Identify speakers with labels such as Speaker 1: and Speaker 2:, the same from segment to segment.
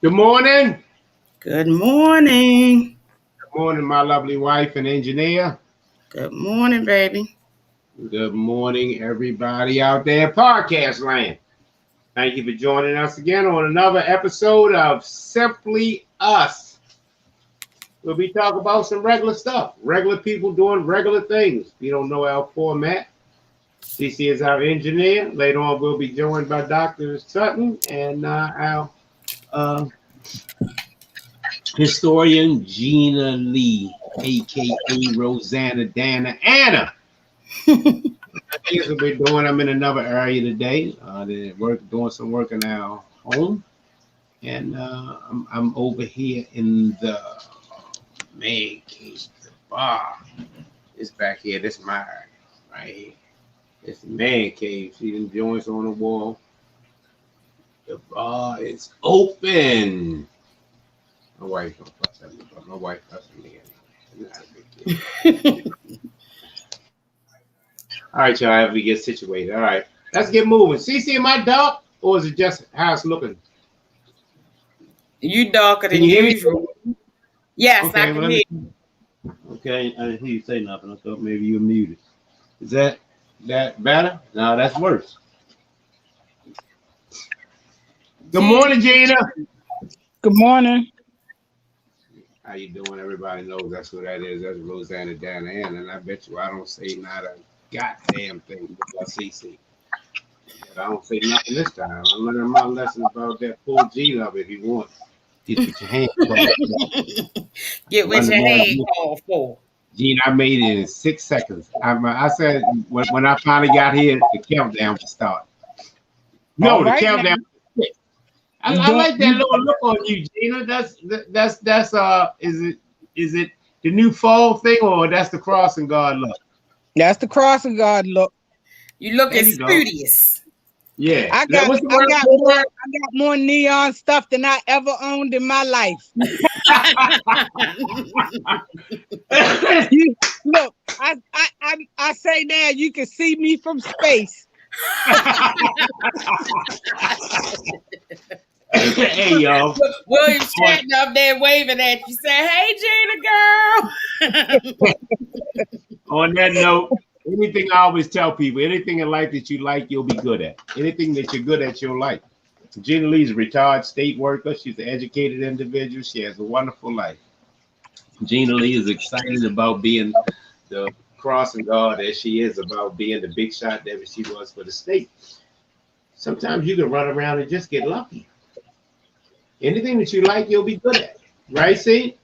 Speaker 1: Good morning.
Speaker 2: Good morning.
Speaker 1: Good morning, my lovely wife and engineer.
Speaker 2: Good morning, baby.
Speaker 1: Good morning, everybody out there, podcast land. Thank you for joining us again on another episode of Simply Us. We'll be talking about some regular stuff, regular people doing regular things. If you don't know our format, CC is our engineer. Later on, we'll be joined by Dr. Sutton and our uh, historian, Gina Lee, aka Rosanna Dana Anna. Things that we're doing. I'm in another area today. Doing some work in our home, and I'm over here in the man cave. The bar is back here. This is my area right here. It's the man cave. See them joints on the wall. The bar is open. My wife don't fuss at me, but my wife fussing me. It's not a big deal. All right, y'all. Have we get situated? All right, let's get moving. CC, am I dark, or is it just how it's looking?
Speaker 2: You darker
Speaker 1: Can
Speaker 2: than
Speaker 1: you hear me?
Speaker 2: usual. Yes, I
Speaker 1: Okay, well,
Speaker 2: can
Speaker 1: let
Speaker 2: hear
Speaker 1: me. Okay, I didn't hear you say nothing. I thought maybe you were muted. Is that better? No, that's worse. Good
Speaker 2: you.
Speaker 1: morning, Gina.
Speaker 3: Good morning.
Speaker 1: How you doing? Everybody knows that's who that is. That's Rosanna Diane, and I bet you I don't say not a goddamn thing about CC. But I don't say nothing this time. I'm learning my lesson about that. Pull Gina up if you want. Get with your hand.
Speaker 2: Get with your head called for.
Speaker 1: Gene, I made it in 6 seconds. I said when I finally got here, the countdown would start.
Speaker 3: All
Speaker 1: No, the
Speaker 3: right now.
Speaker 1: countdown.
Speaker 3: You
Speaker 1: I
Speaker 3: doing
Speaker 1: like that
Speaker 3: you
Speaker 1: little look on you, Gina. That's is it the new fall thing or that's the crossing guard look?
Speaker 3: that's the crossing guard look.
Speaker 2: You
Speaker 1: There
Speaker 2: looking
Speaker 1: you go.
Speaker 2: studious.
Speaker 1: Yeah.
Speaker 3: I
Speaker 1: That
Speaker 3: got
Speaker 1: what's the
Speaker 3: I
Speaker 1: word
Speaker 3: got
Speaker 1: for
Speaker 3: more
Speaker 1: it?
Speaker 3: I got more neon stuff than I ever owned in my life. You look, I say now you can see me from space.
Speaker 1: Hey y'all.
Speaker 2: William
Speaker 1: On,
Speaker 2: Shatner up there waving at you, saying, "Hey, Gina, girl."
Speaker 1: on that note, anything I always tell people, anything in life that you like, you'll be good at. Anything that you're good at, you'll like. Gina Lee is a retired state worker. She's an educated individual. She has a wonderful life. Gina Lee is excited about being the crossing guard as she is about being the big shot that she was for the state. Sometimes you can run around and just get lucky. Anything that you like, you'll be good at. Right, see?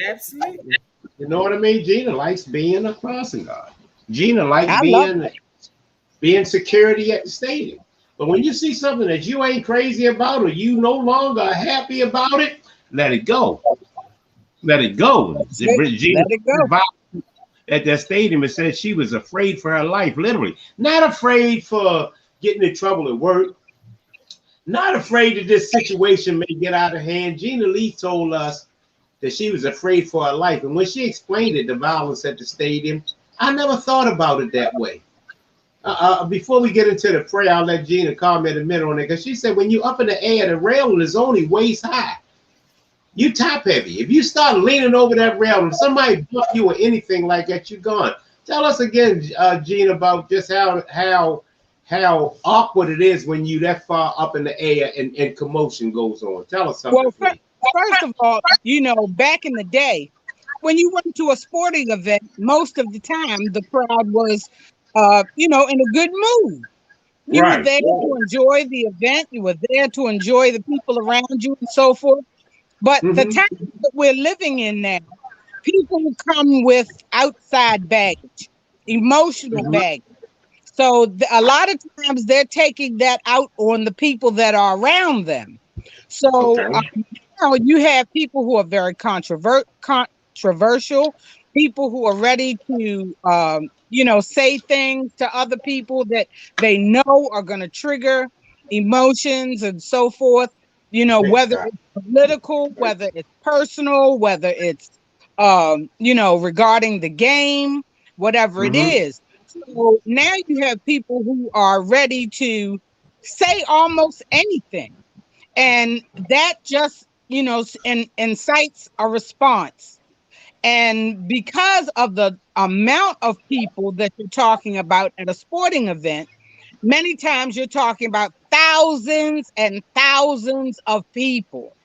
Speaker 2: Absolutely.
Speaker 1: You know what I mean? Gina likes being a crossing guard. Gina likes
Speaker 3: I love it.
Speaker 1: being security at the stadium. But when you see something that you ain't crazy about or you no longer happy about it, let it go. Let it go.
Speaker 3: That's it.
Speaker 1: Gina
Speaker 3: Let it go.
Speaker 1: at that stadium and said she was afraid for her life, literally. Not afraid for getting in trouble at work, not afraid that this situation may get out of hand. Gina Lee told us that she was afraid for her life. And when she explained it, the violence at the stadium, I never thought about it that way. Before we get into the prayer, I'll let Gina comment a minute on it because she said when you're up in the air, the railing is only waist high. You top heavy. If you start leaning over that rail and somebody buff you or anything like that, you're gone. Tell us again, Gene, about just how awkward it is when you that far up in the air and commotion goes on. Tell us something,
Speaker 3: Well,
Speaker 1: please.
Speaker 3: first of all, back in the day, when you went to a sporting event, most of the time the crowd was, in a good mood. You were
Speaker 1: Right.
Speaker 3: there to enjoy the event. You were there to enjoy the people around you and so forth. But the
Speaker 1: Mm-hmm.
Speaker 3: time that we're living in now, people come with outside baggage, emotional
Speaker 1: Mm-hmm.
Speaker 3: baggage. So a lot of times they're taking that out on the people that are around them. So
Speaker 1: Okay.
Speaker 3: you have people who are very controversial, people who are ready to, say things to other people that they know are going to trigger emotions and so forth.
Speaker 1: Big
Speaker 3: Whether
Speaker 1: time.
Speaker 3: it's political, whether it's personal, whether it's, regarding the game, whatever it
Speaker 1: Mm-hmm.
Speaker 3: is. So now you have people who are ready to say almost anything. And that just, incites a response. And because of the amount of people that you're talking about at a sporting event, many times you're talking about thousands and thousands of people.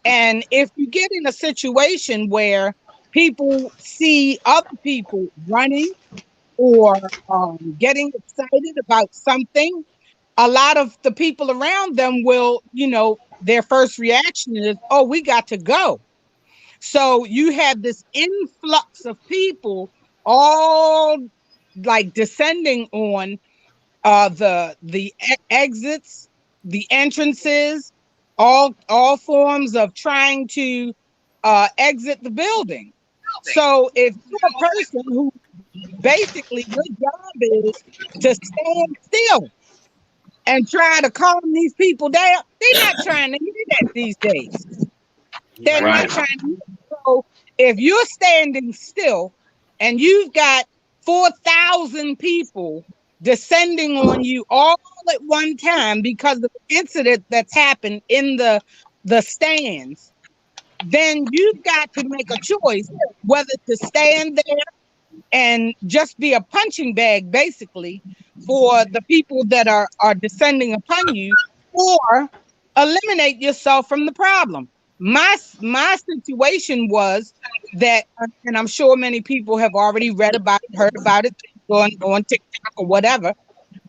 Speaker 3: And if you get in a situation where people see other people running or getting excited about something, a lot of the people around them will, their first reaction is, oh, we got to go. So you have this influx of people all like descending on the exits, the entrances, all forms of trying to exit the building. So if you're a person who basically your job is to stand still and try to calm these people down, they're not trying to hear that these days. They're not trying to hear that. So if you're standing still and you've got 4,000 people descending on you all at one time because of the incident that's happened in the stands, then you've got to make a choice whether to stand there and just be a punching bag, basically, for the people that are descending upon you, or eliminate yourself from the problem. My situation was that, and I'm sure many people have already read about it, heard about it on TikTok or whatever.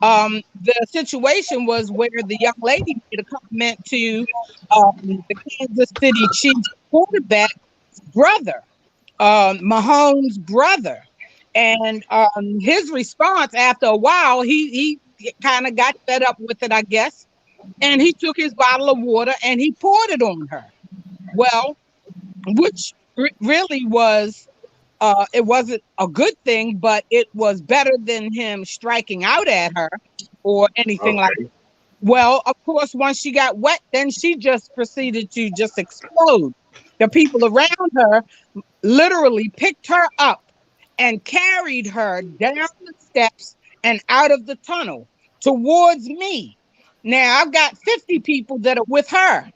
Speaker 3: The situation was where the young lady made a comment to the Kansas City Chiefs quarterback brother, Mahomes' brother. And his response after a while, he kind of got fed up with it, I guess. And he took his bottle of water and he poured it on her. Well, which really was, it wasn't a good thing, but it was better than him striking out at her or anything like that. Well, of course, once she got wet, then she just proceeded to just explode. The people around her literally picked her up and carried her down the steps and out of the tunnel towards me. Now, I've got 50 people that are with her,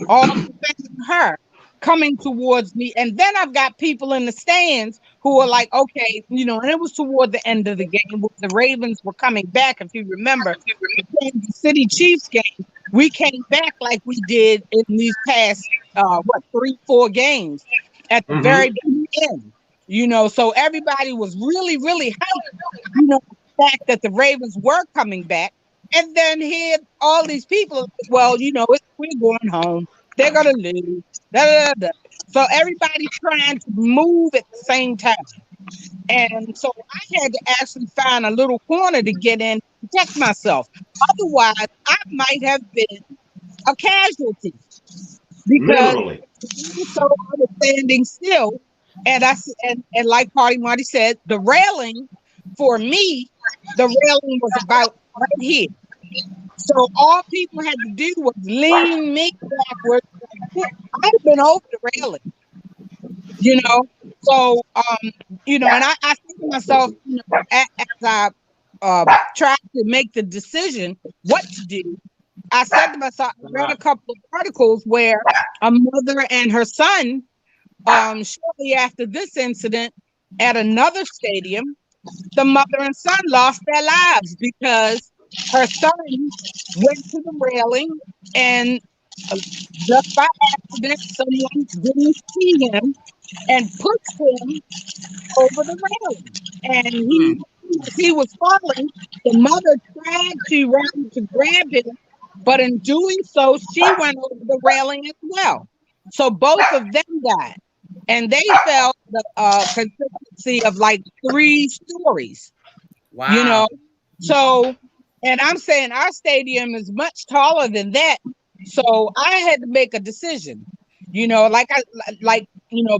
Speaker 3: all defending her, coming towards me. And then I've got people in the stands who are like, okay, and it was toward the end of the game. The Ravens were coming back. If you remember, the Kansas City Chiefs game, we came back like we did in these past, 3-4 games at the very end. So everybody was really, really hyped, the fact that the Ravens were coming back. And then here, all these people, well, we're going home. They're going to lose. Da, da, da. So everybody's trying to move at the same time. And so I had to actually find a little corner to get in to protect myself. Otherwise, I might have been a casualty. Because so I was standing still. And like Party Marty said, the railing for me, the railing was about right here. So all people had to do was lean me backwards. I'd have been over the railing, So, and I think to myself, as I tried to make the decision what to do, I said to myself, I read a couple of articles where a mother and her son, shortly after this incident at another stadium, the mother and son lost their lives because her son went to the railing and just by accident, someone didn't see him and pushed him over the railing. And he was falling. The mother tried to run to grab him, but in doing so, she went over the railing as well. So both of them died. And they fell the consistency of like 3 stories.
Speaker 2: Wow.
Speaker 3: So, and I'm saying our stadium is much taller than that. So I had to make a decision.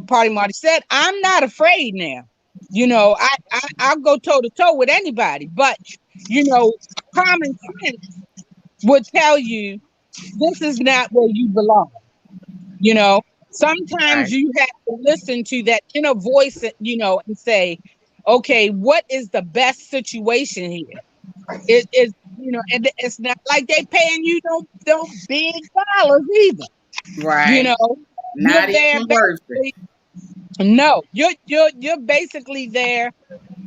Speaker 3: Party Marty said, I'm not afraid now. I'll go toe to toe with anybody. But common sense would tell you this is not where you belong. Sometimes you have to listen to that inner voice, and say, okay, what is the best situation here? It is, and it's not like they paying you no big dollars either.
Speaker 2: Right.
Speaker 3: You know,
Speaker 2: Not
Speaker 3: you're there
Speaker 2: even worth it.
Speaker 3: basically. No, you're basically there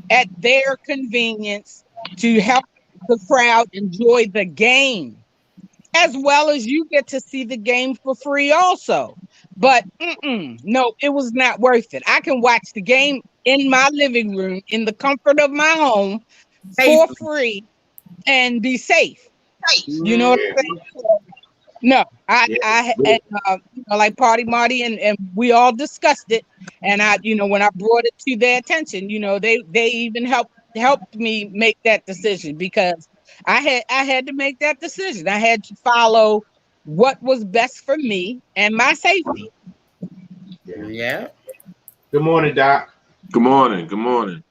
Speaker 3: at their convenience to help the crowd enjoy the game, as well as you get to see the game for free also. But no, it was not worth it. I can watch the game in my living room in the comfort of my home for
Speaker 2: Safely.
Speaker 3: free and be safe. You know what
Speaker 2: Mm.
Speaker 3: I'm saying? No,
Speaker 1: Yeah.
Speaker 3: and, you know, like Party Marty and we all discussed it. And you know, when I brought it to their attention, you know, they even helped me make that decision because I had to make that decision. I had to follow what was best for me and my safety.
Speaker 2: Yeah.
Speaker 1: Good morning, Doc.
Speaker 4: Good morning. Good morning.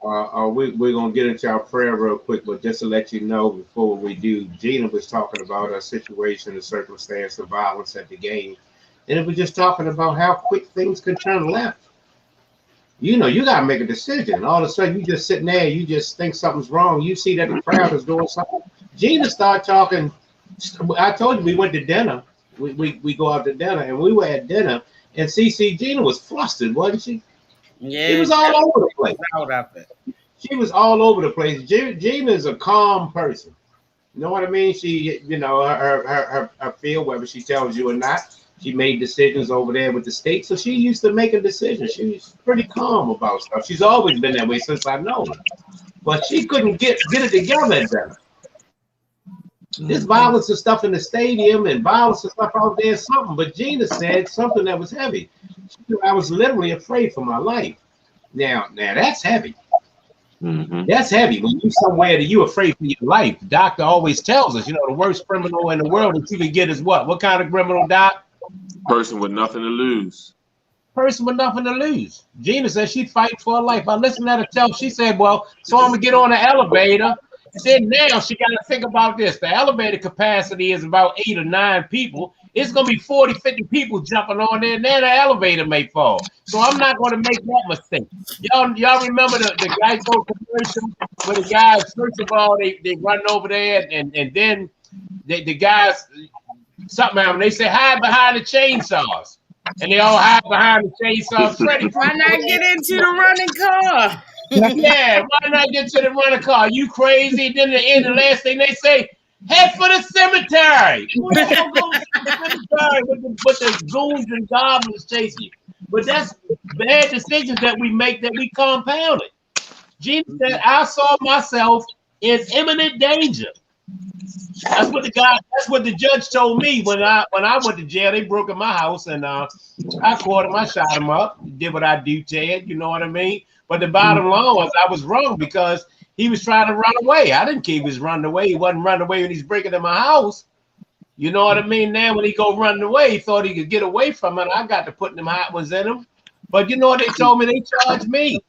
Speaker 1: We're gonna get into our prayer real quick, but just to let you know before we do, Gina was talking about a situation, a circumstance of violence at the game, and it was just talking about how quick things can turn left. You know, you gotta make a decision. All of a sudden, you just sitting there, you just think something's wrong. You see that the crowd is doing something. Gina started talking. I told you we went to dinner. We go out to dinner, and we were at dinner, and CC Gina was flustered, wasn't she?
Speaker 2: Yeah.
Speaker 1: She was all over the place.
Speaker 2: Out of it.
Speaker 1: She was all over the place. Gina is a calm person. You know what I mean? She, you know, her feel, whether she tells you or not, she made decisions over there with the state. So she used to making decisions. She was pretty calm about stuff. She's always been that way since I know her. But she couldn't get it together at that. This violence and stuff in the stadium and violence and stuff out there is something. But Gina said something that was heavy. I was literally afraid for my life. Now that's heavy.
Speaker 4: Mm-hmm.
Speaker 1: That's heavy. When you're somewhere that you're afraid for your life, the doctor always tells us, you know, the worst criminal in the world that you can get is what? What kind of criminal, Doc?
Speaker 4: Person with nothing to lose.
Speaker 1: Person with nothing to lose. Gina said she'd fight for her life. I listened to her tell. She said, well, so I'm going to get on the elevator. Then now she got to think about this. The elevator capacity is about 8 or 9 people. It's going to be 40, 50 people jumping on there. Now the elevator may fall. So I'm not going to make that mistake. Y'all remember the Geico commercial where the guys, first of all, they run over there and then the guys, something happened. They say, hide behind the chainsaws. And they all hide behind the chainsaws. Freddie,
Speaker 2: Why not get into the running car?
Speaker 1: yeah, why not get to the rental car? You crazy? Then the last thing they say, head for the cemetery. Who the hell goes to the cemetery with the goons and goblins chasing you? But that's bad decisions that we make that we compounded. Jesus said, I saw myself in imminent danger. That's what the judge told me when I went to jail. They broke in my house and I caught him. I shot him up. Did what I do, Ted. You know what I mean? But the bottom line was I was wrong because he was trying to run away. I didn't care he was running away. He wasn't running away when he's breaking in my house. You know what I mean? Now when he go running away, he thought he could get away from it. I got to put them hot ones in him. But you know what they told me? They charged me.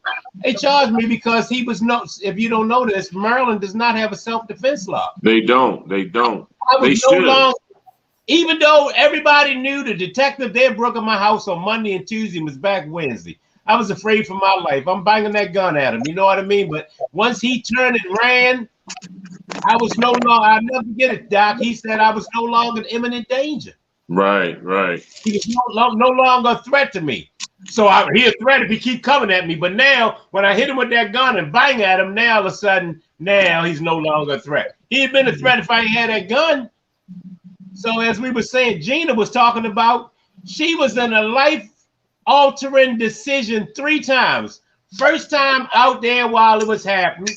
Speaker 1: They charged me because he was if you don't know this, Maryland does not have a self-defense law.
Speaker 4: They don't. They don't.
Speaker 1: They should. Even though everybody knew the detective, they broke in my house on Monday and Tuesday and was back Wednesday. I was afraid for my life. I'm banging that gun at him. You know what I mean? But once he turned and ran, I was no longer, I'll never forget it, Doc. He said I was no longer in imminent danger.
Speaker 4: Right, right.
Speaker 1: He was no longer a threat to me. So he a threat if he keep coming at me. But now, when I hit him with that gun and bang at him, now all of a sudden, now he's no longer a threat. He had been a threat if I had that gun. So as we were saying, Gina was talking about, she was in a life-altering decision 3 times. First time out there while it was happening.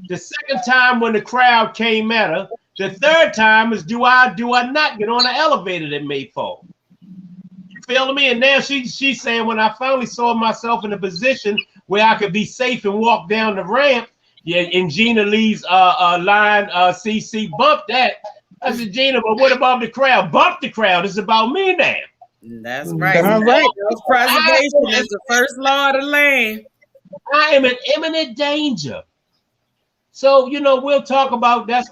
Speaker 1: The second time when the crowd came at her. The third time is do I not get on the elevator that may fall? You feel me? And now she's saying when I finally saw myself in a position where I could be safe and walk down the ramp, yeah, and Gina Lee's line, CC bumped that. I said, Gina, but what about the crowd? Bump the crowd. It's about me now.
Speaker 2: That's right.
Speaker 3: All right.
Speaker 2: Preservation is the first law of the land.
Speaker 1: I am in imminent danger. So, you know, we'll talk about that's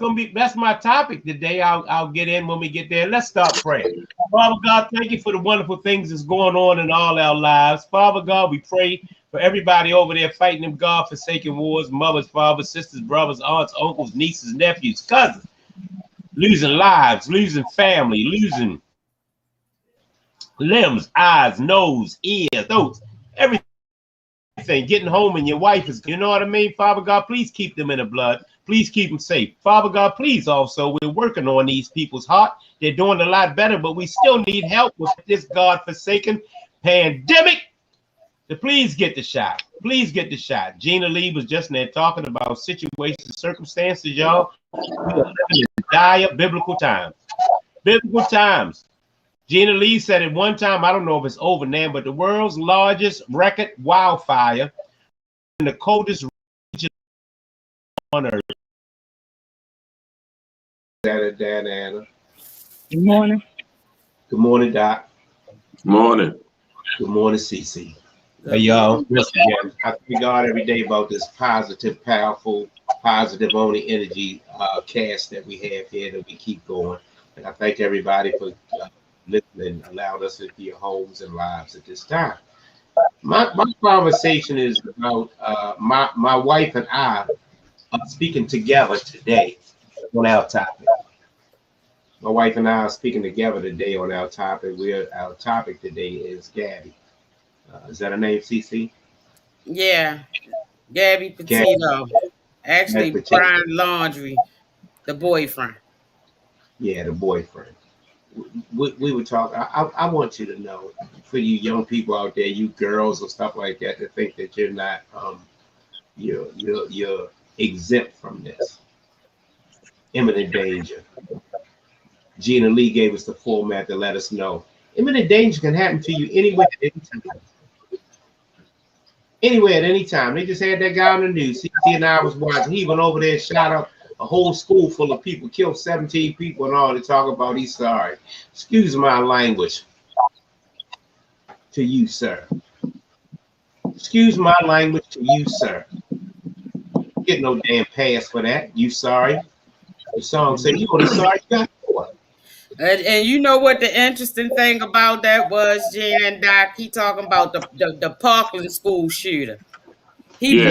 Speaker 1: my topic today. I'll get in when we get there. Let's start praying. Father God, thank you for the wonderful things that's going on in all our lives. Father God, we pray for everybody over there fighting them God-forsaken wars, mothers, fathers, sisters, brothers, aunts, uncles, nieces, nephews, cousins, losing lives, losing family, losing limbs, eyes, nose, ears, throats, everything. Getting home and your wife is, you know what I mean? Father God, please keep them in the blood. Please keep them safe. Father God, please also, we're working on these people's heart. They're doing a lot better, but we still need help with this God-forsaken pandemic. So please get the shot. Please get the shot. Gina Lee was just in there talking about situations, circumstances, y'all. We are living in dire biblical times. Biblical times. Gina Lee said at one time, I don't know if it's over now, but the world's largest record wildfire in the coldest region on earth. Anna.
Speaker 3: Good morning.
Speaker 1: Good morning, Doc.
Speaker 4: Morning.
Speaker 1: Good morning, Cece. Hey, y'all. Listen, again, I thank God every day about this positive, powerful, positive only energy cast that we have here that we keep going. And I thank everybody for listening, allowed us into your homes and lives at this time. My conversation is about my wife and I are speaking together today on our topic. My wife and I are speaking together today on our topic. Our topic today is Gabby. Is that her name, CC?
Speaker 2: Yeah, Gabby Petito. Actually, Brian Laundrie, the boyfriend.
Speaker 1: Yeah, the boyfriend. We were talking. I want you to know, for you young people out there, you girls or stuff like that, to think that you're not you're exempt from this. Imminent danger. Gina Lee gave us the format to let us know. Imminent danger can happen to you anywhere at any time. Anywhere at any time. They just had that guy on the news. CC and I was watching. He went over there and shot up a whole school full of people, killed 17 people and all, to talk about he's sorry. Excuse my language to you, sir. Excuse my language to you, sir. Get no damn pass for that. You sorry. The song said you only sorry you got for.
Speaker 2: And you know what the interesting thing about that was, Jen and Doc? He talking about the Parkland school shooter. He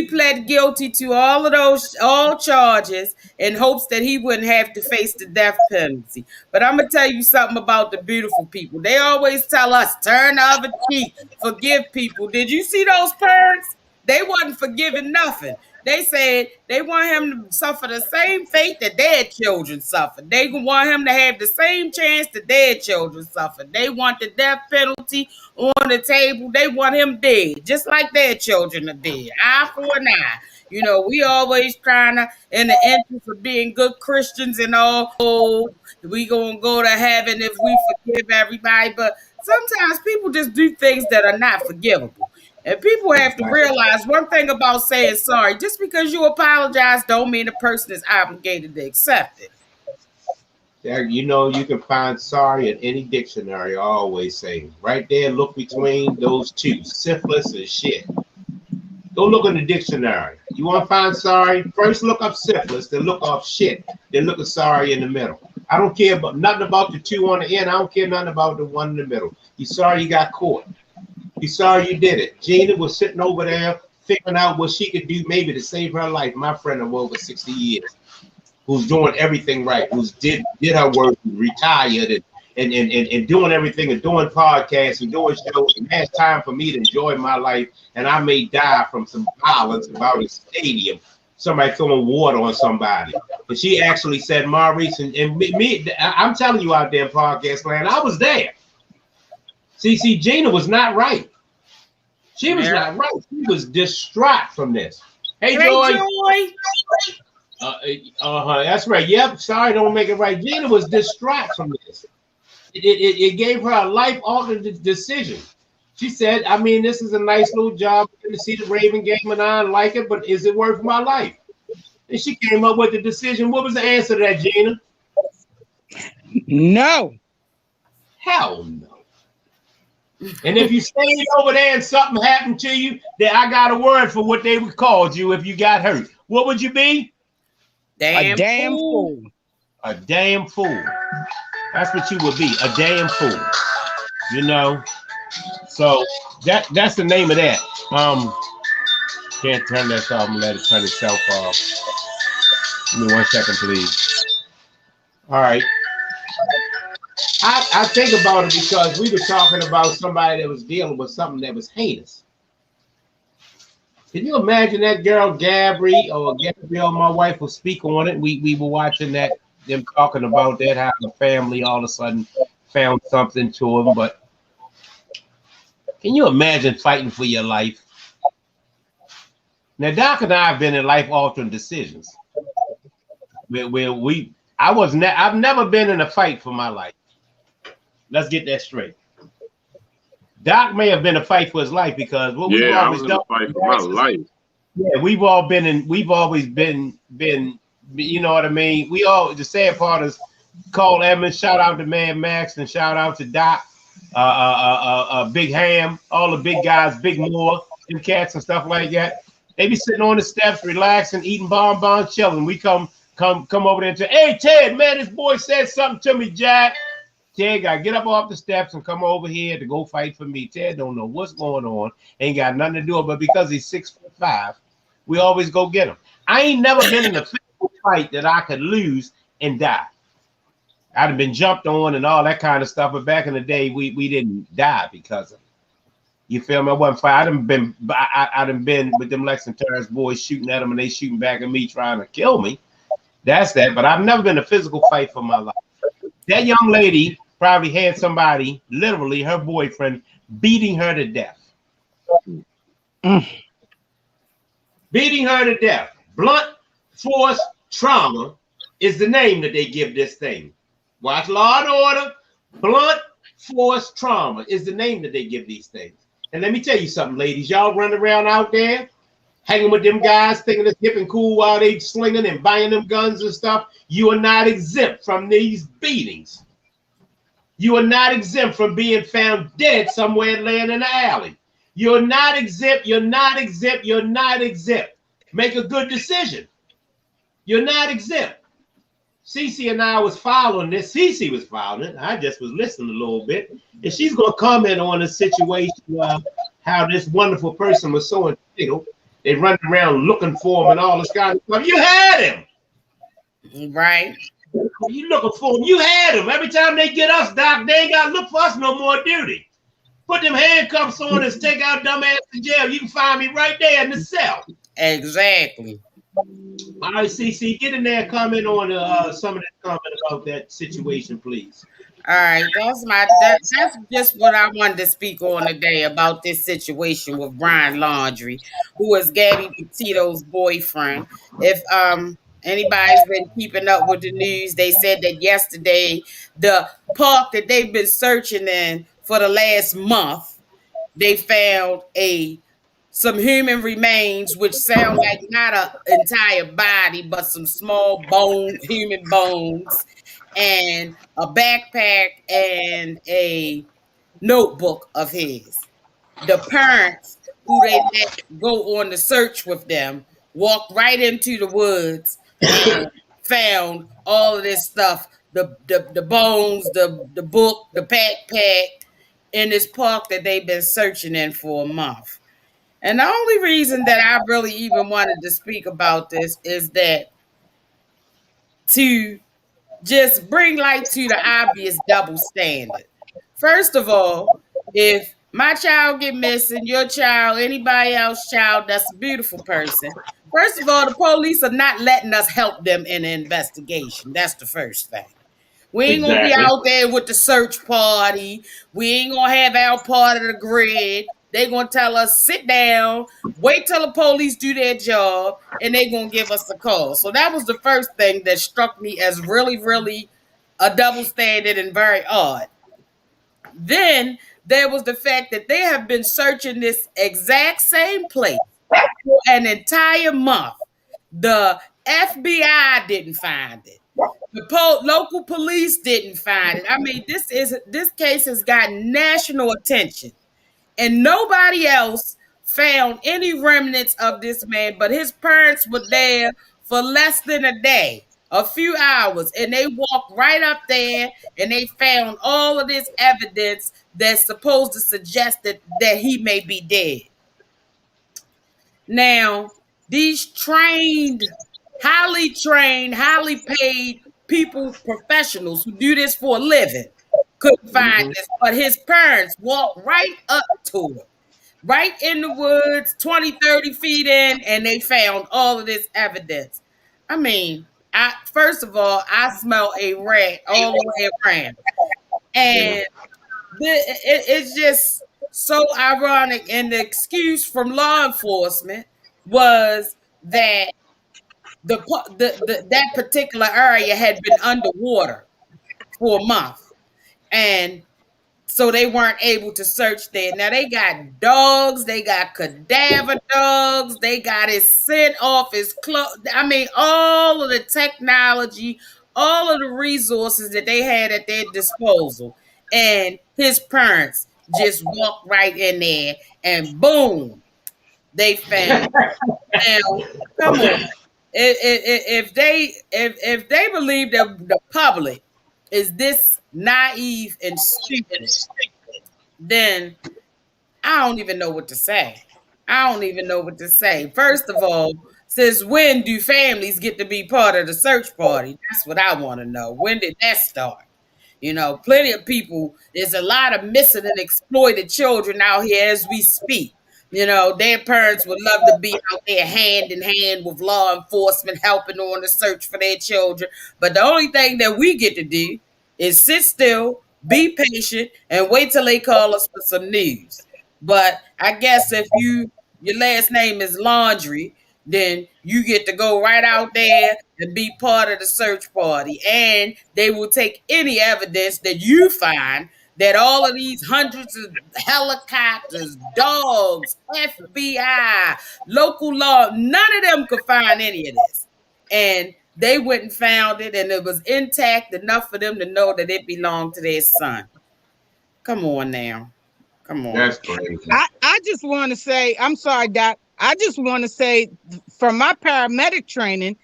Speaker 2: pled guilty to all charges in hopes that he wouldn't have to face the death penalty. But I'm gonna tell you something about the beautiful people. They always tell us, turn the other cheek, forgive people. Did you see those parents? They wasn't forgiving nothing. They said they want him to suffer the same fate that their children suffered. They want him to have the same chance that their children suffered. They want the death penalty on the table. They want him dead, just like their children are dead. Eye for an eye. You know, we always trying to, in the interest of being good Christians and all, we gonna go to heaven if we forgive everybody. But sometimes people just do things that are not forgivable. And people have to realize one thing about saying sorry. Just because you apologize don't mean the person is obligated to accept it.
Speaker 1: Yeah, you know, you can find sorry in any dictionary. I always say, right there, look between those two, syphilis and shit. Go look in the dictionary. You want to find sorry? First look up syphilis, then look up shit, then look at sorry in the middle. I don't care about nothing about the two on the end. I don't care nothing about the one in the middle. You sorry you got caught. You sorry you did it. Gina was sitting over there figuring out what she could do maybe to save her life. My friend of over 60 years, who's doing everything right, who's did her work, retired and doing everything and doing podcasts and doing shows, and has time for me to enjoy my life. And I may die from some violence about a stadium, somebody throwing water on somebody. And she actually said, Maurice, and me, I'm telling you out there in podcast land, I was there. See, Gina was not right. She was not right. She was distraught from this. Hey, Joy. That's right. Yep. Sorry, don't make it right. Gina was distraught from this. It gave her a life-altering decision. She said, I mean, this is a nice little job to see the Raven game and I like it, but is it worth my life? And she came up with the decision. What was the answer to that, Gina?
Speaker 3: No.
Speaker 1: Hell no. And if you stayed over there and something happened to you, then I got a word for what they would call you if you got hurt. What would you be?
Speaker 3: A damn fool.
Speaker 1: A damn fool. That's what you would be, a damn fool. You know? So that's the name of that. Can't turn this off and let it turn itself off. Give me 1 second, please. All right. I think about it because we were talking about somebody that was dealing with something that was heinous. Can you imagine that girl Gabrielle, my wife, will speak on it? We were watching that, them talking about that, how the family all of a sudden found something to him. But can you imagine fighting for your life? Now, Doc and I have been in life-altering decisions. I've never been in a fight for my life. Let's get that straight. Doc may have been a fight for his life because what we've always done.
Speaker 4: Fight for my life.
Speaker 1: Yeah, we've always been, you know what I mean? The sad part is Cole Edmonds, shout out to Man Max, and shout out to Doc, Big Ham, all the big guys, Big Moore, them cats and stuff like that. They be sitting on the steps, relaxing, eating bonbons, chilling. We come over there and say, "Hey Ted, man, this boy said something to me, Jack." Ted got to get up off the steps and come over here to go fight for me. Ted don't know what's going on. Ain't got nothing to do with it, but because he's 6'5", we always go get him. I ain't never been in a physical fight that I could lose and die. I'd have been jumped on and all that kind of stuff, but back in the day, we didn't die because of it. You feel me? I wasn't fighting. I'd have been with them Lexington Terrace boys shooting at them and they shooting back at me trying to kill me. That's that. But I've never been in a physical fight for my life. That young lady probably had somebody, literally her boyfriend, beating her to death. Beating her to death. Blunt force trauma is the name that they give this thing. Watch Law and Order. Blunt force trauma is the name that they give these things. And let me tell you something, ladies. Y'all run around out there hanging with them guys, thinking it's hip and cool while they slinging and buying them guns and stuff. You are not exempt from these beatings. You are not exempt from being found dead somewhere laying in the alley. You're not exempt. You're not exempt. You're not exempt. Make a good decision. You're not exempt. Cece and I was following this. Cece was following it. I just was listening a little bit. And she's going to comment on the situation of how this wonderful person was so entitled. They run around looking for him and all this kind of stuff. You had him.
Speaker 2: Right.
Speaker 1: You looking for him. You had him. Every time they get us, Doc, they ain't got to look for us no more duty. Put them handcuffs on and take our dumb ass to jail. You can find me right there in the cell.
Speaker 2: Exactly.
Speaker 1: All right, CC, get in there and comment on some of that comment about that situation, please.
Speaker 2: All right, that's just what I wanted to speak on today about this situation with Brian Laundrie, who is Gabby Petito's boyfriend. If anybody's been keeping up with the news, they said that yesterday the park that they've been searching in for the last month, they found some human remains, which sound like not an entire body, but some small human bones, and a backpack and a notebook of his. The parents who they let go on the search with them walked right into the woods and found all of this stuff, the bones, the book, the backpack in this park that they've been searching in for a month. And the only reason that I really even wanted to speak about this is that to just bring light to the obvious double standard. First of all, if my child get missing, your child, anybody else's child, that's a beautiful person. First of all, the police are not letting us help them in the investigation. That's the first thing. We ain't gonna be out there with the search party. We ain't gonna have our part of the grid. They're going to tell us, sit down, wait till the police do their job, and they're going to give us a call. So that was the first thing that struck me as really, really a double standard and very odd. Then there was the fact that they have been searching this exact same place for an entire month. The FBI didn't find it. The local police didn't find it. I mean, this case has gotten national attention. And nobody else found any remnants of this man, but his parents were there for less than a day, a few hours, and they walked right up there and they found all of this evidence that's supposed to suggest that he may be dead. Now, these highly trained, highly paid people, professionals who do this for a living, couldn't find this, but his parents walked right up to it, right in the woods, 20, 30 feet in, and they found all of this evidence. I mean, first of all, I smell a rat all the way around. And it's just so ironic. And the excuse from law enforcement was that that particular area had been underwater for a month. And so they weren't able to search there. Now they got dogs, they got cadaver dogs, they got his scent off his clothes. I mean, all of the technology, all of the resources that they had at their disposal. And his parents just walked right in there and boom, they found. Now, come on. If they believe that the public is this naive and stupid, then I don't even know what to say. First of all, since when do families get to be part of the search party? That's what I want to know. When did that start? You know, plenty of people, there's a lot of missing and exploited children out here as we speak. You know, their parents would love to be out there hand in hand with law enforcement, helping on the search for their children. But the only thing that we get to do is sit still, be patient, and wait till they call us for some news. But I guess if your last name is Laundry, then you get to go right out there and be part of the search party. And they will take any evidence that you find that all of these hundreds of helicopters, dogs, FBI, local law, none of them could find any of this. And they went and found it, and it was intact enough for them to know that it belonged to their son. Come on now. Come on.
Speaker 1: That's crazy.
Speaker 3: I just want to say, I'm sorry, Doc. I just want to say, from my paramedic training,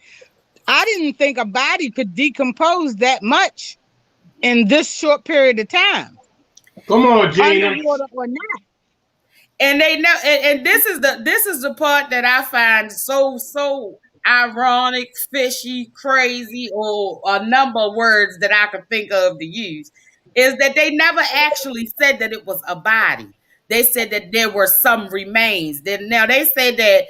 Speaker 3: I didn't think a body could decompose that much in this short period of time.
Speaker 1: Come on, Gina.
Speaker 3: Underwater or not.
Speaker 2: And they know, and this is the part that I find so ironic, fishy, crazy, or a number of words that I could think of to use, is that they never actually said that it was a body. They said that there were some remains. Now they said that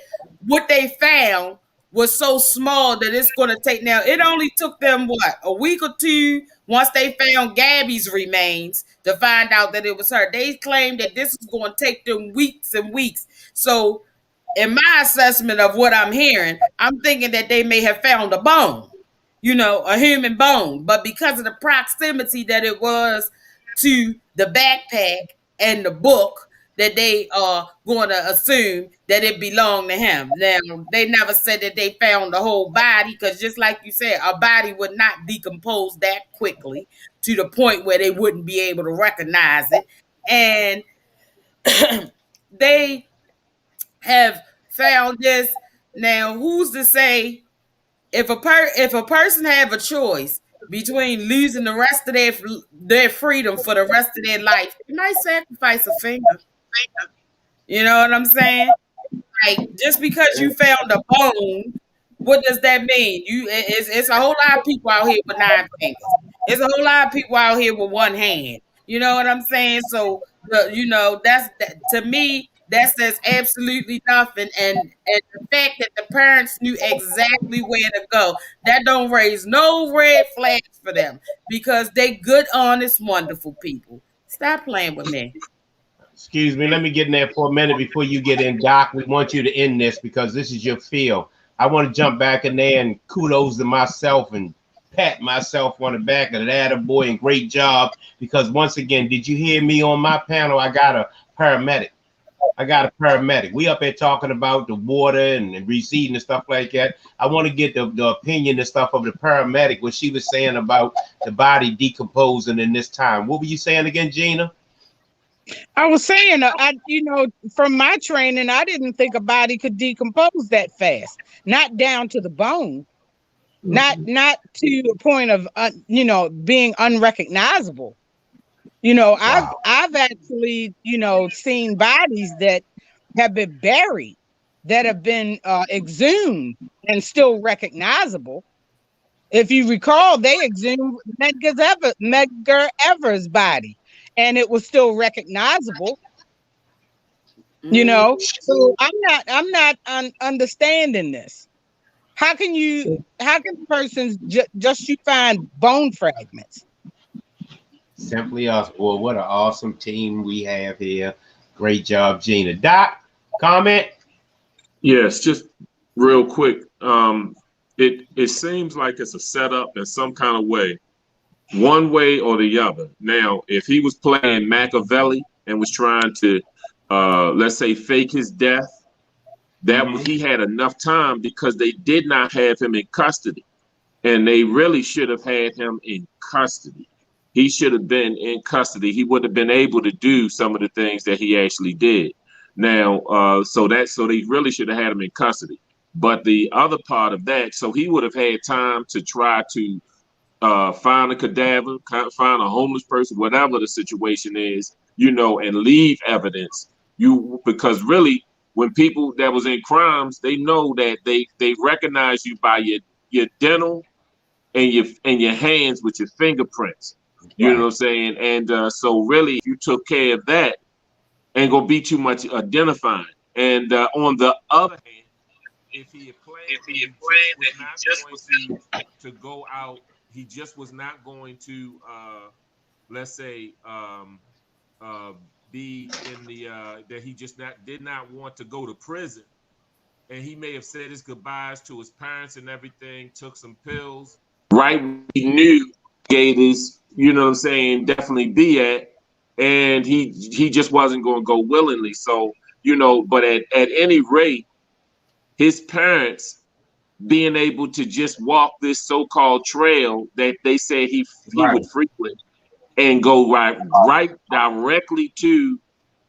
Speaker 2: what they found was so small that it's going to take. Now it only took them a week or two once they found Gabby's remains to find out that it was her. They claimed that this is going to take them weeks and weeks. So in my assessment of what I'm hearing, I'm thinking that they may have found a bone, a human bone. But because of the proximity that it was to the backpack and the book, that they are going to assume that it belonged to him. Now, they never said that they found the whole body, because just like you said, a body would not decompose that quickly to the point where they wouldn't be able to recognize it. And they have found this. Now, who's to say if a person have a choice between losing the rest of their freedom for the rest of their life, they might sacrifice a finger. You know what I'm saying? Like, just because you found a bone, what does that mean? It's a whole lot of people out here with 9 fingers. There's a whole lot of people out here with 1 hand. You know what I'm saying? So, to me, that says absolutely nothing. And the fact that the parents knew exactly where to go, that don't raise no red flags for them, because they good, honest, wonderful people. Stop playing with me.
Speaker 1: Excuse me, let me get in there for a minute before you get in, Doc. We want you to end this because this is your field. I want to jump back in there and kudos to myself and pat myself on the back of that boy, and great job, because once again, did you hear me on my panel? I got a paramedic. We up there talking about the water and receding and stuff like that. I want to get the opinion and stuff of the paramedic, what she was saying about the body decomposing in this time. What were you saying again, Gina?
Speaker 3: I was saying, from my training, I didn't think a body could decompose that fast. Not down to the bone, not to the point of being unrecognizable. Wow. I've actually seen bodies that have been buried, that have been exhumed and still recognizable. If you recall, they exhumed Medgar Evers' body, and it was still recognizable. You know, so I'm not understanding this. How can persons just you find bone fragments?
Speaker 1: Simply us. Boy, what an awesome team we have here. Great job, Gina. Doc, comment?
Speaker 4: Yes, just real quick. It seems like it's a setup in some kind of way, one way or the other. Now, if he was playing Machiavelli and was trying to, let's say, fake his death, that he had enough time because they did not have him in custody, and they really should have had him in custody. He should have been in custody. He would have been able to do some of the things that he actually did. Now, so they really should have had him in custody. But the other part of that, so he would have had time to try to find a cadaver, find a homeless person, whatever the situation is, you know, and leave evidence. Because really, when people that was in crimes, they know that they recognize you by your dental and your hands with your fingerprints. You know what I'm saying? And so really, if you took care of that, ain't gonna be too much identifying. And on the other hand, if he had planned to go out, he just was not going to, let's say, be in the that he just did not want to go to prison, and he may have said his goodbyes to his parents and everything, took some pills. Right, he knew Gators, you know what I'm saying, definitely be at, and he just wasn't going to go willingly. So, you know, but at any rate, his parents being able to just walk this so-called trail that they said he would frequent and go right directly to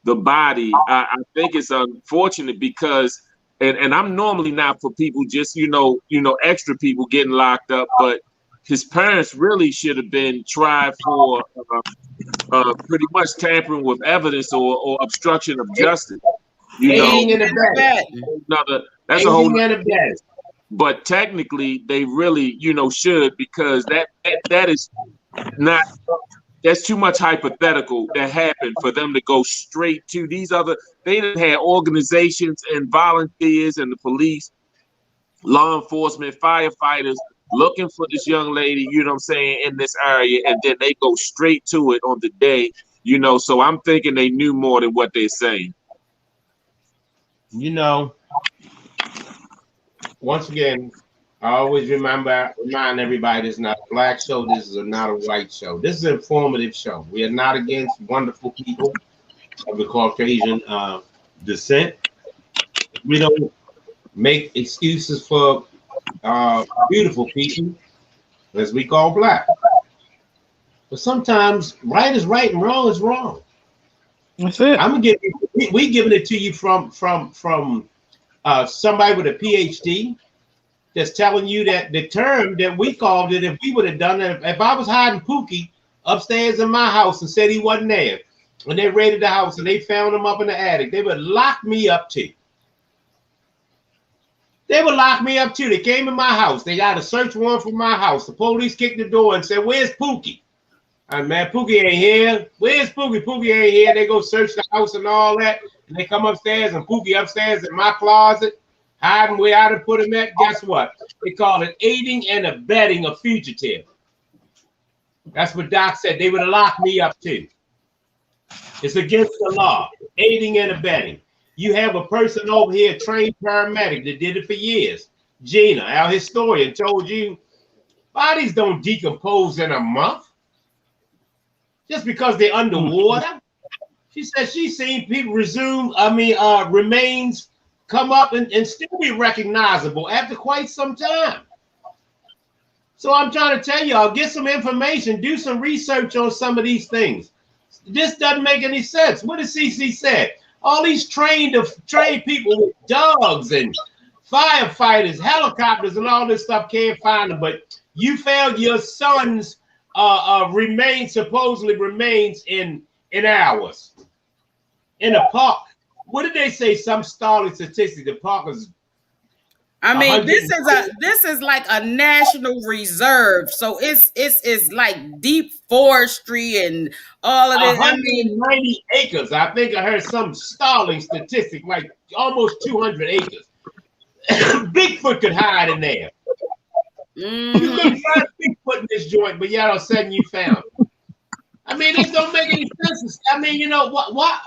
Speaker 4: the body, I think it's unfortunate because, and I'm normally not for people just, you know, extra people getting locked up, but his parents really should have been tried for pretty much tampering with evidence or obstruction of justice. You know, that's a whole nother. But technically, they really, you know, should, because that is not. That's too much hypothetical that happened for them to go straight to these other. They didn't have organizations and volunteers and the police, law enforcement, firefighters looking for this young lady, you know what I'm saying, in this area, and then they go straight to it on the day, you know. So I'm thinking they knew more than what they're saying.
Speaker 1: You know, once again, I always remind everybody this is not a black show, this is not a white show. This is an informative show. We are not against wonderful people of the Caucasian descent. We don't make excuses for beautiful people, as we call black. But sometimes right is right and wrong is wrong.
Speaker 3: That's it.
Speaker 1: I'm gonna give you, we giving it to you from somebody with a PhD that's telling you that the term that we called it, if we would have done it, if I was hiding Pookie upstairs in my house and said he wasn't there, when they raided the house and they found him up in the attic, they would lock me up too. They would lock me up too. They came in my house. They got a search warrant for my house. The police kicked the door and said, "Where's Pookie?" Man, Pookie ain't here. Where's Pookie? Pookie ain't here. They go search the house and all that. And they come upstairs and Pookie upstairs in my closet, hiding where I'd have put him at. Guess what? They call it aiding and abetting a fugitive. That's what Doc said. They would have locked me up too. It's against the law. Aiding and abetting. You have a person over here, trained paramedic, that did it for years. Gina, our historian, told you bodies don't decompose in a month just because they're underwater. She said she's seen people remains come up and still be recognizable after quite some time. So I'm trying to tell y'all, get some information, do some research on some of these things. This doesn't make any sense. What did CC say? All these trained people with dogs and firefighters, helicopters, and all this stuff can't find them. But you found your son's supposedly remains in hours in a park. What did they say? Some startling statistic. The park was
Speaker 2: I mean, this is like a national reserve, so it's like deep forestry and all of this.
Speaker 1: 190 acres. I think I heard some stalling statistic, like almost 200 acres. Bigfoot could hide in there. You couldn't find Bigfoot in this joint, but yet all of a sudden you found it. I mean, this don't make any sense. I mean, you know what?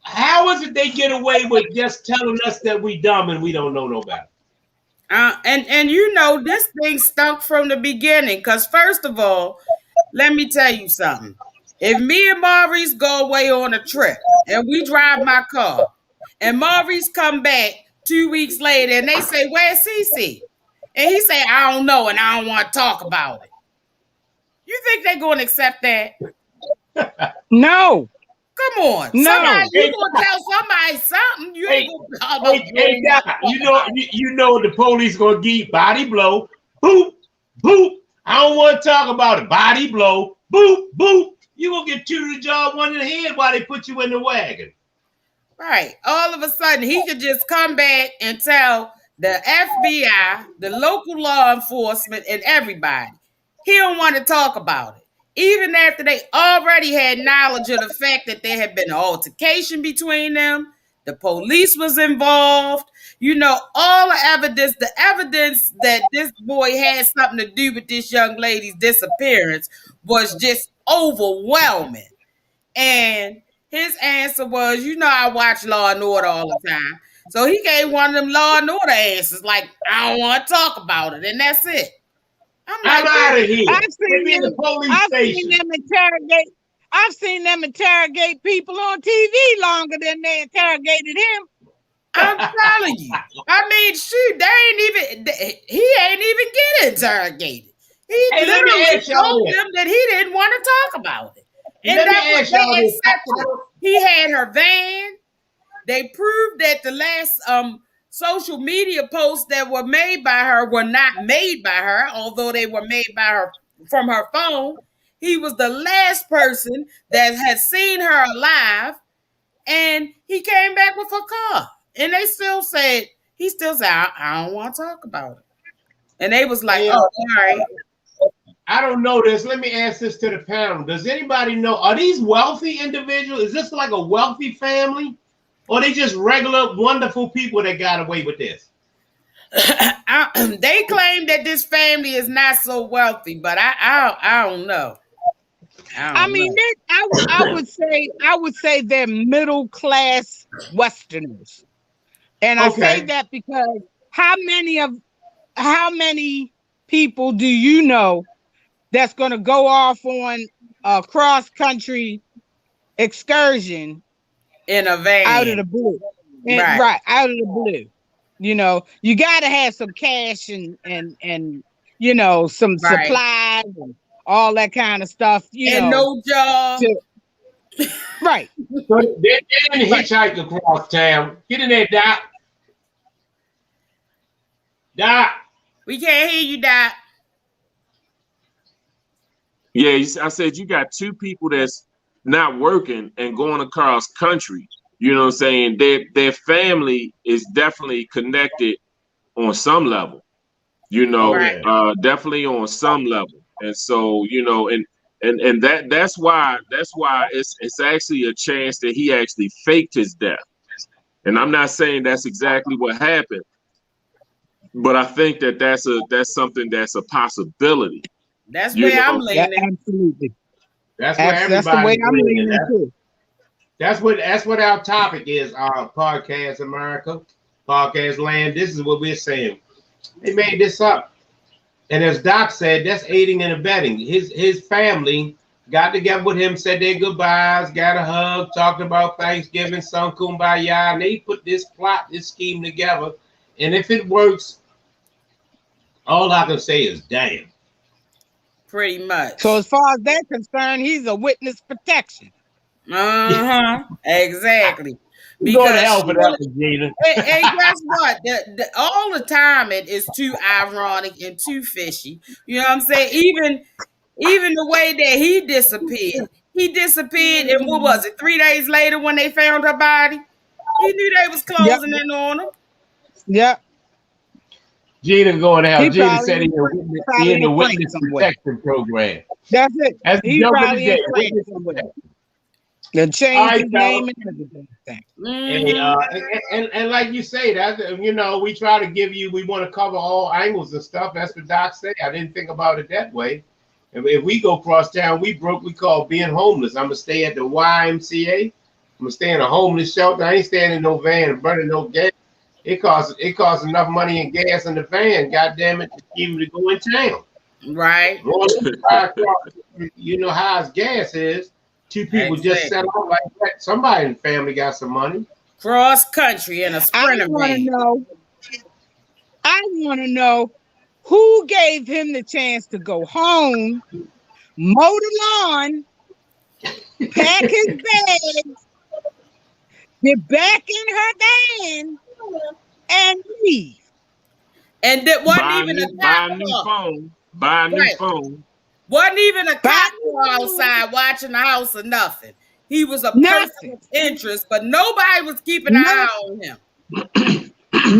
Speaker 1: How is it they get away with just telling us that we dumb and we don't know no better?
Speaker 2: And you know, this thing stunk from the beginning. Because first of all, let me tell you something. If me and Maurice go away on a trip and we drive my car, and Maurice come back 2 weeks later and they say, "Where's Cece?" And he say, "I don't know, and I don't want to talk about it." You think they're going to accept that?
Speaker 3: No.
Speaker 2: Come on.
Speaker 3: No.
Speaker 2: You gonna tell somebody something. You ain't gonna
Speaker 1: Doc, you know the police gonna give body blow, boop, boop. I don't want to talk about it. Body blow, boop, boop. You gonna get two to the jaw, one in the head while they put you in the wagon.
Speaker 2: Right. All of a sudden, he could just come back and tell the FBI, the local law enforcement, and everybody. He don't want to talk about it. Even after they already had knowledge of the fact that there had been an altercation between them, the police was involved, you know, all the evidence that this boy had something to do with this young lady's disappearance was just overwhelming. And his answer was, you know, I watch Law and Order all the time. So he gave one of them Law and Order answers, like, I don't want to talk about it, and that's it.
Speaker 1: I'm out of here.
Speaker 3: I've seen them interrogate people on TV longer than they interrogated him.
Speaker 2: I'm telling you. I mean, shoot, he ain't even get interrogated. He literally told them that he didn't want to talk about it. And that's what they accepted. He had her van. They proved that the last social media posts that were made by her were not made by her, although they were made by her from her phone. He was the last person that had seen her alive, and he came back with her car. And he still said, I don't want to talk about it. And they was like, oh, all right.
Speaker 1: I don't know this. Let me ask this to the panel. Does anybody know, are these wealthy individuals? Is this like a wealthy family? Or they just regular, wonderful people that got away with this?
Speaker 2: They claim that this family is not so wealthy, but I don't know. I
Speaker 3: would say they're middle class Westerners, and I say that because how many people do you know that's going to go off on a cross country excursion
Speaker 2: in a van
Speaker 3: out of the blue? Right, out of the blue. You know, you got to have some cash and you know, some supplies and all that kind of stuff.
Speaker 2: No job.
Speaker 3: Right.
Speaker 1: So they didn't hitchhike across town. Get in there, Doc. Doc.
Speaker 2: We can't hear you, Doc.
Speaker 4: Yeah, I said you got two people that's not working and going across country. You know what I'm saying? Their family is definitely connected on some level. You know, definitely on some level. And so, you know, and that's why it's actually a chance that he actually faked his death. And I'm not saying that's exactly what happened, but I think that that's something that's a possibility.
Speaker 2: That's where I'm leaning.
Speaker 3: Absolutely.
Speaker 1: That's where everybody's
Speaker 3: the way I'm leaning too.
Speaker 1: That's what our topic is. Our Podcast America, Podcast Land. This is what we're saying. They made this up. And as Doc said, that's aiding and abetting. His family got together with him, said their goodbyes, got a hug, talked about Thanksgiving, sung Kumbaya, and they put this scheme together. And if it works, all I can say is damn.
Speaker 2: Pretty much.
Speaker 3: So as far as they're concerned, he's a witness protection.
Speaker 2: Exactly.
Speaker 1: Because and
Speaker 2: guess what? All the time it is too ironic and too fishy. You know what I'm saying? Even the way that he disappeared. He disappeared, and what was it? 3 days later when they found her body, he knew they was closing in on him.
Speaker 3: Yep.
Speaker 1: Gina going out.
Speaker 3: He
Speaker 1: Gina
Speaker 3: probably
Speaker 1: said he in the witness protection program.
Speaker 3: That's it.
Speaker 1: That's
Speaker 3: He
Speaker 1: the
Speaker 3: probably
Speaker 1: day.
Speaker 3: in France somewhere. They changed his name and everything.
Speaker 1: And like you say, that we try to give you. We want to cover all angles and stuff. That's what Doc said. I didn't think about it that way. If we go cross town, we broke. We call being homeless. I'm gonna stay at the YMCA. I'm gonna stay in a homeless shelter. I ain't staying in no van and burning no gas. It costs enough money in gas in the van. God damn it, to even to go in town.
Speaker 2: Right.
Speaker 1: You know how his gas is. Two people just set off like that. Somebody in the family got some money.
Speaker 2: Cross country in a sprinter
Speaker 3: I want to know who gave him the chance to go home, mow the lawn, pack his bags, get back in her van, and leave.
Speaker 2: And that wasn't even a
Speaker 4: buy a new phone. Buy a new phone.
Speaker 2: Wasn't even a cop outside watching the house or nothing. He was a person of interest, but nobody was keeping an eye on him.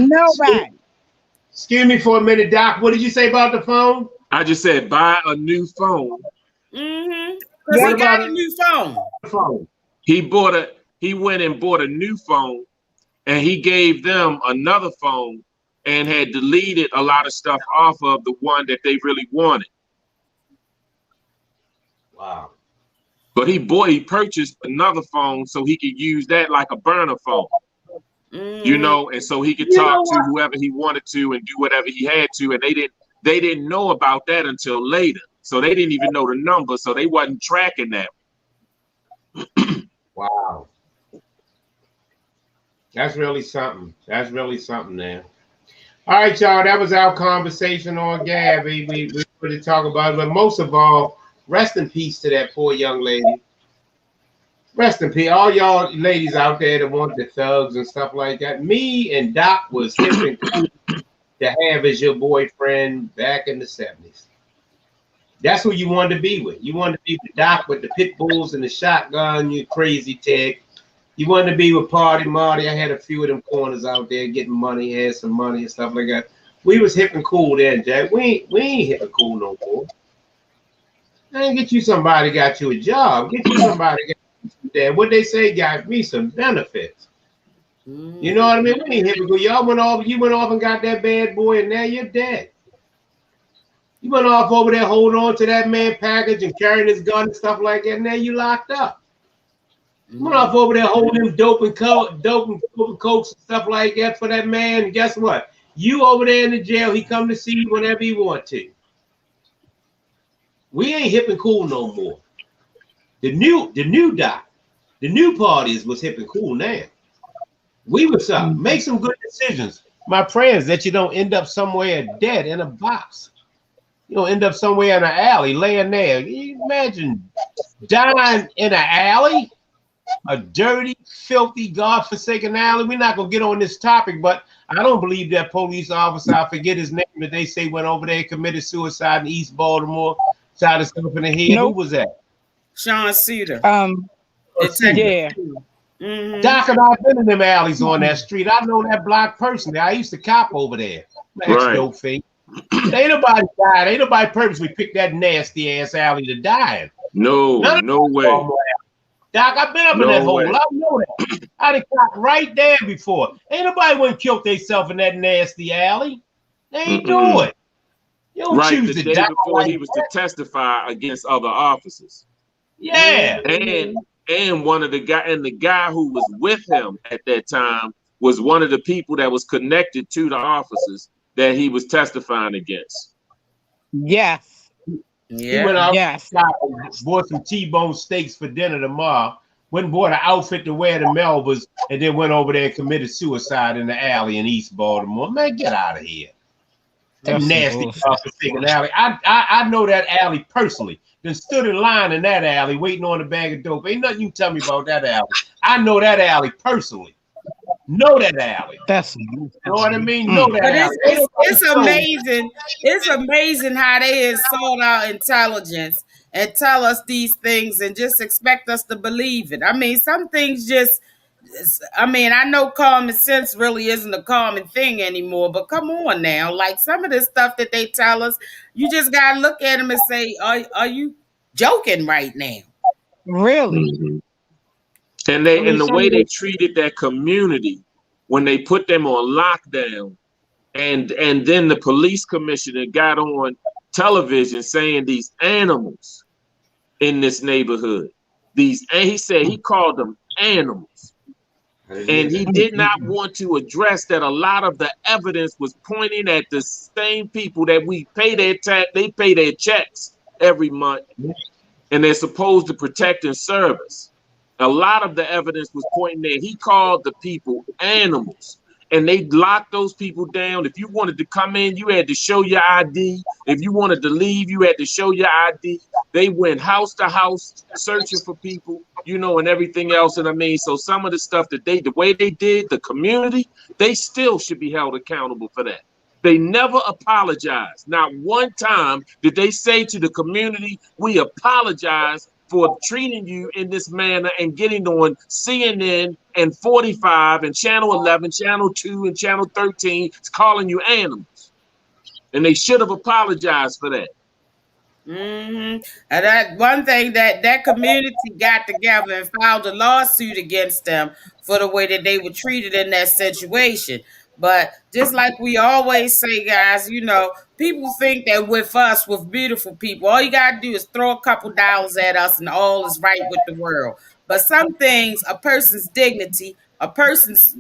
Speaker 3: Nobody.
Speaker 1: Excuse me for a minute, Doc. What did you say about the phone?
Speaker 4: I just said buy a new phone.
Speaker 2: Because he got a new phone.
Speaker 4: He went and bought a new phone, and he gave them another phone and had deleted a lot of stuff off of the one that they really wanted.
Speaker 1: Wow.
Speaker 4: But he purchased another phone so he could use that like a burner phone. And so he could talk to whoever he wanted to and do whatever he had to. And they didn't know about that until later. So they didn't even know the number. So they wasn't tracking that.
Speaker 1: Wow. That's really something. That's really something there. All right, y'all. That was our conversation on Gabby. We wanted to talk about it, but most of all, rest in peace to that poor young lady. Rest in peace. All y'all ladies out there that want the thugs and stuff like that. Me and Doc was hip and cool to have as your boyfriend back in the 70s. That's who you wanted to be with. You wanted to be with Doc with the pit bulls and the shotgun, you crazy Ted. You wanted to be with Party Marty. I had a few of them corners out there getting money, had some money and stuff like that. We was hip and cool then, Jack. We ain't hip and cool no more. Man, get you somebody got you a job. Get you somebody got you some damn. What they say got me some benefits. You know what I mean? We ain't hip and cool. Y'all went off. You went off and got that bad boy, and now you're dead. You went off over there holding on to that man package and carrying his gun and stuff like that. And now you locked up. You went off over there holding him dope and cokes and stuff like that for that man. And guess what? You over there in the jail. He come to see you whenever he want to. We ain't hip and cool no more. The new Doc, the new parties was hip and cool now. We was up. Make some good decisions. My prayers that you don't end up somewhere dead in a box. You don't end up somewhere in an alley laying there. You imagine dying in an alley, a dirty, filthy, godforsaken alley. We're not gonna get on this topic, but I don't believe that police officer, I forget his name, that they say went over there and committed suicide in East Baltimore. Shot himself in the head. Nope. Who was that?
Speaker 2: Sean Cedar.
Speaker 3: Yeah.
Speaker 1: Doc and I've been in them alleys on that street. I know that block personally. I used to cop over there. Ain't nobody died. Ain't nobody purposely picked that nasty ass alley to die in.
Speaker 4: No way.
Speaker 1: Doc, I've been up in that hole. I know that. I done cop right there before. Ain't nobody went and killed themselves in that nasty alley. They ain't do it.
Speaker 4: Right, the day before he was to testify against other officers.
Speaker 1: Yeah.
Speaker 4: And one of the guy who was with him at that time was one of the people that was connected to the officers that he was testifying against.
Speaker 3: Yes.
Speaker 1: Yeah. He went out, bought some T-bone steaks for dinner tomorrow. Went and bought an outfit to wear to Melba's, and then went over there and committed suicide in the alley in East Baltimore. Man, get out of here. That nasty alley. I know that alley personally. Then stood in line in that alley waiting on a bag of dope. Ain't nothing you tell me about that alley. I know that alley personally. Know that alley. You know what I mean? Know that alley.
Speaker 2: It's amazing. It's amazing how they insult our intelligence and tell us these things and just expect us to believe it. I mean, some things just I mean, I know common sense really isn't a common thing anymore, but come on now. Like some of this stuff that they tell us, you just gotta look at them and say, are you joking right now?
Speaker 3: Really?
Speaker 4: Mm-hmm. And the way they treated that community when they put them on lockdown, and then the police commissioner got on television saying these animals in this neighborhood, he said he called them animals. And he did not want to address that a lot of the evidence was pointing at the same people that we pay they pay their checks every month, and they're supposed to protect and serve us. A lot of the evidence was pointing there. He called the people animals, and they locked those people down. If you wanted to come in, you had to show your ID. If you wanted to leave, you had to show your ID. They went house to house searching for people, and everything else. And I mean, so some of the stuff that the way they did, the community, they still should be held accountable for that. They never apologized. Not one time did they say to the community, we apologize for treating you in this manner and getting on CNN and 45 and Channel 11, Channel 2 and Channel 13 calling you animals. And they should have apologized for that.
Speaker 2: Mm-hmm. And that one thing that community got together and filed a lawsuit against them for the way that they were treated in that situation. But just like we always say, guys, people think that with beautiful people, all you got to do is throw a couple dollars at us and all is right with the world. But some things, a person's dignity, a person's,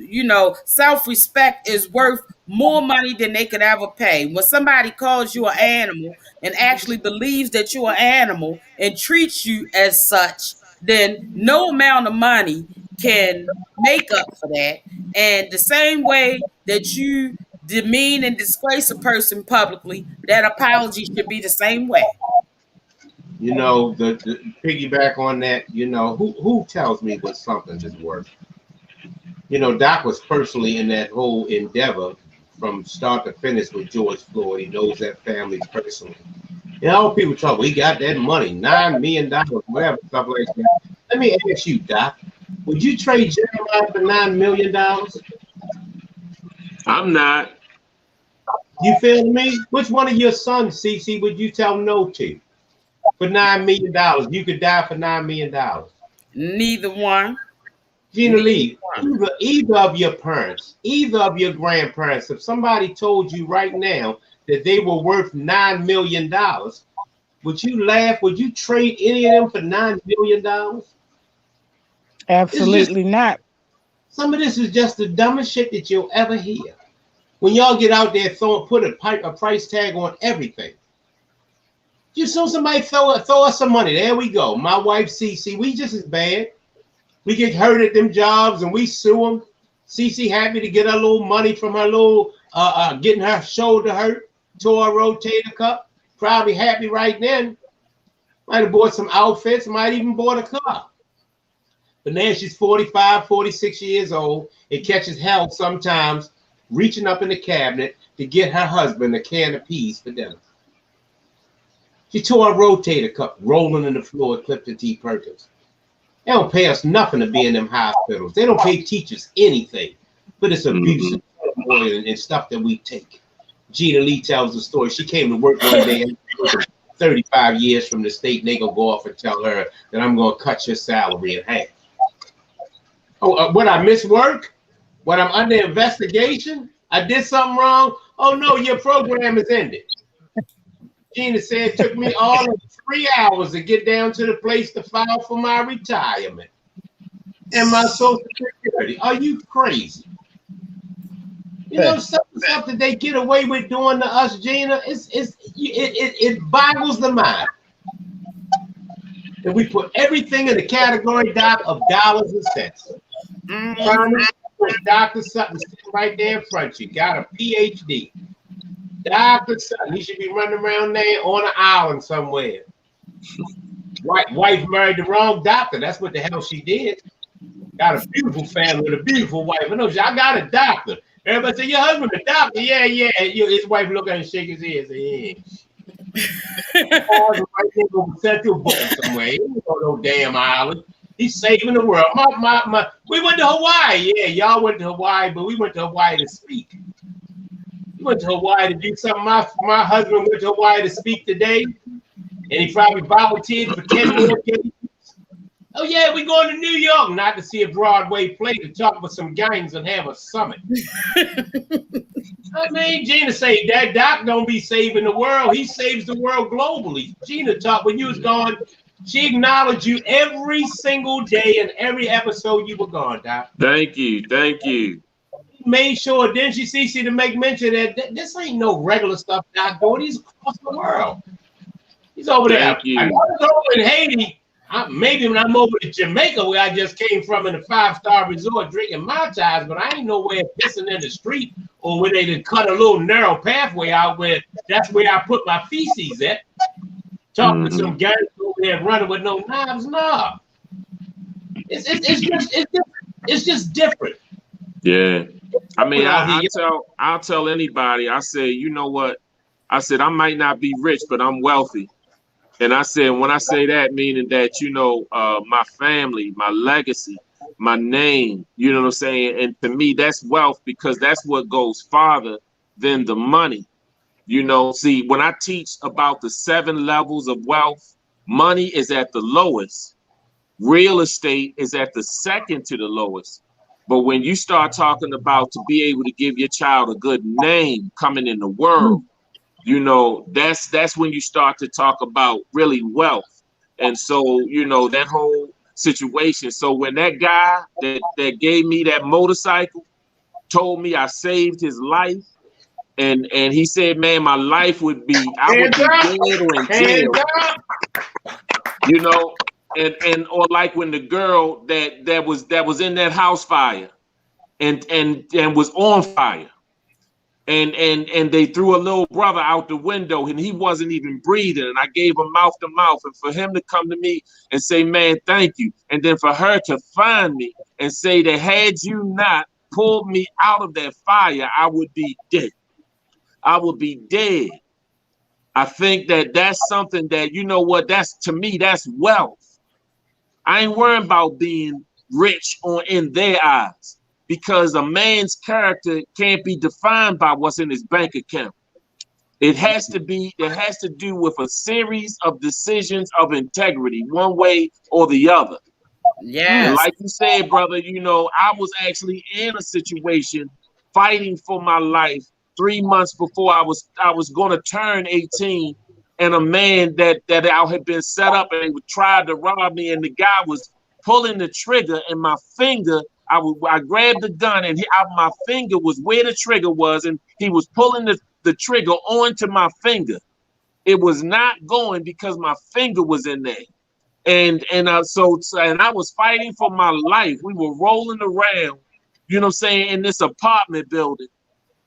Speaker 2: self-respect is worth more money than they could ever pay. When somebody calls you an animal and actually believes that you're an animal and treats you as such, then no amount of money can make up for that. And the same way that you demean and disgrace a person publicly, that apology should be the same way.
Speaker 1: The piggyback on that, who tells me what something is worth? Doc was personally in that whole endeavor from start to finish with George Floyd. He knows that family personally. All people talk, we got that money, $9 million, whatever, stuff like that. Let me ask you, Doc, would you trade Jeremiah for $9 million?
Speaker 4: I'm not.
Speaker 1: You feel me? Which one of your sons, CC, would you tell no to for $9 million? You could die for $9 million.
Speaker 2: Neither one.
Speaker 1: Gina Lee, either of your parents, either of your grandparents, if somebody told you right now that they were worth $9 million, would you laugh? Would you trade any of them for $9 million?
Speaker 3: Absolutely not.
Speaker 1: Some of this is just the dumbest shit that you'll ever hear. When y'all get out there put a price tag on everything. You saw somebody throw us some money. There we go. My wife, CC, we just as bad. We get hurt at them jobs and we sue them. CC happy to get a little money from her little, getting her shoulder hurt, tore a rotator cuff. Probably happy right then. Might have bought some outfits, might even bought a car. But now she's 45, 46 years old. It catches hell sometimes reaching up in the cabinet to get her husband a can of peas for dinner. She tore a rotator cuff, rolling in the floor at Clifton T. Perkins. They don't pay us nothing to be in them hospitals. They don't pay teachers anything, but it's abuse and stuff that we take. Gina Lee tells the story. She came to work one day, 35 years from the state, and they gonna go off and tell her that I'm gonna cut your salary in half. Oh, what I miss work? When I'm under investigation? I did something wrong? Oh no, your program is ended. Gina said it took me all of 3 hours to get down to the place to file for my retirement and my Social Security. Are you crazy? Stuff that they get away with doing to us, Gina, it boggles the mind. And we put everything in the category, Doc, of dollars and cents. Dr. Sutton sitting right there in front of you, got a PhD. Dr. Sutton, he should be running around there on an island somewhere. Wife married the wrong doctor. That's what the hell she did. Got a beautiful family with a beautiful wife. I know, I got a doctor. Everybody say, your husband a doctor? Yeah. His wife look at him and shake his head and say, yeah. Central Book somewhere. He ain't on no damn island. He's saving the world. We went to Hawaii. Yeah, y'all went to Hawaii, but we went to Hawaii to speak. We went to Hawaii to do something. My husband went to Hawaii to speak today, and he probably volunteered for 10 more days. Oh yeah, we going to New York, not to see a Broadway play, to talk with some gangs and have a summit. I mean, Gina say that Doc don't be saving the world. He saves the world globally. Gina talked when you was gone. She acknowledged you every single day in every episode you were gone, Doc.
Speaker 4: Thank you.
Speaker 1: Made sure, didn't she see to make mention that this ain't no regular stuff Doc doing. He's across the world. He's over there.
Speaker 4: Thank you.
Speaker 1: I was over in Haiti. Maybe when I'm over to Jamaica, where I just came from in a 5-star resort drinking Mai Tais, but I ain't nowhere pissing in the street or where they cut a little narrow pathway out where that's where I put my feces at. Talking to some guys over there running with no knives. Nah. It's just different.
Speaker 4: Yeah. I mean, I'll tell anybody, I say, you know what? I said, I might not be rich, but I'm wealthy. And I said, when I say that, meaning that, you know, my family, my legacy, my name, you know what I'm saying? And to me, that's wealth, because that's what goes farther than the money. You know, see, when I teach about the 7 levels of wealth, money is at the lowest. Real estate is at the second to the lowest. But when you start talking about to be able to give your child a good name coming in the world, you know, that's when you start to talk about really wealth. And so, you know, that whole situation. So when that guy that gave me that motorcycle told me I saved his life, and he said, man, my life would be, I would be dead or in jail. You know, and or like when the girl that was in that house fire and was on fire. And they threw a little brother out the window and he wasn't even breathing. And I gave him mouth to mouth. And for him to come to me and say, man, thank you. And then for her to find me and say that had you not pulled me out of that fire, I would be dead. I would be dead. I think that that's something that, you know what, that's, to me, that's wealth. I ain't worrying about being rich in their eyes. Because a man's character can't be defined by what's in his bank account. It has to do with a series of decisions of integrity, one way or the other.
Speaker 2: Yeah.
Speaker 4: Like you said, brother, you know, I was actually in a situation fighting for my life 3 months before I was going to turn 18, and a man that I had been set up and they tried to rob me, and the guy was pulling the trigger, and my finger. I grabbed the gun and my finger was where the trigger was, and he was pulling the trigger onto my finger. It was not going because my finger was in there. And I was fighting for my life. We were rolling around, you know what I'm saying, in this apartment building,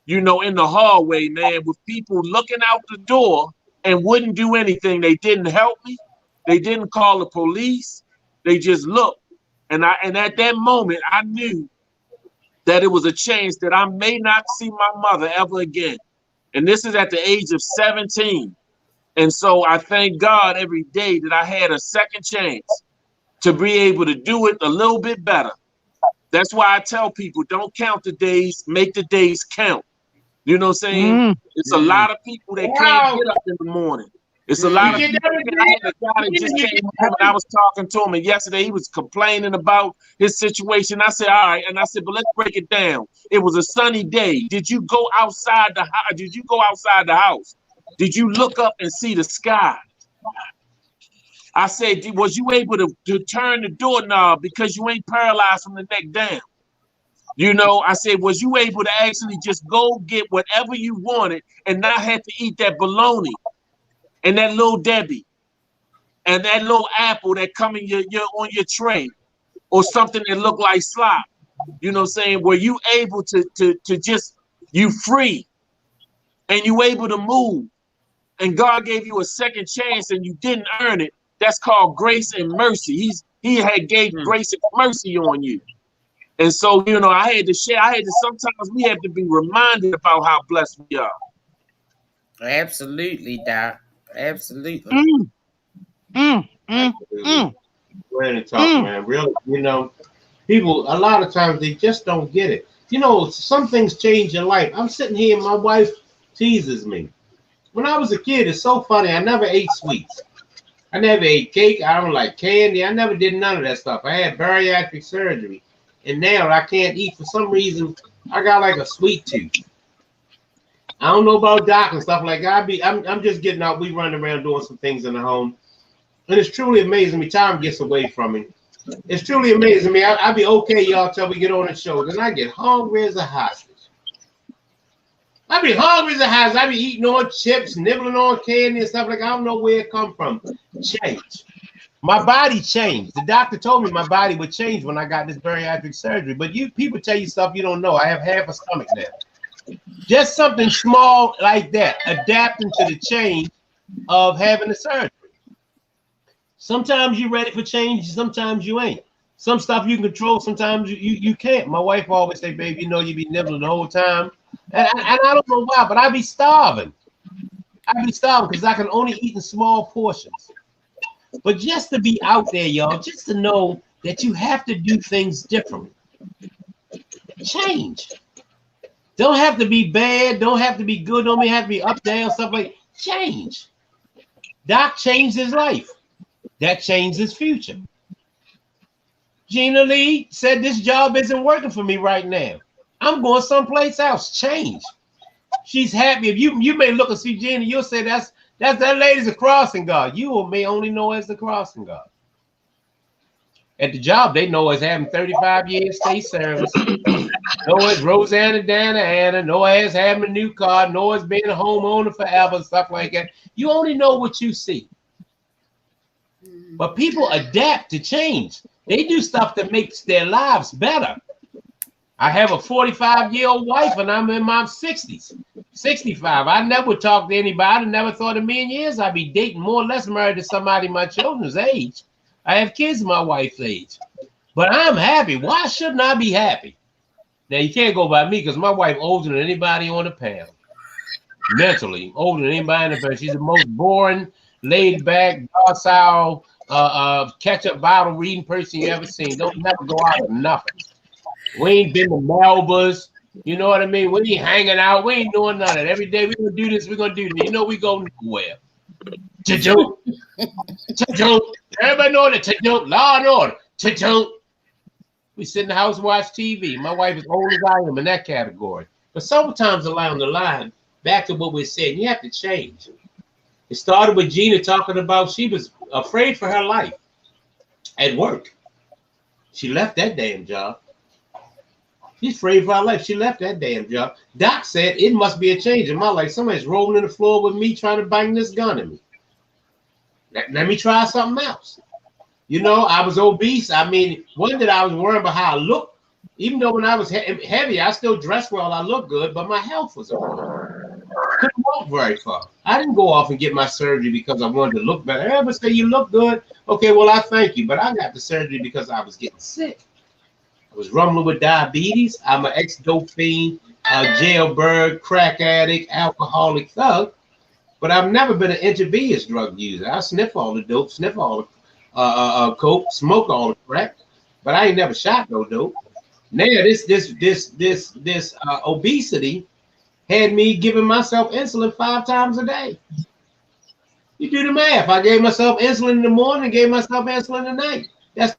Speaker 4: you know, in the hallway, man, with people looking out the door and wouldn't do anything. They didn't help me. They didn't call the police. They just looked. And at that moment, I knew that it was a chance that I may not see my mother ever again. And this is at the age of 17. And so I thank God every day that I had a second chance to be able to do it a little bit better. That's why I tell people, don't count the days, make the days count. You know what I'm saying? It's a lot of people that can't get up in the morning. It's a lot of people. I had a guy that just came home and I was talking to him, and yesterday he was complaining about his situation. I said, all right. And I said, but let's break it down. It was a sunny day. Did you go outside the house? Did you go outside the house? Did you look up and see the sky? I said, was you able to turn the doorknob because you ain't paralyzed from the neck down? You know, I said, was you able to actually just go get whatever you wanted and not have to eat that bologna and that little Debbie and that little apple that come in on your tray, or something that look like slop? You know what I'm saying? Were you able to just, you free and you able to move, and God gave you a second chance and you didn't earn it? That's called grace and mercy. He had gave grace and mercy on you. And so, you know, sometimes we have to be reminded about how blessed we are.
Speaker 2: Absolutely, Doc. Absolutely.
Speaker 1: Go ahead and talk, man. Really, you know, people a lot of times they just don't get it. You know, some things change your life. I'm sitting here and my wife teases me. When I was a kid, it's so funny. I never ate sweets. I never ate cake. I don't like candy. I never did none of that stuff. I had bariatric surgery, and now I can't eat for some reason. I got like a sweet tooth. I don't know about Doc and stuff like that. I'm just getting out. We run around doing some things in the home, and it's truly amazing me. Time gets away from me. It's truly amazing me. I be okay, y'all, till we get on the show. Then I get hungry as a hostage. I be hungry as a hostage. I be eating on chips, nibbling on candy and stuff like that. I don't know where it come from. Change. My body changed. The doctor told me my body would change when I got this bariatric surgery. But you people tell you stuff you don't know. I have half a stomach now. Just something small like that, adapting to the change of having the surgery. Sometimes you're ready for change, sometimes you ain't. Some stuff you can control, sometimes you can't. My wife always say, baby, you know you be nibbling the whole time. And I don't know why, but I be starving. I be starving because I can only eat in small portions. But just to be out there, y'all, just to know that you have to do things differently. Change. Don't have to be bad, don't have to be good, don't have to be up, down, stuff like that. Change. Doc changed his life. That changed his future. Gina Lee said this job isn't working for me right now. I'm going someplace else. Change. She's happy. If you may look and see Gina, you'll say that lady's a crossing guard. You or may only know as the crossing guard. At the job, they know as having 35 years state service. Know as Rosanna Dana Anna. Know as having a new car. Know as being a homeowner forever, stuff like that. You only know what you see. But people adapt to change. They do stuff that makes their lives better. I have a 45-year-old wife and I'm in my 60s, 65. I never talked to anybody. I never thought in a million years I'd be dating more or less married to somebody my children's age. I have kids my wife's age. But I'm happy. Why shouldn't I be happy? Now, you can't go by me because my wife older than anybody on the panel. Mentally, older than anybody on the panel. She's the most boring, laid-back, docile, ketchup bottle reading person you ever seen. Don't never go out for nothing. We ain't been to Melba's. You know what I mean? We ain't hanging out. We ain't doing none of that. Every day we're going to do this. We're going to do that. You know we go nowhere. Cha-chunk. Cha-chunk. Everybody know that. Cha-chunk. Law and order. Cha-chunk. We sit in the house and watch TV. My wife is old as I am in that category. But sometimes along the line, back to what we're saying, you have to change. It started with Gina talking about she was afraid for her life at work. She left that damn job. She's afraid for her life. She left that damn job. Doc said it must be a change in my life. Somebody's rolling in the floor with me trying to bang this gun at me. Let me try something else. You know, I was obese. I mean, one that I was worried about how I looked. Even though when I was heavy, I still dressed well. I looked good, but my health was wrong. Couldn't walk very far. I didn't go off and get my surgery because I wanted to look better. Everybody say you look good. Okay, well, I thank you. But I got the surgery because I was getting sick. I was rumbling with diabetes. I'm an ex-dope fiend, jailbird, crack addict, alcoholic thug. But I've never been an intravenous drug user. I sniff all the dope, sniff all the coke, smoke all the crack. But I ain't never shot no dope. Now this obesity had me giving myself insulin 5 times a day. You do the math. I gave myself insulin in the morning, gave myself insulin at night. That's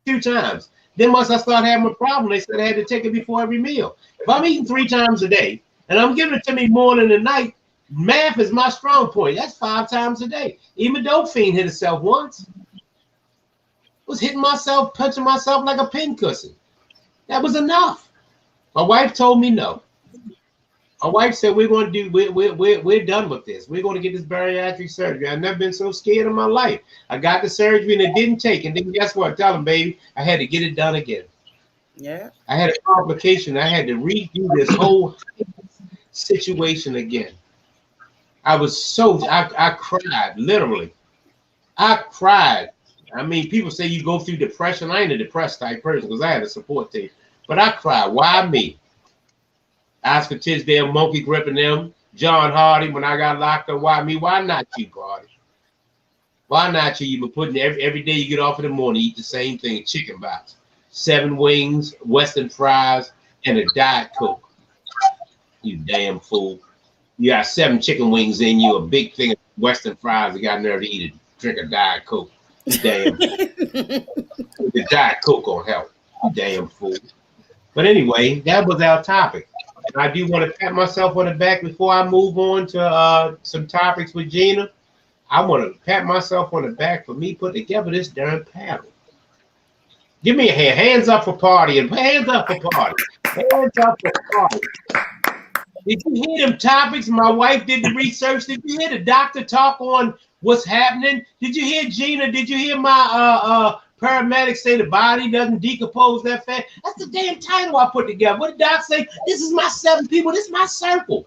Speaker 1: 2 times. Then once I started having a problem, they said I had to take it before every meal. If I'm eating 3 times a day and I'm giving it to me morning and night, math is my strong point. That's 5 times a day. Even dope fiend hit itself once. Was hitting myself, punching myself like a pin cushion. That was enough. My wife told me no. My wife said we're done with this. We're going to get this bariatric surgery. I've never been so scared in my life. I got the surgery and it didn't take. And then guess what? Tell them, baby, I had to get it done again.
Speaker 2: Yeah.
Speaker 1: I had a complication. I had to redo this whole situation again. I cried, literally. I cried. I mean, people say you go through depression. I ain't a depressed type person because I had a support team. But I cried. Why me? Oscar Tisdale, Monkey Grip and them, John Hardy when I got locked up. Why me? Why not you, Cardi? Why not you been putting every day you get off in the morning, eat the same thing, chicken box, 7 wings, Western fries, and a Diet Coke. You damn fool. You got 7 chicken wings in you, a big thing of Western fries. You got nerve to eat it, drink a Diet Coke. You damn fool. The Diet Coke will help. You damn fool. But anyway, that was our topic. And I do want to pat myself on the back before I move on to some topics with Gina. I want to pat myself on the back for me putting together this darn panel. Give me a hand. Hands up for partying. Hands up for party. Hands up for party. Did you hear them topics? My wife did the research. Did you hear the doctor talk on what's happening? Did you hear Gina? Did you hear my paramedics say the body doesn't decompose that fast? That's the damn title I put together. What did Doc say? This is my 7 people. This is my circle.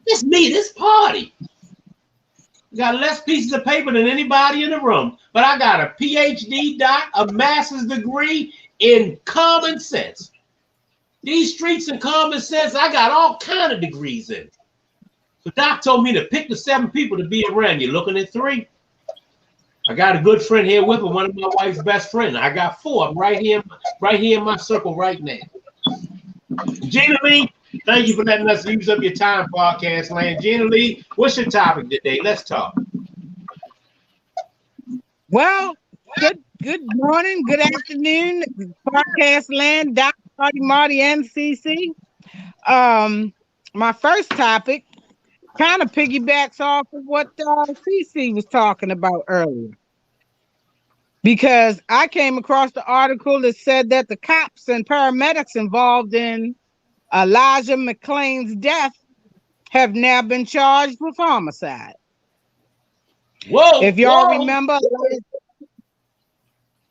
Speaker 1: This me. This party. Got less pieces of paper than anybody in the room, but I got a PhD, Doc, a master's degree in common sense. These streets and common sense, I got all kind of degrees in. So Doc told me to pick the 7 people to be around. You're looking at 3. I got a good friend here with me, one of my wife's best friends. I got 4. I'm right here in my circle right now. Gina Lee, thank you for letting us use up your time, podcast land. Gina Lee, what's your topic today? Let's talk.
Speaker 3: Well, good morning, good afternoon, podcast land, Dr. Marty, and CC. My first topic kind of piggybacks off of what CC was talking about earlier. Because I came across the article that said that the cops and paramedics involved in Elijah McClain's death have now been charged with homicide.
Speaker 1: Whoa!
Speaker 3: If y'all remember.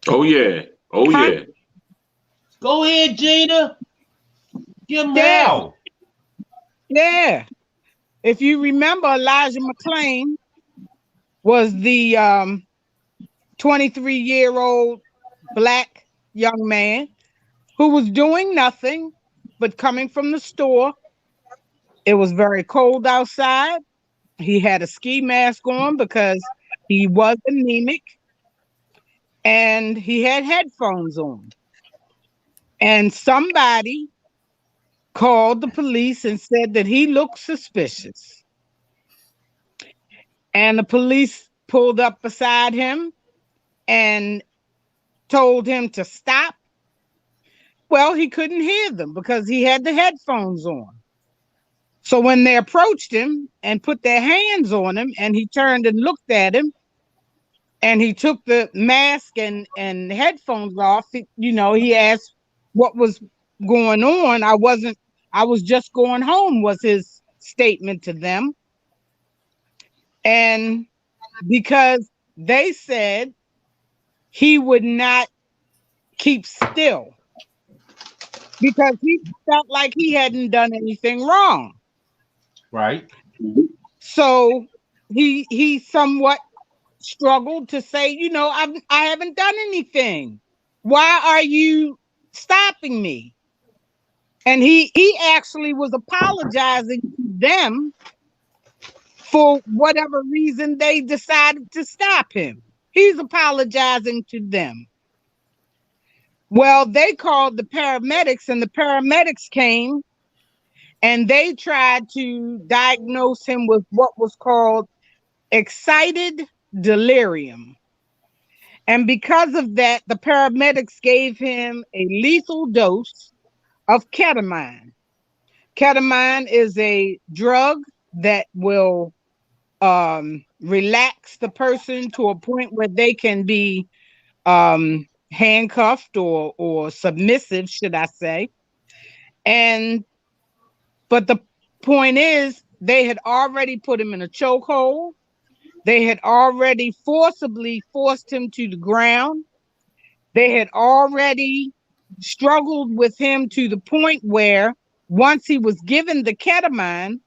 Speaker 4: Oh, yeah. Oh, yeah.
Speaker 1: Go ahead, Gina. Give them out.
Speaker 3: Yeah. If you remember, Elijah McClain was the 23-year-old black young man who was doing nothing but coming from the store. It was very cold outside. He had a ski mask on because he was anemic, and he had headphones on. And somebody called the police and said that he looked suspicious. And the police pulled up beside him and told him to stop. Well, he couldn't hear them because he had the headphones on. So when they approached him and put their hands on him, and he turned and looked at him, and he took the mask and headphones off, he asked what was going on. I was just going home, was his statement to them. And because they said he would not keep still because he felt like he hadn't done anything wrong.
Speaker 1: Right.
Speaker 3: So he somewhat struggled to say, I haven't done anything. Why are you stopping me? And he actually was apologizing to them for whatever reason they decided to stop him. He's apologizing to them. Well, they called the paramedics, and the paramedics came, and they tried to diagnose him with what was called excited delirium. And because of that, the paramedics gave him a lethal dose of ketamine. Ketamine is a drug that will relax the person to a point where they can be handcuffed or submissive, should I say. But the point is, they had already put him in a chokehold. They had already forcibly forced him to the ground. They had already struggled with him to the point where once he was given the ketamine,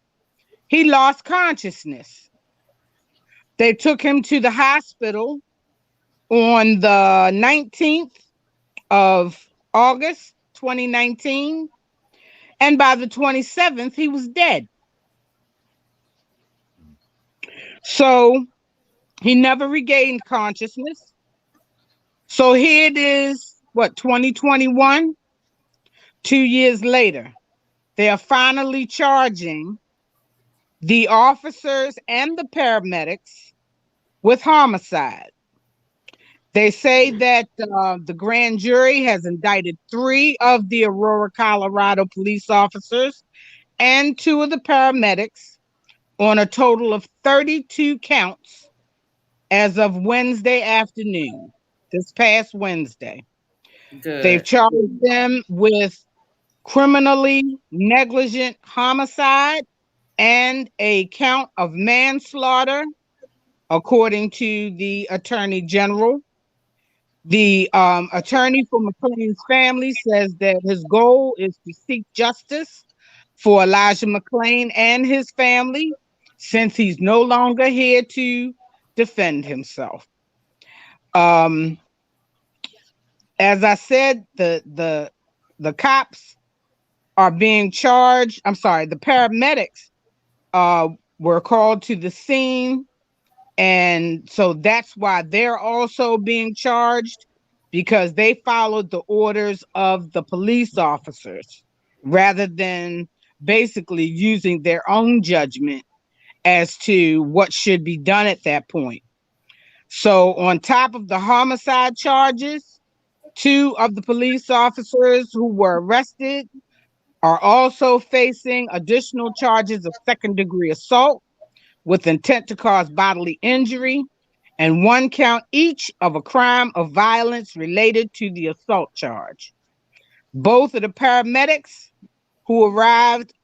Speaker 3: he lost consciousness. They took him to the hospital on the 19th of August, 2019. And by the 27th, he was dead. So He never regained consciousness. So here it is, 2021? 2 years later, they are finally charging the officers and the paramedics with homicide. They say that the grand jury has indicted 3 of the Aurora, Colorado police officers and 2 of the paramedics on a total of 32 counts as of Wednesday afternoon, this past Wednesday.
Speaker 2: Good.
Speaker 3: They've charged them with criminally negligent homicide and a count of manslaughter, according to the Attorney General. The attorney for McClain's family says that his goal is to seek justice for Elijah McClain and his family, since he's no longer here to defend himself. As I said, the cops are being charged. I'm sorry, the paramedics were called to the scene. And so that's why they're also being charged, because they followed the orders of the police officers rather than basically using their own judgment as to what should be done at that point. So on top of the homicide charges, 2 of the police officers who were arrested are also facing additional charges of second-degree assault with intent to cause bodily injury, and 1 count each of a crime of violence related to the assault charge. Both of the paramedics who arrived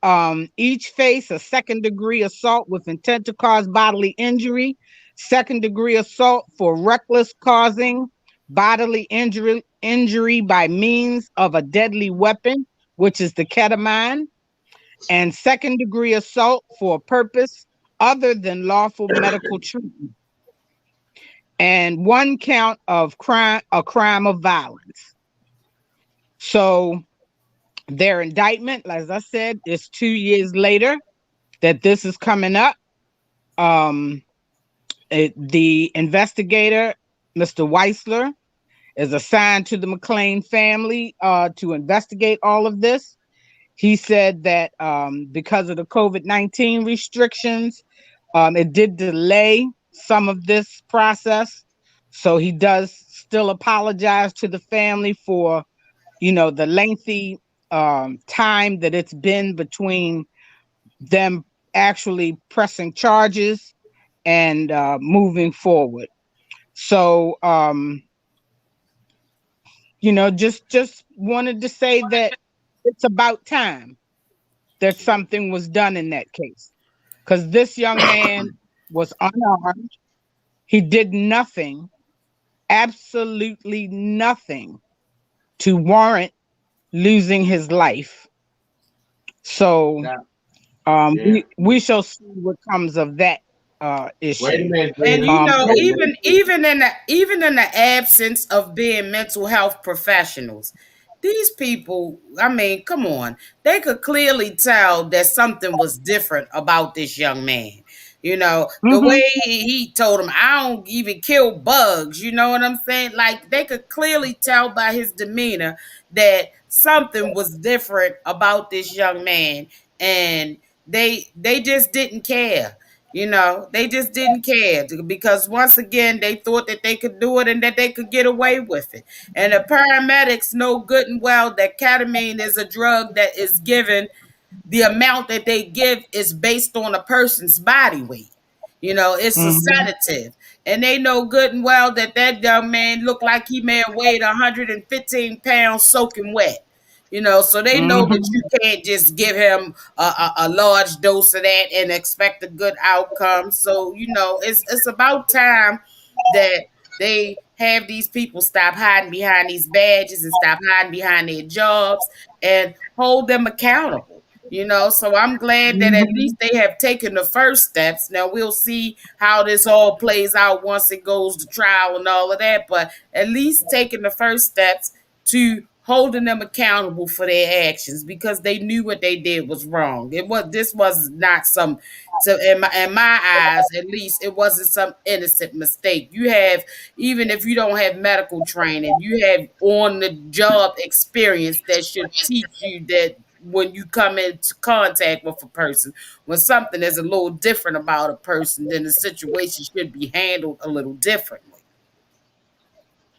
Speaker 3: each face a second-degree assault with intent to cause bodily injury, second-degree assault for reckless causing bodily injury by means of a deadly weapon, which is the ketamine, and second-degree assault for a purpose other than lawful medical treatment, and 1 count of a crime of violence. So their indictment, as I said, is 2 years later that this is coming up. The investigator, Mr. Weisler, is assigned to the McClain family to investigate all of this. He said that because of the COVID-19 restrictions, it did delay some of this process. So he does still apologize to the family for, the lengthy time that it's been between them actually pressing charges and moving forward. So, just wanted to say that it's about time that something was done in that case, because this young man was unarmed. He did nothing, absolutely nothing, to warrant losing his life. So we shall see what comes of that issue.
Speaker 1: Wait a minute,
Speaker 2: and even in the absence of being mental health professionals, these people, I mean, come on, they could clearly tell that something was different about this young man. The way he told him, I don't even kill bugs. You know what I'm saying? Like, they could clearly tell by his demeanor that something was different about this young man. And they just didn't care. They just didn't care, because once again, they thought that they could do it and that they could get away with it. And the paramedics know good and well that ketamine is a drug that is given. The amount that they give is based on a person's body weight. It's a sedative. And they know good and well that young man looked like he may have weighed 115 pounds soaking wet. So they know that you can't just give him a large dose of that and expect a good outcome. So, it's about time that they have these people stop hiding behind these badges and stop hiding behind their jobs and hold them accountable. So I'm glad that at least they have taken the first steps. Now we'll see how this all plays out once it goes to trial and all of that, but at least taking the first steps to holding them accountable for their actions because they knew what they did was wrong. This was not some, so in my eyes, at least, it wasn't some innocent mistake. You have, even if you don't have medical training, you have on the job experience that should teach you that when you come into contact with a person, when something is a little different about a person, then the situation should be handled a little differently.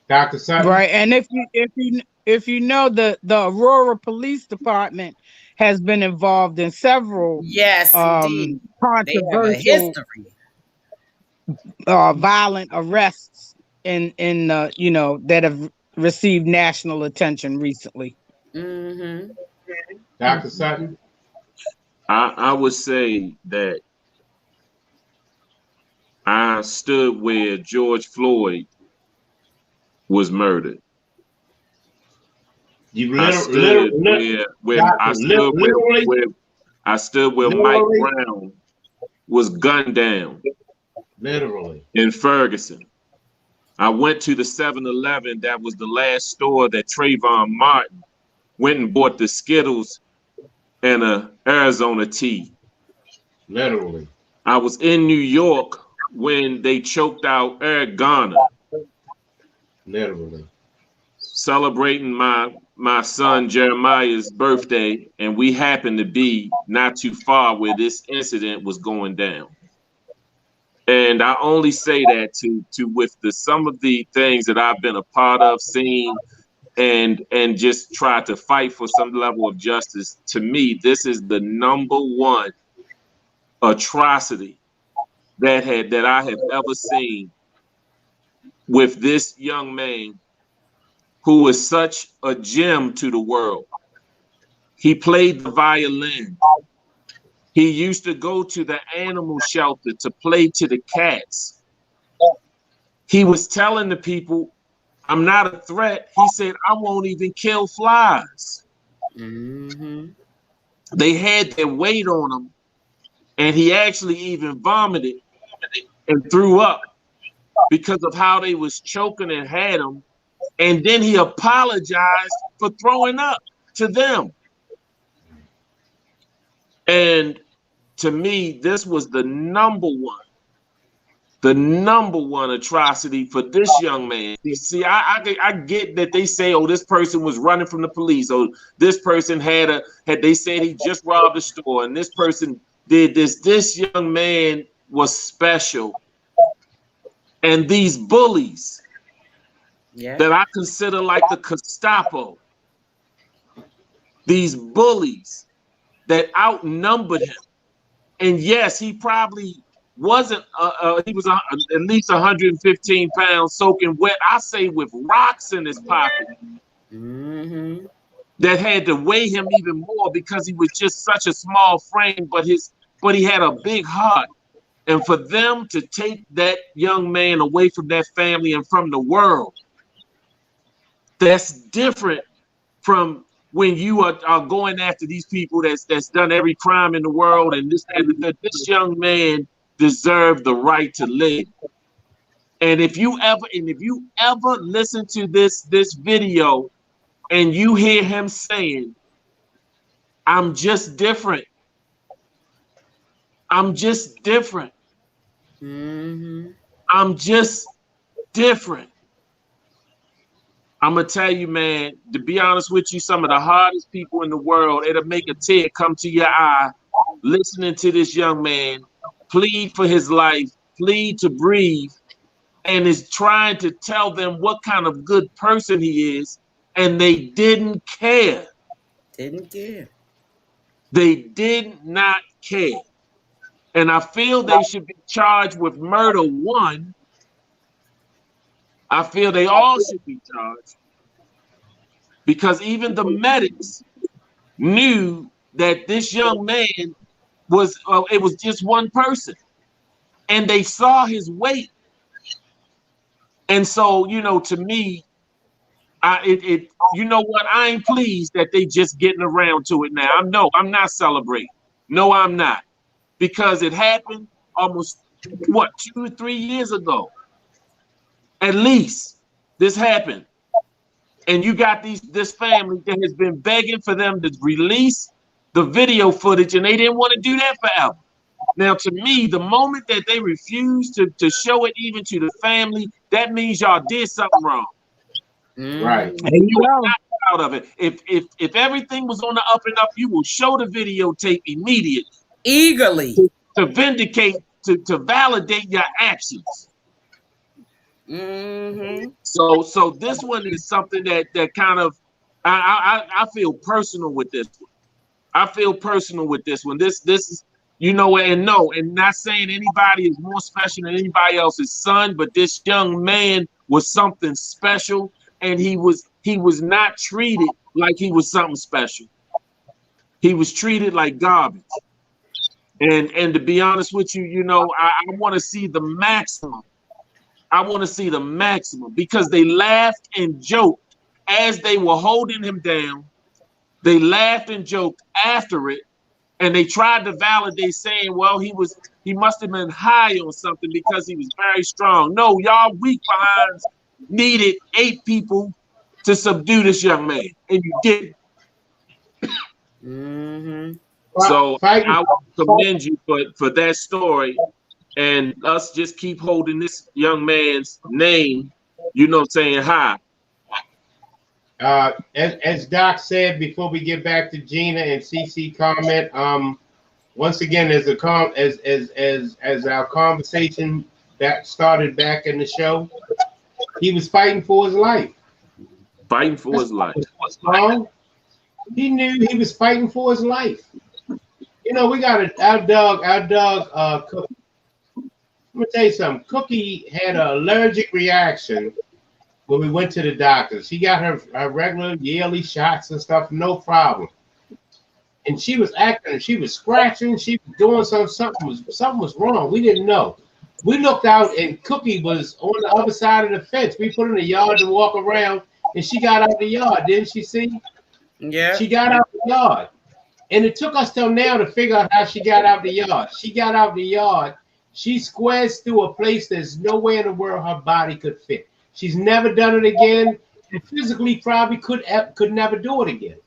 Speaker 1: Dr. Sutton?
Speaker 3: Right, and if you know, the Aurora Police Department has been involved in several
Speaker 2: indeed.
Speaker 3: controversial violent arrests in that have received national attention recently.
Speaker 2: Mm-hmm.
Speaker 1: Dr. Sutton?
Speaker 4: I would say that I stood where George Floyd was murdered. I stood where Mike Brown was gunned down.
Speaker 1: Literally.
Speaker 4: In Ferguson. I went to the 7-Eleven. That was the last store that Trayvon Martin went and bought the Skittles and a Arizona tea.
Speaker 1: Literally.
Speaker 4: I was in New York when they choked out Eric Garner.
Speaker 1: Literally.
Speaker 4: Celebrating my son Jeremiah's birthday, and we happened to be not too far where this incident was going down. And I only say that to with some of the things that I've been a part of, seen, and just try to fight for some level of justice. To me, this is the #1 atrocity that I have ever seen with this young man who is such a gem to the world. He played the violin. He used to go to the animal shelter to play to the cats. He was telling the people, I'm not a threat. He said, I won't even kill flies.
Speaker 2: Mm-hmm.
Speaker 4: They had their weight on him, and he actually even vomited and threw up because of how they was choking and had him. And then he apologized for throwing up to them. And to me, this was the #1 atrocity for this young man. You see, I get that they say, oh, this person was running from the police. Oh, this person they said he just robbed a store, and this person did this. This young man was special. And these bullies that I consider like the Gestapo, these bullies that outnumbered him. And yes, he probably wasn't, he was at least 115 pounds soaking wet, I say, with rocks in his pocket.
Speaker 2: Mm-hmm.
Speaker 4: That had to weigh him even more because he was just such a small frame, but he had a big heart. And for them to take that young man away from that family and from the world, that's different from when you are going after these people that's done every crime in the world. And this young man deserved the right to live. And if you ever listen to this video and you hear him saying, I'm just different. I'm just different.
Speaker 2: Mm-hmm.
Speaker 4: I'm just different. I'm going to tell you, man, to be honest with you, some of the hardest people in the world, it'll make a tear come to your eye listening to this young man plead for his life, plead to breathe, and is trying to tell them what kind of good person he is, and they didn't care.
Speaker 2: Didn't care.
Speaker 4: They did not care. And I feel they should be charged with murder 1. I feel they all should be charged because even the medics knew that this young man was, it was just one person, and they saw his weight. And so, to me, you know what? I ain't pleased that they just getting around to it now. I'm not celebrating. No, I'm not. Because it happened almost, 2 or 3 years ago. At least this happened. And you got this family that has been begging for them to release the video footage, and they didn't want to do that forever. Now, to me, the moment that they refuse to show it even to the family, that means y'all did something wrong.
Speaker 1: Right.
Speaker 4: And you are not proud of it. If everything was on the up and up, you will show the videotape immediately.
Speaker 2: Eagerly.
Speaker 4: To vindicate, to validate your actions. So this one is something that kind of I feel personal with this one. I feel personal with this one. This is, you know, and not saying anybody is more special than anybody else's son, but this young man was something special, and he was not treated like he was something special. He was treated like garbage. And to be honest with you, you know, I want to see the maximum. I want to see the maximum, because they laughed and joked as they were holding him down. They laughed and joked after it, and they tried to validate, saying, well, he must have been high on something because he was very strong. No, y'all weak behinds needed 8 people to subdue this young man, and you didn't. So I want to commend you for that story, and us just keep holding this young man's name, you know, saying high.
Speaker 1: As Doc said, before we get back to Gina and CC comment, once again, as our conversation that started back in the show, he was fighting for his life.
Speaker 4: Fighting for his life.
Speaker 1: He knew he was fighting for his life. You know, we got our dog, Cookie. Let me tell you something. Cookie had an allergic reaction when we went to the doctor. She got her regular yearly shots and stuff, no problem. And she was acting, she was scratching, she was doing something was wrong. We didn't know. We looked out and Cookie was on the other side of the fence. We put her in the yard to walk around, and she got out the yard, didn't she see?
Speaker 2: Yeah.
Speaker 1: She got out the yard. And it took us till now to figure out how she got out the yard. She got out the yard. She squares through a place there's nowhere in the world her body could fit. She's never done it again, and physically probably could never do it again.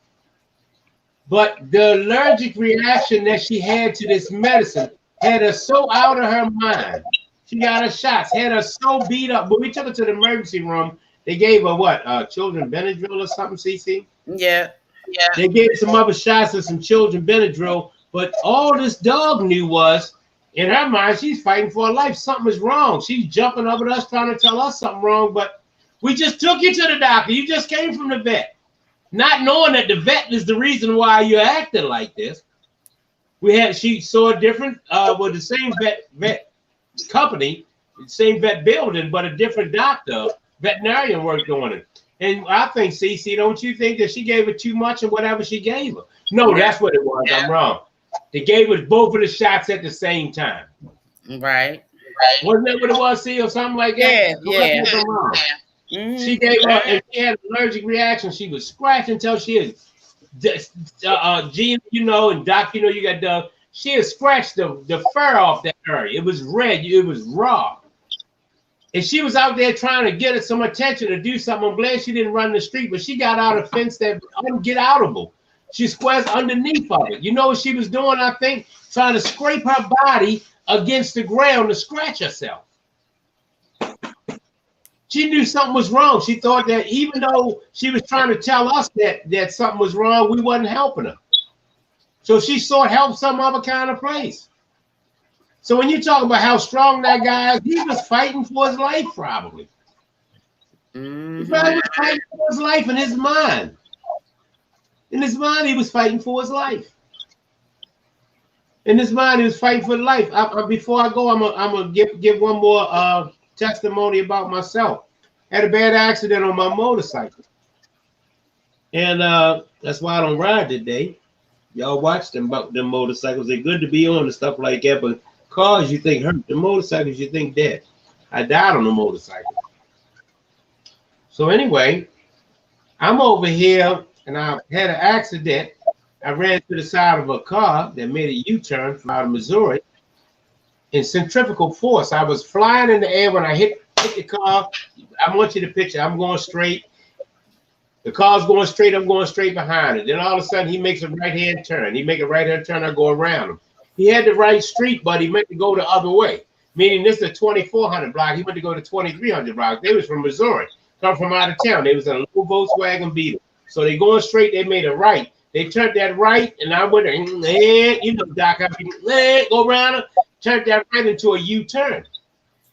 Speaker 1: But the allergic reaction that she had to this medicine had her so out of her mind. She got her shots, had her so beat up. When we took her to the emergency room, they gave her what? Children Benadryl or something, CC?
Speaker 2: Yeah. Yeah.
Speaker 1: They gave some other shots of some children Benadryl, but all this dog knew was, in her mind, she's fighting for her life. Something is wrong. She's jumping up at us, trying to tell us something wrong, but we just took you to the doctor. You just came from the vet, not knowing that the vet is the reason why you're acting like this. She saw a different, with the same vet company, the same vet building, but a different doctor, veterinarian worked on it. And I think, CC, don't you think that she gave her too much of whatever she gave her? No, that's what it was. I'm wrong. They gave us both of the shots at the same time.
Speaker 2: Right.
Speaker 1: Wasn't that what it was, C, or something like that?
Speaker 2: Yeah.
Speaker 1: She gave her, and she had an allergic reaction. She was scratching until she is, Gene, you know, and Doc, you know, you got Doug. She had scratched the fur off that area. It was red. It was raw. And she was out there trying to get some attention to do something. I'm glad she didn't run the street, but she got out a fence that unget-outable. She squares underneath of it. You know what she was doing, I think? Trying to scrape her body against the ground to scratch herself. She knew something was wrong. She thought that even though she was trying to tell us that something was wrong, we wasn't helping her. So she sought help some other kind of place. So when you talk about how strong that guy is, he was fighting for his life, probably. He probably was fighting for his life in his mind. In his mind, he was fighting for his life. In his mind, he was fighting for life. Before I go, I'm gonna give one more testimony about myself. I had a bad accident on my motorcycle, and that's why I don't ride today. Y'all watch them motorcycles. They're good to be on and stuff like that, but cars you think hurt. The motorcycles you think dead. I died on a motorcycle. So anyway, I'm over here and I had an accident. I ran to the side of a car that made a U-turn from out of Missouri in centrifugal force. I was flying in the air when I hit the car. I want you to picture. I'm going straight. The car's going straight. I'm going straight behind it. Then all of a sudden, he makes a right-hand turn. He make a right-hand turn. I go around him. He had the right street, but he meant to go the other way. Meaning this is a 2400 block. He went to go to 2300 block. They was from Missouri, come from out of town. They was in a little Volkswagen Beetle. So they going straight. They made a right. They turned that right, and I went, you know, Doc, I go around him, turned that right into a U-turn.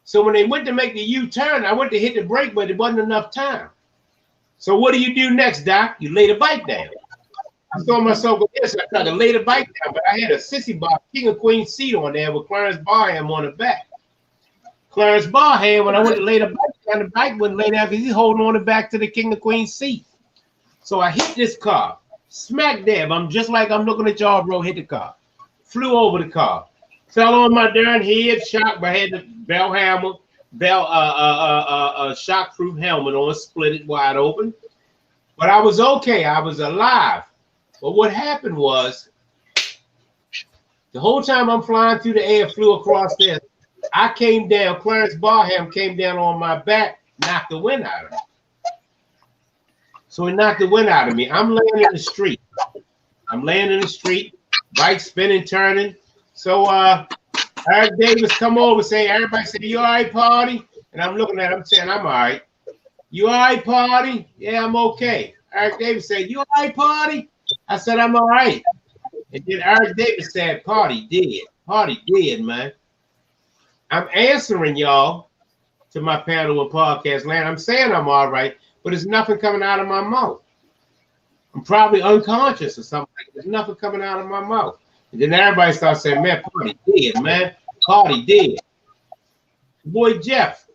Speaker 1: So when they went to make the U-turn, I went to hit the brake, but it wasn't enough time. So what do you do next, Doc? You lay the bike down. I saw myself go, yes, I tried to lay the bike down, but I had a sissy bar, king and queen seat on there with Clarence Barham on the back. Clarence Barham, when I went to lay the bike down, the bike wouldn't lay down because he's holding on the back to the king and queen seat. So I hit this car, smack dab. I'm just like I'm looking at y'all, bro, hit the car. Flew over the car. Fell on my darn head, shocked, but I had the shock-proof helmet on, split it wide open. But I was okay. I was alive. But what happened was, the whole time I'm flying through the air, flew across there, I came down, Clarence Barham came down on my back, knocked the wind out of me. So he knocked the wind out of me. I'm laying in the street. Bike spinning, turning. So Eric Davis come over saying, everybody say, you all right, Party? And I'm looking at him saying, I'm all right. You all right, Party? Yeah, I'm okay. Eric Davis said, you all right, Party? I said, I'm all right. And then Eric Davis said, Party dead. Party dead, man. I'm answering y'all to my panel of podcast land. I'm saying I'm all right, but there's nothing coming out of my mouth. I'm probably unconscious or something. There's nothing coming out of my mouth. And then everybody starts saying, man, Party dead, man. Party dead. Boy, Jeff,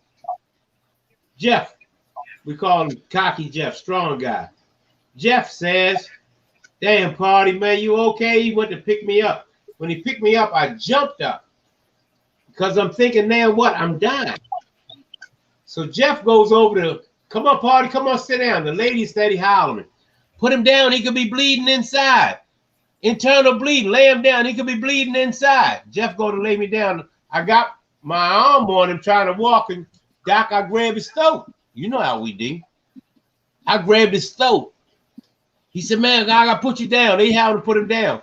Speaker 1: we call him Cocky Jeff, strong guy. Jeff says, damn, Party, man, you okay? He went to pick me up. When he picked me up, I jumped up because I'm thinking, man, what? I'm dying. So Jeff goes over to, come on, Party, come on, sit down. The lady steady hollering. Put him down. He could be bleeding inside. Internal bleeding. Lay him down. He could be bleeding inside. Jeff go to lay me down. I got my arm on him trying to walk, and Doc, I grabbed his throat. You know how we do. I grabbed his throat. He said, man, I got to put you down. They have to put him down.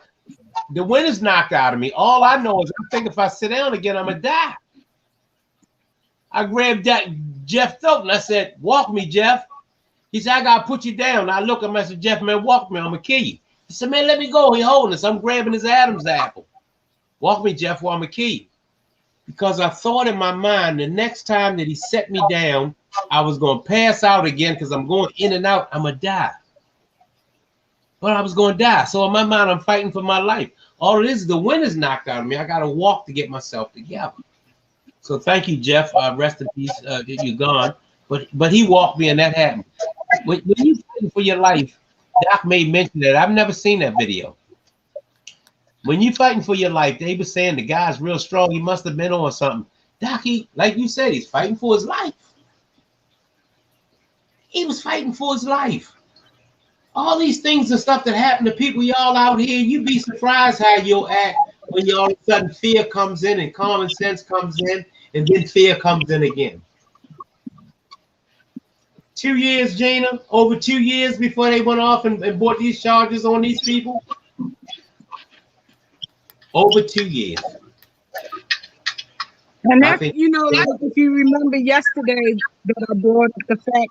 Speaker 1: The wind is knocked out of me. All I know is I think if I sit down again, I'm going to die. I grabbed that Jeff throat, and I said, walk me, Jeff. He said, I got to put you down. I look at him, I said, Jeff, man, walk me. I'm going to kill you. He said, man, let me go. He holding us. I'm grabbing his Adam's apple. Walk me, Jeff, while I'm going to kill you. Because I thought in my mind, the next time that he set me down, I was going to pass out again because I'm going in and out. I'm going to die. But I was going to die. So in my mind, I'm fighting for my life. All it is the wind is knocked out of me. I got to walk to get myself together. So thank you, Jeff. Rest in peace. You're gone. But he walked me and that happened. When you're fighting for your life, Doc made mention that. I've never seen that video. When you're fighting for your life, they were saying the guy's real strong. He must have been on something. Doc, like you said, he's fighting for his life. He was fighting for his life. All these things and stuff that happen to people, y'all out here, you'd be surprised how you'll act when all of a sudden fear comes in and common sense comes in, and then fear comes in again. 2 years, Gina, over 2 years before they went off and brought these charges on these people. Over 2 years.
Speaker 3: And that's, you know, like if you remember yesterday that I brought up the fact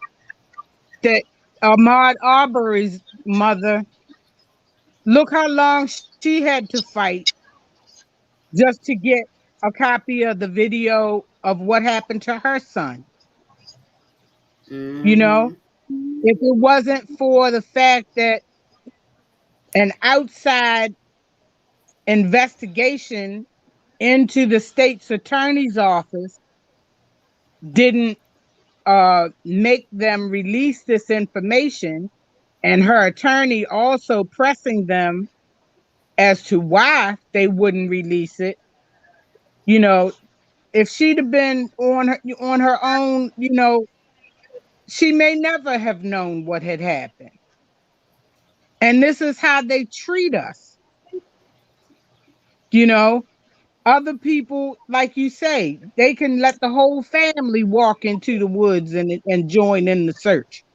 Speaker 3: that Ahmaud Arbery's mother, look how long she had to fight just to get a copy of the video of what happened to her son. You know, if it wasn't for the fact that an outside investigation into the state's attorney's office didn't make them release this information, and her attorney also pressing them as to why they wouldn't release it, you know, if she'd have been on her own, you know, she may never have known what had happened. And this is how they treat us. You know, other people, like you say, they can let the whole family walk into the woods and join in the search.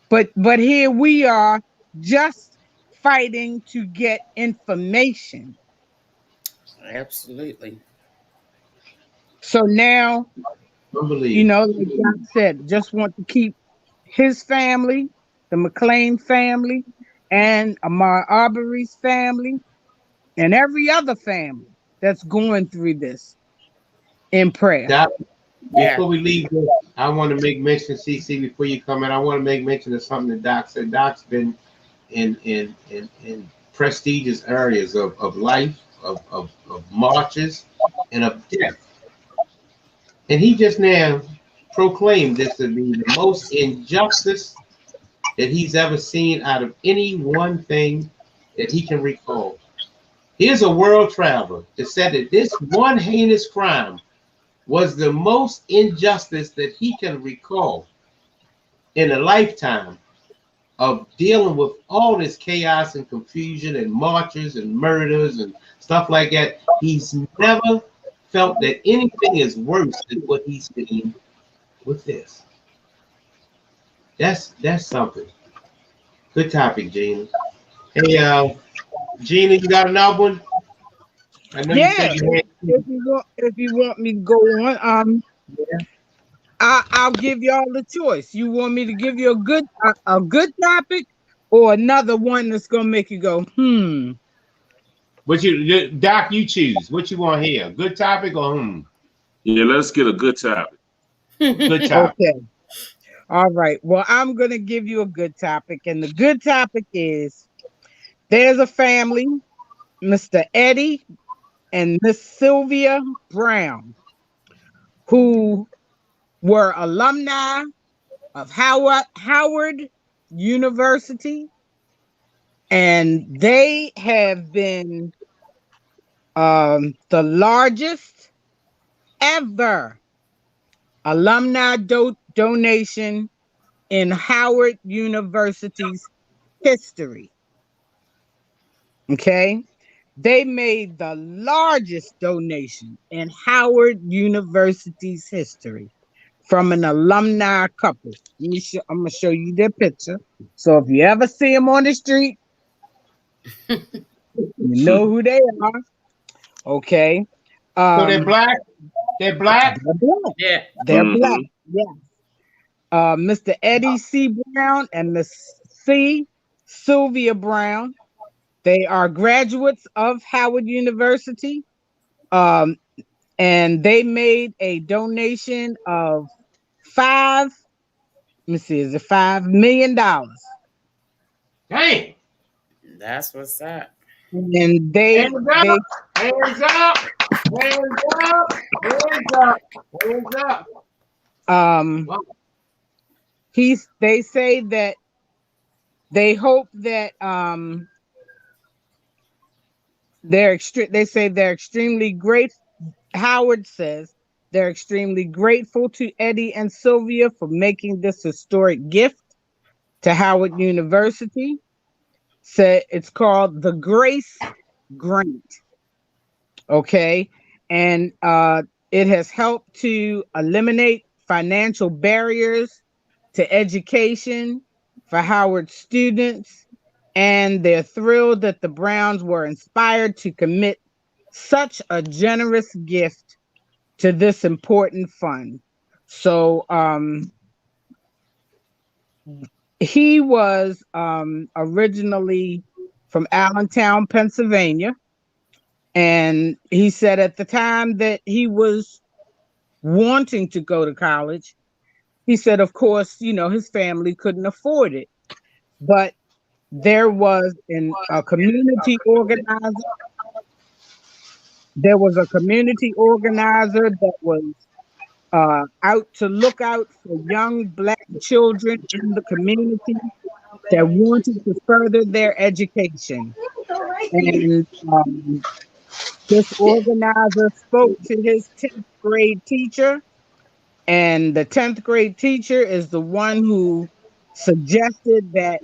Speaker 3: But here we are just fighting to get information.
Speaker 2: Absolutely.
Speaker 3: So now, you know, like Doc said, just want to keep his family, the McLean family, and Ahmaud Arbery's family, and every other family that's going through this in prayer.
Speaker 1: Doc, before we leave, I want to make mention, CC, before you come in, I want to make mention of something that Doc said. Doc's been in prestigious areas of life, of marches, and of death. And he just now proclaimed this to be the most injustice that he's ever seen out of any one thing that he can recall. Here's a world traveler that said that this one heinous crime was the most injustice that he can recall in a lifetime of dealing with all this chaos and confusion and marches and murders and stuff like that. He's never felt that anything is worse than what he's seen with this. That's something. Good topic, Gina. Hey, Gina, you got another one? I know you said you had.
Speaker 3: If you want me to go on, I'll give y'all the choice. You want me to give you a good topic, or another one that's gonna make you go,
Speaker 1: What you, Doc? You choose. What you want here? Good topic or
Speaker 4: Yeah, let's get a good topic.
Speaker 1: Good topic.
Speaker 3: Okay. All right. Well, I'm gonna give you a good topic, and the good topic is there's a family, Mr. Eddie and Miss Sylvia Brown, who were alumni of Howard University, and they have been the largest ever alumni donation in Howard University's history. Okay. They made the largest donation in Howard University's history from an alumni couple. I'm going to show you their picture. So if you ever see them on the street, you know who they are. Okay.
Speaker 1: So they're black? They're black?
Speaker 3: They're black.
Speaker 2: Yeah.
Speaker 3: They're black. Yes. Mr. Eddie C. Brown and Miss C. Sylvia Brown. They are graduates of Howard University, and they made a donation of $5 million.
Speaker 1: Dang.
Speaker 2: That's what's up.
Speaker 3: And they
Speaker 1: hands up.
Speaker 3: They say that they hope that they say they're extremely grateful. Howard says they're extremely grateful to Eddie and Sylvia for making this historic gift to Howard University. So it's called the Grace Grant. Okay. And it has helped to eliminate financial barriers to education for Howard students. And they're thrilled that the Browns were inspired to commit such a generous gift to this important fund. So he was originally from Allentown, Pennsylvania. And he said at the time that he was wanting to go to college, he said, of course, you know, his family couldn't afford it. But there was a community organizer. There was a community organizer that was out to look out for young Black children in the community that wanted to further their education. And this organizer spoke to his 10th grade teacher, and the 10th grade teacher is the one who suggested that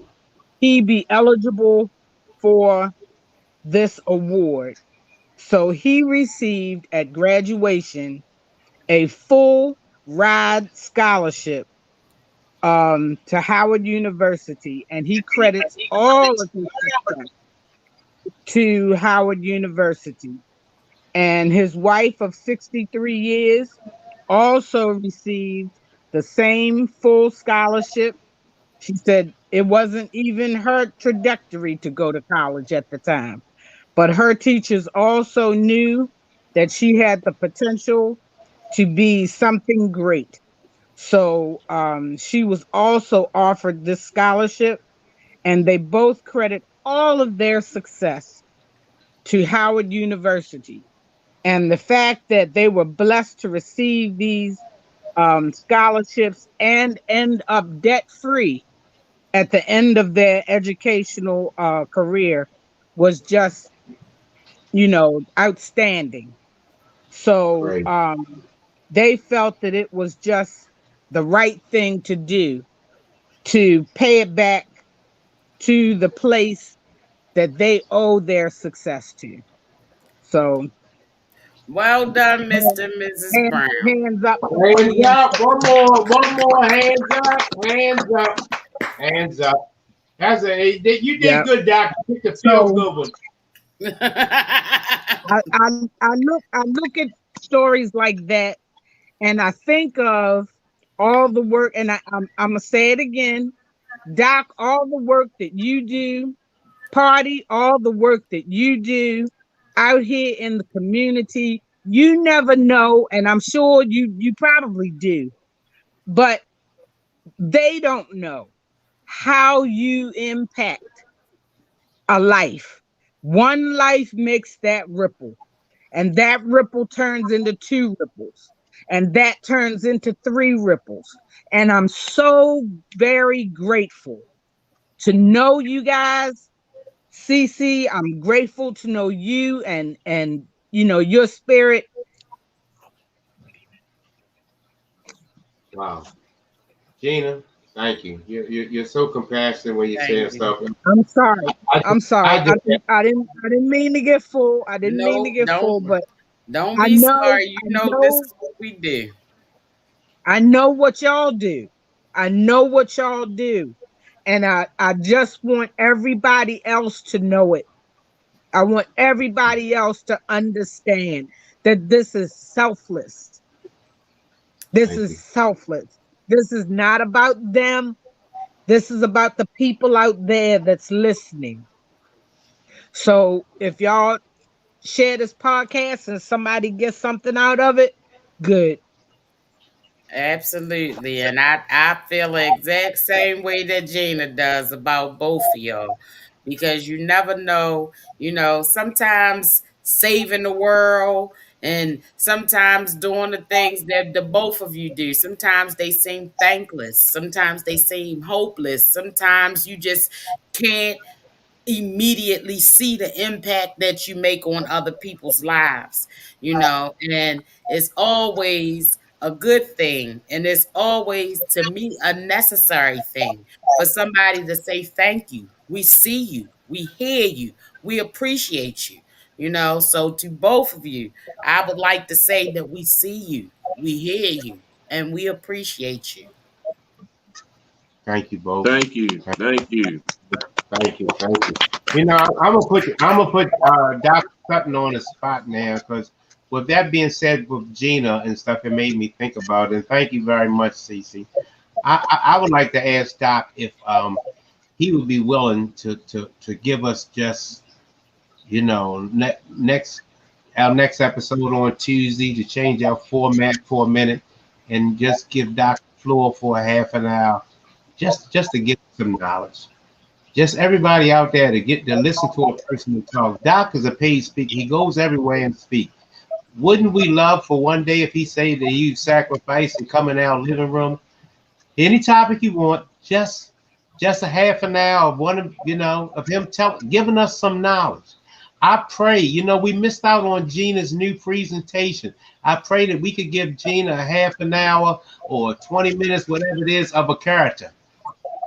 Speaker 3: he be eligible for this award. So he received at graduation a full ride scholarship to Howard University, and he credits all of his success to Howard University. And his wife of 63 years also received the same full scholarship. She said it wasn't even her trajectory to go to college at the time, but her teachers also knew that she had the potential to be something great. So she was also offered this scholarship, and they both credit all of their success to Howard University. And the fact that they were blessed to receive these scholarships and end up debt-free at the end of their educational career was just, outstanding. So they felt that it was just the right thing to do to pay it back to the place that they owe their success to. So
Speaker 2: well done, Mr. and Mrs. Brown.
Speaker 3: Hands up.
Speaker 1: Hands up. One more. Hands up. Hands up. Hands up. You did good, Doc. You picked a feel good one.
Speaker 3: I look at stories like that, and I think of all the work, and I'm gonna say it again, Doc, all the work that you do, Party, all the work that you do out here in the community. You never know, and I'm sure you probably do, but they don't know how you impact a life. One life makes that ripple, and that ripple turns into 2 ripples, and that turns into 3 ripples. And I'm so very grateful to know you guys. Cece, I'm grateful to know you and your spirit.
Speaker 1: Wow. Gina, thank you. You're so compassionate when you're saying stuff.
Speaker 3: I'm sorry. I'm sorry. I didn't mean to get full. I didn't mean to get full, but
Speaker 2: don't be sorry. This is what we do.
Speaker 3: I know what y'all do. And I just want everybody else to know it. I want everybody else to understand that this is selfless. This is selfless. This is not about them. This is about the people out there that's listening. So if y'all share this podcast and somebody gets something out of it, good.
Speaker 2: Absolutely. And I feel the exact same way that Gina does about both of y'all, because you never know, sometimes saving the world and sometimes doing the things that the both of you do. Sometimes they seem thankless. Sometimes they seem hopeless. Sometimes you just can't immediately see the impact that you make on other people's lives, and it's always a good thing, and it's always, to me, a necessary thing for somebody to say thank you. We see you, we hear you, we appreciate you, so to both of you, I would like to say that we see you, we hear you, and we appreciate you.
Speaker 1: Thank you both.
Speaker 4: Thank you.
Speaker 1: Thank you. I'm gonna put Dr. Sutton on the spot now, because with that being said, with Gina and stuff, it made me think about it. And thank you very much, Cece. I would like to ask Doc if he would be willing to give us just our next episode on Tuesday, to change our format for a minute and just give Doc the floor for a half an hour, just to get some knowledge. Just everybody out there to listen to a person who talks. Doc is a paid speaker. He goes everywhere and speaks. Wouldn't we love for one day if he say that you sacrifice and come in our living room? Any topic you want, just a half an hour of of him giving us some knowledge. I pray, we missed out on Gina's new presentation. I pray that we could give Gina a half an hour or 20 minutes, whatever it is, of a character.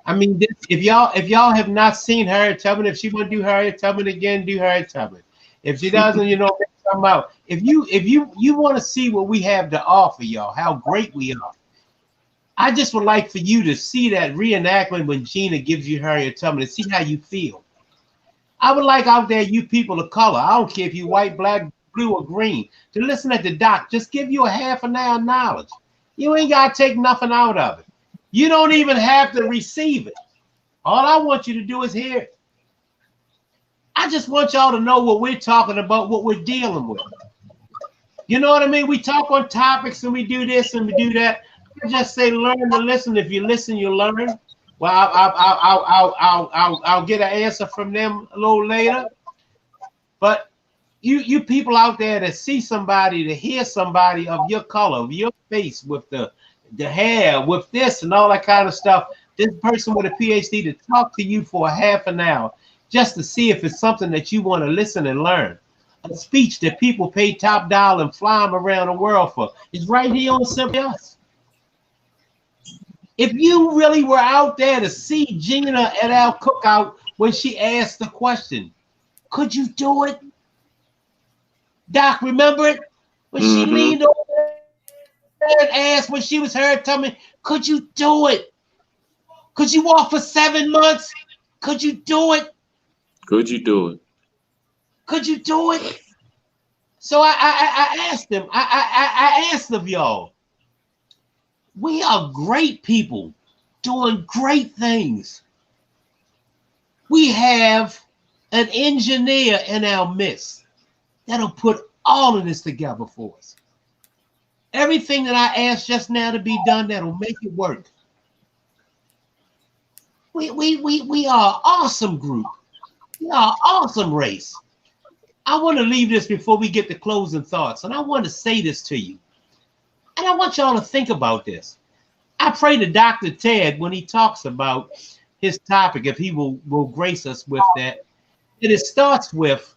Speaker 1: I mean, if y'all have not seen Harriet Tubman, if she want to do Harriet Tubman again, do Harriet Tubman. If she doesn't, make something out. If you want to see what we have to offer y'all, how great we are, I just would like for you to see that reenactment when Gina gives you Harriet Tubman and see how you feel. I would like out there, you people of color, I don't care if you white, black, blue, or green, to listen at the doc. Just give you a half an hour knowledge. You ain't got to take nothing out of it. You don't even have to receive it. All I want you to do is hear it. I just want y'all to know what we're talking about, what we're dealing with. You know what I mean? We talk on topics and we do this and we do that. I just say learn to listen. If you listen, you learn. Well, I'll get an answer from them a little later. But you people out there that see somebody, to hear somebody of your color, of your face, with the hair, with this and all that kind of stuff, this person with a PhD to talk to you for a half an hour, just to see if it's something that you want to listen and learn. A speech that people pay top dollar and fly them around the world for is right here on Simply Us. If you really were out there to see Gina at our cookout when she asked the question, could you do it? Doc, remember it? When she leaned over and asked when she was Harriet Tubman, could you do it? Could you walk for 7 months? Could you do it?
Speaker 4: Could you do it?
Speaker 1: Could you do it? So I asked them, I asked of y'all, we are great people doing great things. We have an engineer in our midst that'll put all of this together for us. Everything that I asked just now to be done, that'll make it work. We are an awesome group. We are an awesome race. I want to leave this before we get to closing thoughts, and I want to say this to you. And I want y'all to think about this. I pray to Dr. Ted when he talks about his topic, if he will grace us with that, that it starts with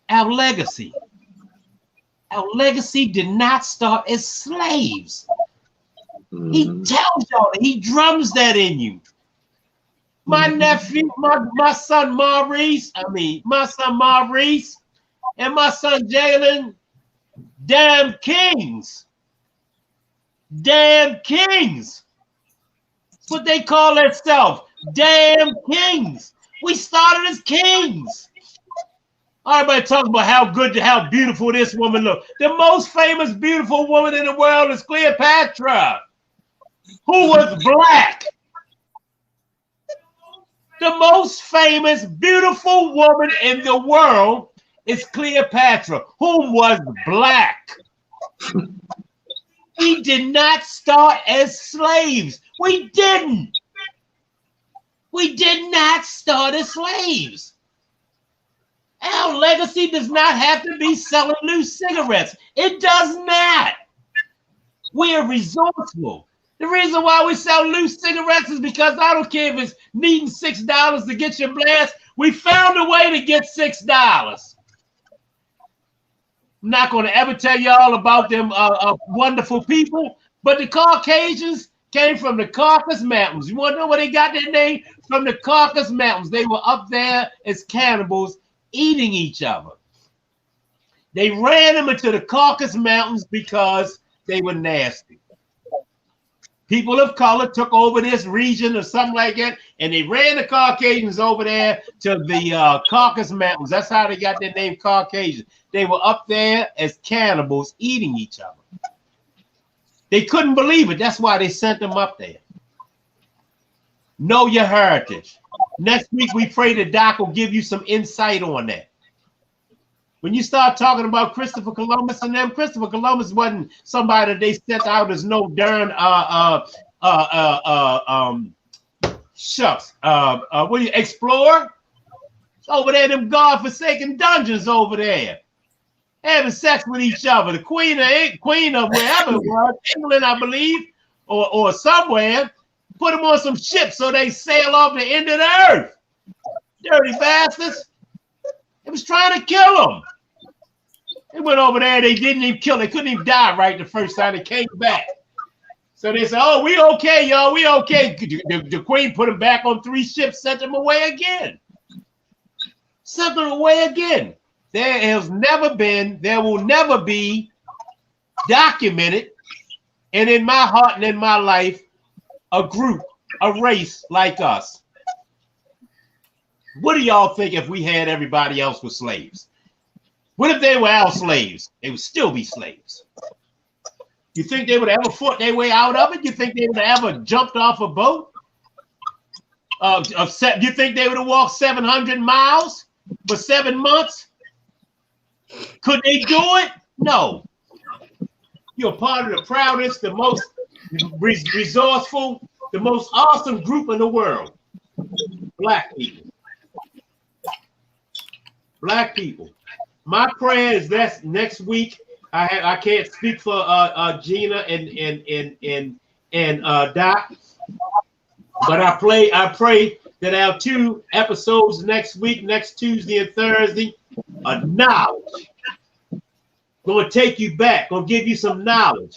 Speaker 1: our legacy. Our legacy did not start as slaves. He tells y'all that, he drums that in you. My nephew, my son Maurice, and my son Jalen, damn kings. Damn kings. That's what they call themselves. Damn kings. We started as kings. Everybody talking about how beautiful this woman looks. The most famous beautiful woman in the world is Cleopatra, who was black. The most famous beautiful woman in the world is Cleopatra, who was black. We did not start as slaves. We didn't. We did not start as slaves. Our legacy does not have to be selling loose cigarettes. It does not. We are resourceful. The reason why we sell loose cigarettes is because I don't care if it's needing $6 to get your blast. We found a way to get $6. I'm not going to ever tell y'all about them wonderful people, but the Caucasians came from the Caucasus Mountains. You want to know where they got their name? From the Caucasus Mountains. They were up there as cannibals eating each other. They ran them into the Caucasus Mountains because they were nasty. People of color took over this region or something like that, and they ran the Caucasians over there to the Caucasus Mountains. That's how they got their name, Caucasian. They were up there as cannibals eating each other. They couldn't believe it. That's why they sent them up there. Know your heritage. Next week, we pray that Doc will give you some insight on that. When you start talking about Christopher Columbus and them, Christopher Columbus wasn't somebody that they sent out as no darn explorer. Over there, them God-forsaken dungeons over there, having sex with each other. The queen of wherever it was, England, I believe, or somewhere, put them on some ships so they sail off the end of the earth. Dirty bastards. They was trying to kill them. They went over there. They didn't even kill. They couldn't even die right the first time they came back. So they said, "Oh, we okay, y'all. We okay." The queen put them back on 3 ships, sent them away again. Sent them away again. There has never been, there will never be documented, and in my heart and in my life, a group, a race like us, what do y'all think if we had everybody else with slaves? What if they were our slaves? They would still be slaves. You think they would have ever fought their way out of it? You think they would have ever jumped off a boat? You think they would have walked 700 miles for 7 months? Could they do it? No. You're part of the proudest, the most resourceful, the most awesome group in the world. Black people. Black people. My prayer is that next week. I can't speak for Gina and Doc, but I pray that our 2 episodes next week, next Tuesday and Thursday, are knowledge. Gonna take you back, gonna give you some knowledge.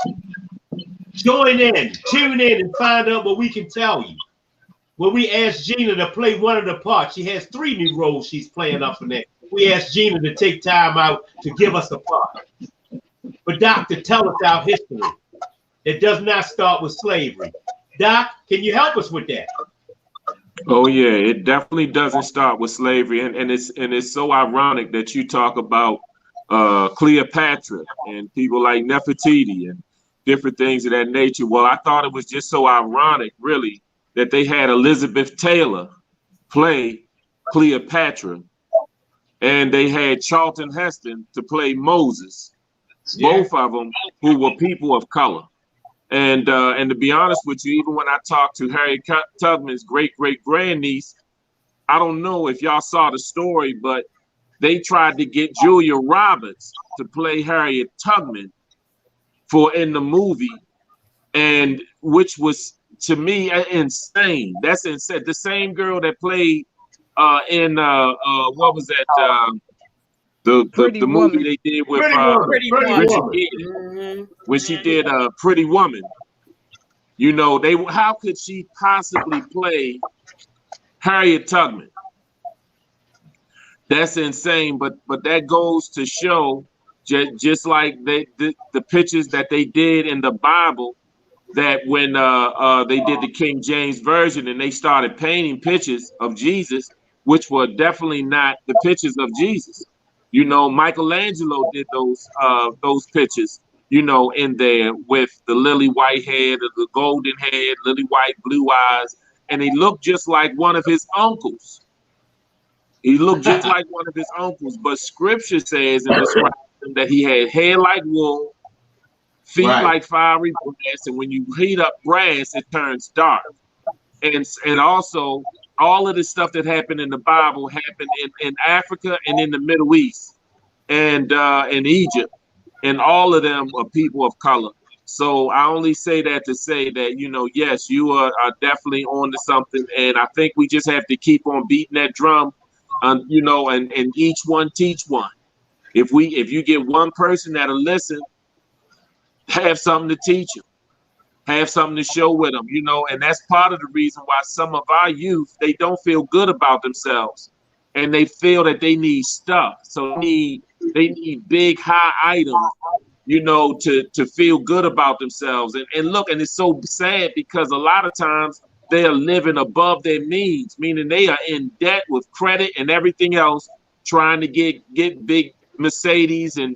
Speaker 1: Join in, tune in, and find out what we can tell you. When we asked Gina to play one of the parts, she has 3 new roles she's playing up in there. We asked Gina to take time out to give us a part. But Doc, to tell us our history. It does not start with slavery. Doc, can you help us with that?
Speaker 4: Oh yeah, it definitely doesn't start with slavery, and it's so ironic that you talk about Cleopatra and people like Nefertiti and different things of that nature. Well, I thought it was just so ironic, really, that they had Elizabeth Taylor play Cleopatra, and they had Charlton Heston to play Moses. Yeah. Both of them who were people of color. And to be honest with you, even when I talked to Harriet Tubman's great-great-grandniece, I don't know if y'all saw the story, but they tried to get Julia Roberts to play Harriet Tubman in the movie, and which was, to me, insane. That's insane. The same girl that played in what was that? The movie they did with Richard Gere, when she did Pretty Woman. You know, how could she possibly play Harriet Tubman? That's insane. But that goes to show, just like the pictures that they did in the Bible, that when they did the King James Version and they started painting pictures of Jesus, which were definitely not the pictures of Jesus. You know, Michelangelo did those pictures, you know, in there with the lily white head or the golden head, lily white, blue eyes, and he looked just like one of his uncles. He looked just like one of his uncles, but Scripture says and describes him that he had hair like wool, feet like fiery brass, and when you heat up brass, it turns dark. And also, all of the stuff that happened in the Bible happened in Africa and in the Middle East and in Egypt, and all of them are people of color. So I only say that to say that, you know, yes, you are definitely on to something, and I think we just have to keep on beating that drum, you know, and each one teach one. If you get one person that'll listen, have something to teach them. Have something to show with them, you know, and that's part of the reason why some of our youth, they don't feel good about themselves, and they feel that they need stuff. So they need big, high items, you know, to feel good about themselves. And look, and it's so sad because a lot of times they are living above their means, meaning they are in debt with credit and everything else, trying to get big Mercedes and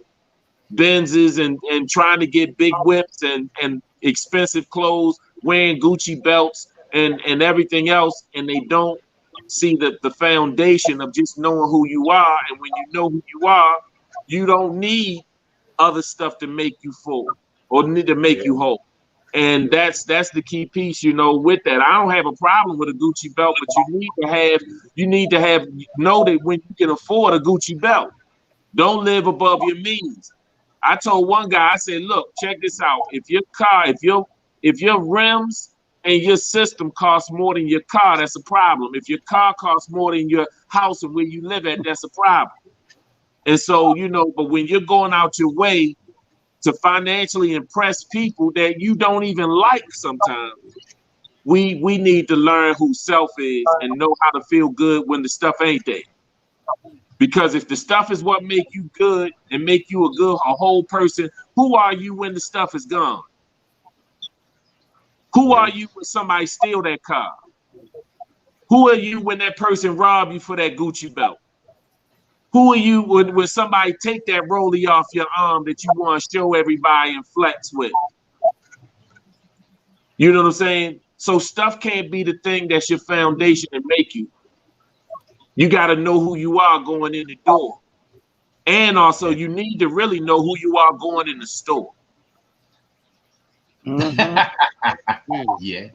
Speaker 4: Benzes and trying to get big whips and expensive clothes, wearing Gucci belts and everything else, and they don't see the foundation of just knowing who you are. And when you know who you are, you don't need other stuff to make you full or need to make you whole. And that's the key piece, you know, with that. I don't have a problem with a Gucci belt, but you need to have know that when you can afford a Gucci belt, don't live above your means. I told one guy, I said, look, check this out. If your rims and your system costs more than your car, that's a problem. If your car costs more than your house and where you live at, that's a problem. And so, you know, but when you're going out your way to financially impress people that you don't even like sometimes, we need to learn who self is and know how to feel good when the stuff ain't there. Because if the stuff is what make you good and make you a whole person, who are you when the stuff is gone? Who are you when somebody steal that car? Who are you when that person rob you for that Gucci belt? Who are you when somebody take that rollie off your arm that you want to show everybody and flex with? You know what I'm saying? So stuff can't be the thing that's your foundation and make you. You got to know who you are going in the door. And also you need to really know who you are going in the store.
Speaker 1: Yeah.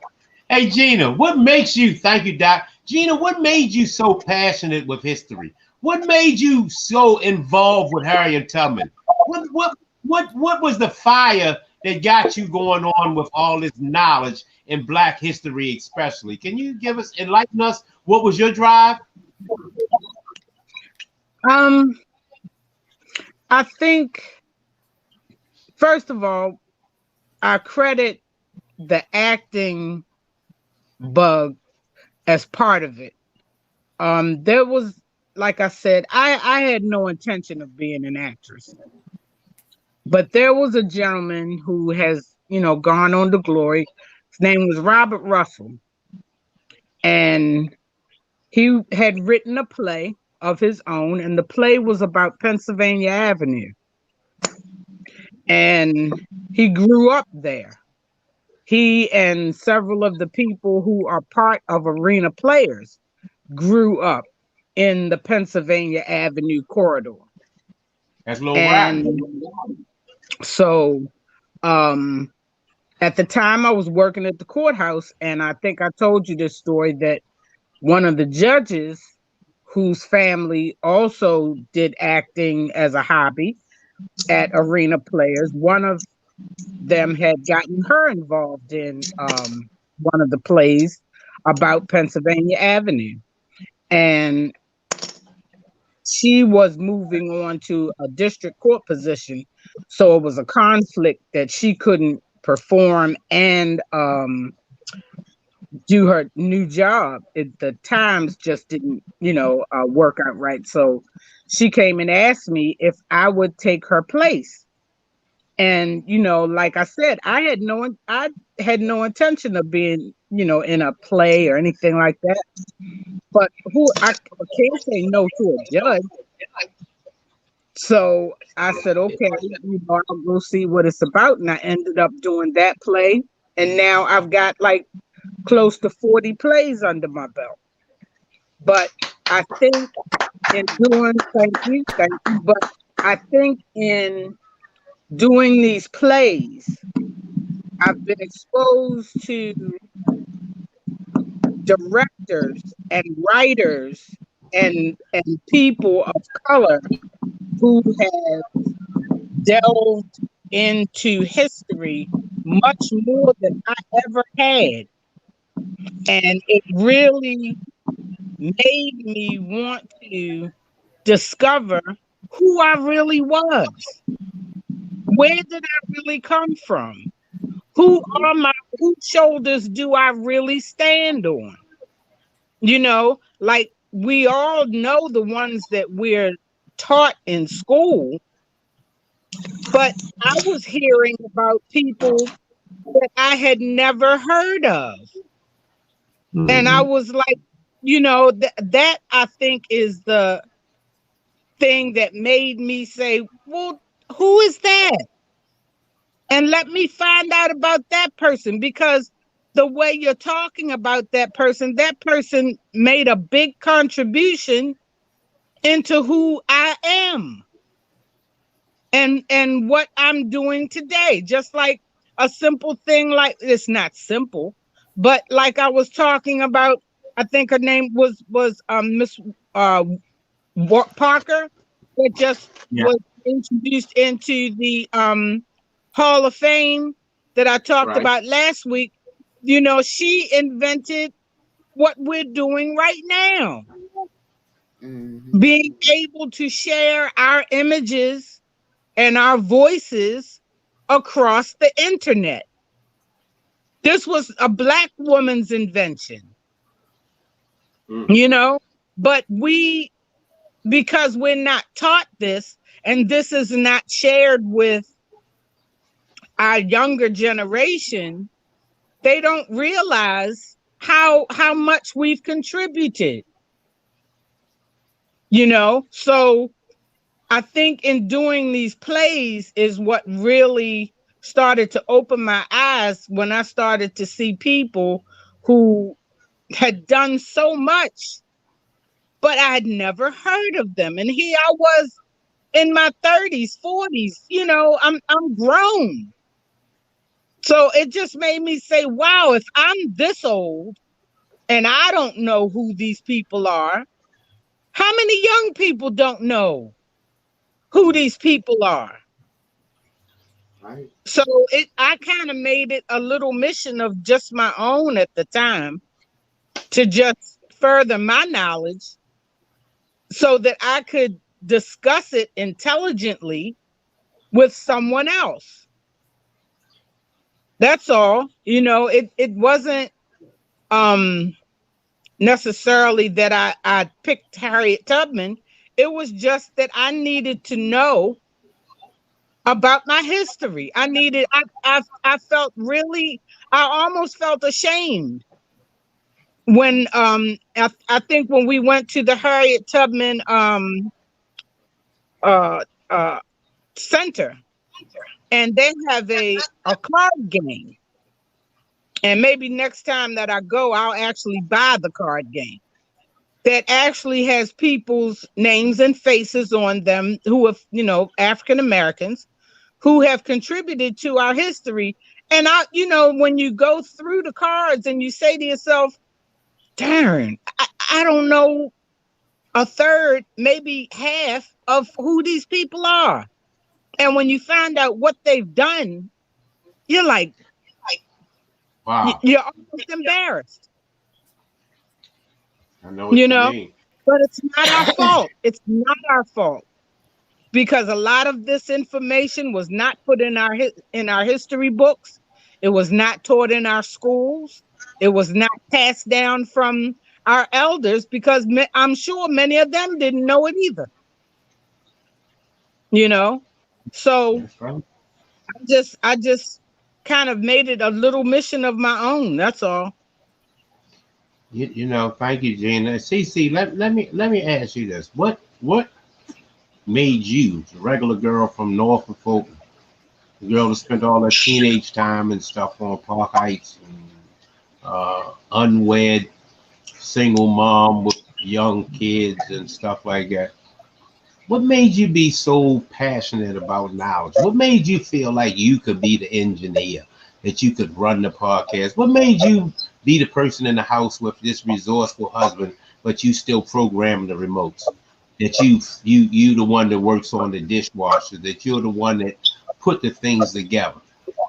Speaker 1: Hey, Gina, what makes you, thank you, Doc. Gina, what made you so passionate with history? What made you so involved with Harriet Tubman? What was the fire that got you going on with all this knowledge in Black history, especially? Can you enlighten us? What was your drive?
Speaker 3: I think, first of all, I credit the acting bug as part of it. There was, like I said, I had no intention of being an actress, but there was a gentleman who has, gone on to glory. His name was Robert Russell, and he had written a play of his own, and the play was about Pennsylvania Avenue, and he grew up there. He and several of the people who are part of Arena Players grew up in the Pennsylvania Avenue corridor.
Speaker 1: That's Little Rock.
Speaker 3: So at the time I was working at the courthouse, and I think I told you this story, that one of the judges whose family also did acting as a hobby at Arena Players, one of them had gotten her involved in one of the plays about Pennsylvania Avenue, and she was moving on to a district court position, so it was a conflict that she couldn't perform and do her new job. The times just didn't work out right, so she came and asked me if I would take her place. And like I said, I had no intention of being in a play or anything like that. But I can't say no to a judge. So I said, okay, I'll go see what it's about. And I ended up doing that play. And now I've got like close to 40 plays under my belt. But I think thank you. But I think in doing these plays, I've been exposed to directors and writers and people of color who have delved into history much more than I ever had. And it really made me want to discover who I really was. Where did I really come from? Whose shoulders do I really stand on? Like we all know the ones that we're taught in school, but I was hearing about people that I had never heard of. Mm-hmm. And I was like, that I think is the thing that made me say, well, who is that? And let me find out about that person, because the way you're talking about that person made a big contribution into who I am and what I'm doing today. Just like a simple thing, like it's not simple, but like I was talking about, I think her name was Miss Parker, that just was introduced into the Hall of Fame that I talked about last week. She invented what we're doing right now. Mm-hmm. Being able to share our images and our voices across the internet. This was a Black woman's invention. But because we're not taught this, and this is not shared with our younger generation, they don't realize how much we've contributed. So I think in doing these plays is what really started to open my eyes when I started to see people who had done so much, but I had never heard of them. And here I was in my 30s, 40s, I'm grown. So it just made me say, wow, if I'm this old and I don't know who these people are, how many young people don't know who these people are?
Speaker 1: Right.
Speaker 3: So I kind of made it a little mission of just my own at the time to just further my knowledge so that I could discuss it intelligently with someone else. That's all. It wasn't necessarily that I picked Harriet Tubman. It was just that I needed to know about my history. I felt really, I almost felt ashamed when I think when we went to the Harriet Tubman center, and they have a card game. And maybe next time that I go, I'll actually buy the card game that actually has people's names and faces on them who have, African Americans who have contributed to our history. And when you go through the cards and you say to yourself, darn, I don't know a third, maybe half of who these people are. And when you find out what they've done, you're like,
Speaker 1: wow,
Speaker 3: you're almost embarrassed.
Speaker 1: I know what you mean.
Speaker 3: But it's not our fault. It's not our fault. Because a lot of this information was not put in our history books. It was not taught in our schools. It was not passed down from our elders, because I'm sure many of them didn't know it either. So
Speaker 1: right.
Speaker 3: I just kind of made it a little mission of my own. That's all.
Speaker 1: Thank you, Gina. CC, let me ask you this. What made you, the regular girl from Norfolk, the girl that spent all her teenage time and stuff on Park Heights, and unwed, single mom with young kids and stuff like that? What made you be so passionate about knowledge? What made you feel like you could be the engineer, that you could run the podcast? What made you be the person in the house with this resourceful husband, but you still program the remotes? That you the one that works on the dishwasher, that you're the one that put the things together.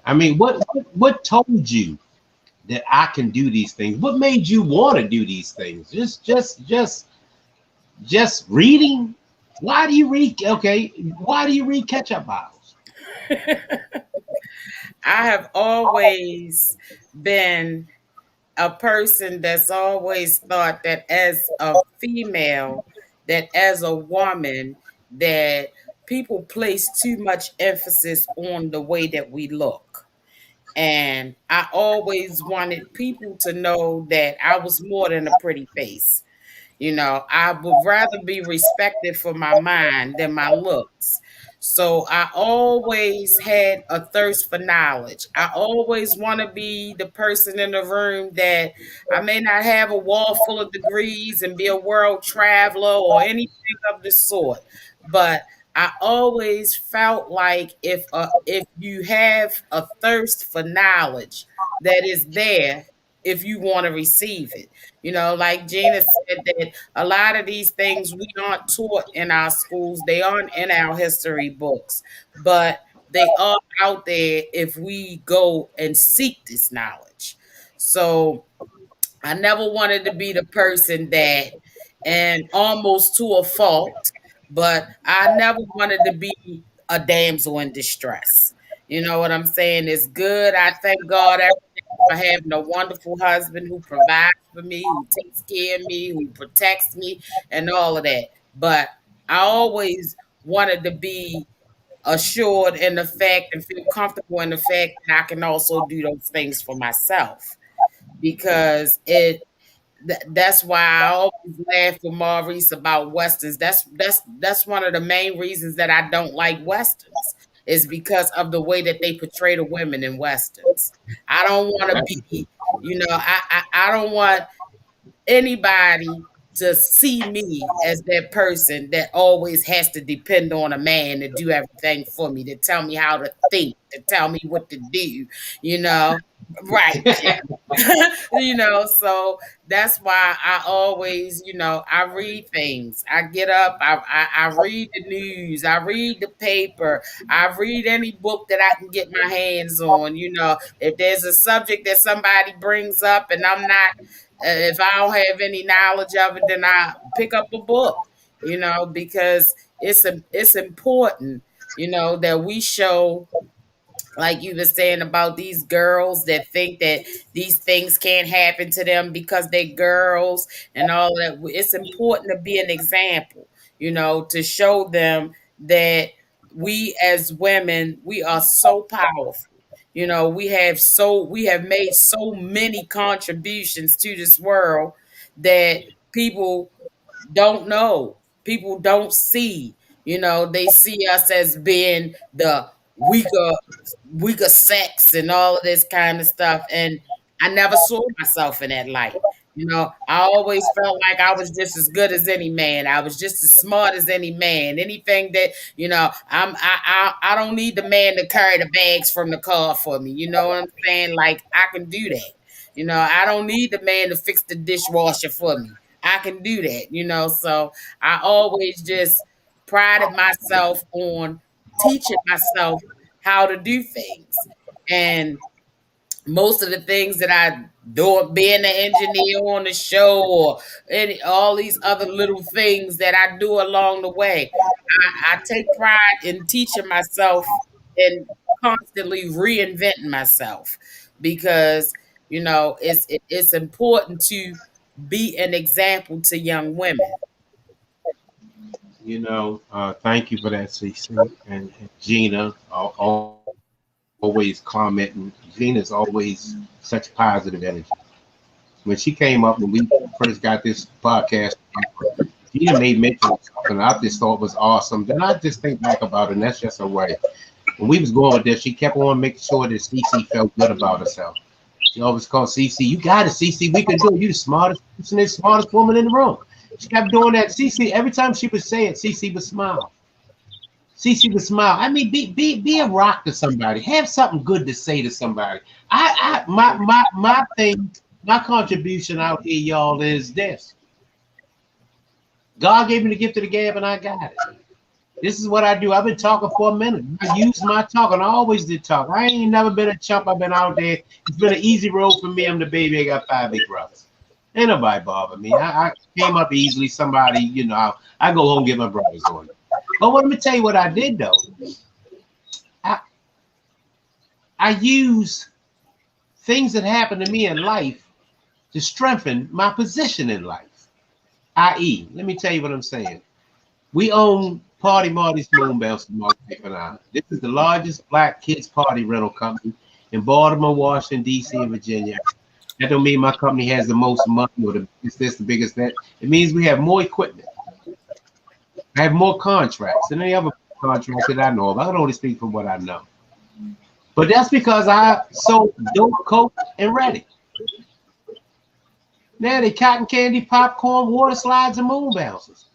Speaker 1: I mean, what told you that I can do these things? What made you want to do these things? Just reading? Why do you read? Okay, why do you read catch-up bottles?
Speaker 2: I have always been a person that's always thought that as a female, that as a woman, that people place too much emphasis on the way that we look. And I always wanted people to know that I was more than a pretty face. I would rather be respected for my mind than my looks. So I always had a thirst for knowledge. I always want to be the person in the room that I may not have a wall full of degrees and be a world traveler or anything of the sort. But I always felt like if you have a thirst for knowledge that is there, if you want to receive it. Like Gina said, that a lot of these things we aren't taught in our schools. They aren't in our history books, but they are out there if we go and seek this knowledge. So I never wanted to be the person that, and almost to a fault, but I never wanted to be a damsel in distress. You know what I'm saying? It's good. I thank God every day for having a wonderful husband who provides for me, who takes care of me, who protects me, and all of that. But I always wanted to be assured in the fact and feel comfortable in the fact that I can also do those things for myself, because that's why I always laugh with Maurice about Westerns. That's one of the main reasons that I don't like Westerns, is because of the way that they portray the women in Westerns. I don't want to be, I don't want anybody to see me as that person that always has to depend on a man to do everything for me, to tell me how to think, to tell me what to do, right. So that's why I always, I read things. I get up, I read the news, I read the paper, I read any book that I can get my hands on. If there's a subject that somebody brings up and I'm not, if I don't have any knowledge of it, then I pick up a book, because it's important, that we show, like you were saying about these girls that think that these things can't happen to them because they're girls and all that. It's important to be an example, to show them that we as women, we are so powerful. We have made so many contributions to this world that people don't know, people don't see. They see us as being the weaker sex and all of this kind of stuff. And I never saw myself in that light. I always felt like I was just as good as any man. I was just as smart as any man. Anything that, I don't need the man to carry the bags from the car for me. You know what I'm saying? Like, I can do that. I don't need the man to fix the dishwasher for me. I can do that, so I always just prided myself on teaching myself how to do things. And most of the things that I do, being an engineer on the show or all these other little things that I do along the way, I take pride in teaching myself and constantly reinventing myself, because it's important to be an example to young women.
Speaker 1: Thank you for that, CC. And Gina, always commenting. Gina's always such positive energy. When she came up, when we first got this podcast, Gina made mention of something I just thought was awesome. Then I just think back about it, and that's just her way. When we was going with this, she kept on making sure that CC felt good about herself. She always called CC, "You got it, CC. We can do it. You the smartest person, the smartest woman in the room." She kept doing that. CC, every time she would say it, CC would smile. CC would smile. I mean, be a rock to somebody. Have something good to say to somebody. My thing, my contribution out here, y'all, is this. God gave me the gift of the gab, and I got it. This is what I do. I've been talking for a minute. I use my talk, and I always did talk. I ain't never been a chump. I've been out there. It's been an easy road for me. I'm the baby. I got 5 big brothers. Ain't nobody bother me. I came up easily. Somebody, I go home and get my brothers on it. But let me tell you what I did, though. I use things that happen to me in life to strengthen my position in life. I.e., let me tell you what I'm saying. We own Party Marty's Moonbells, my wife and I. This is the largest black kids party rental company in Baltimore, Washington, D.C., and Virginia. That don't mean my company has the most money or the biggest that. It means we have more equipment. I have more contracts than any other contract that I know of. I can only speak from what I know. But that's because I sold dope, coke, and ready. Now they cotton candy, popcorn, water slides, and moon bounces.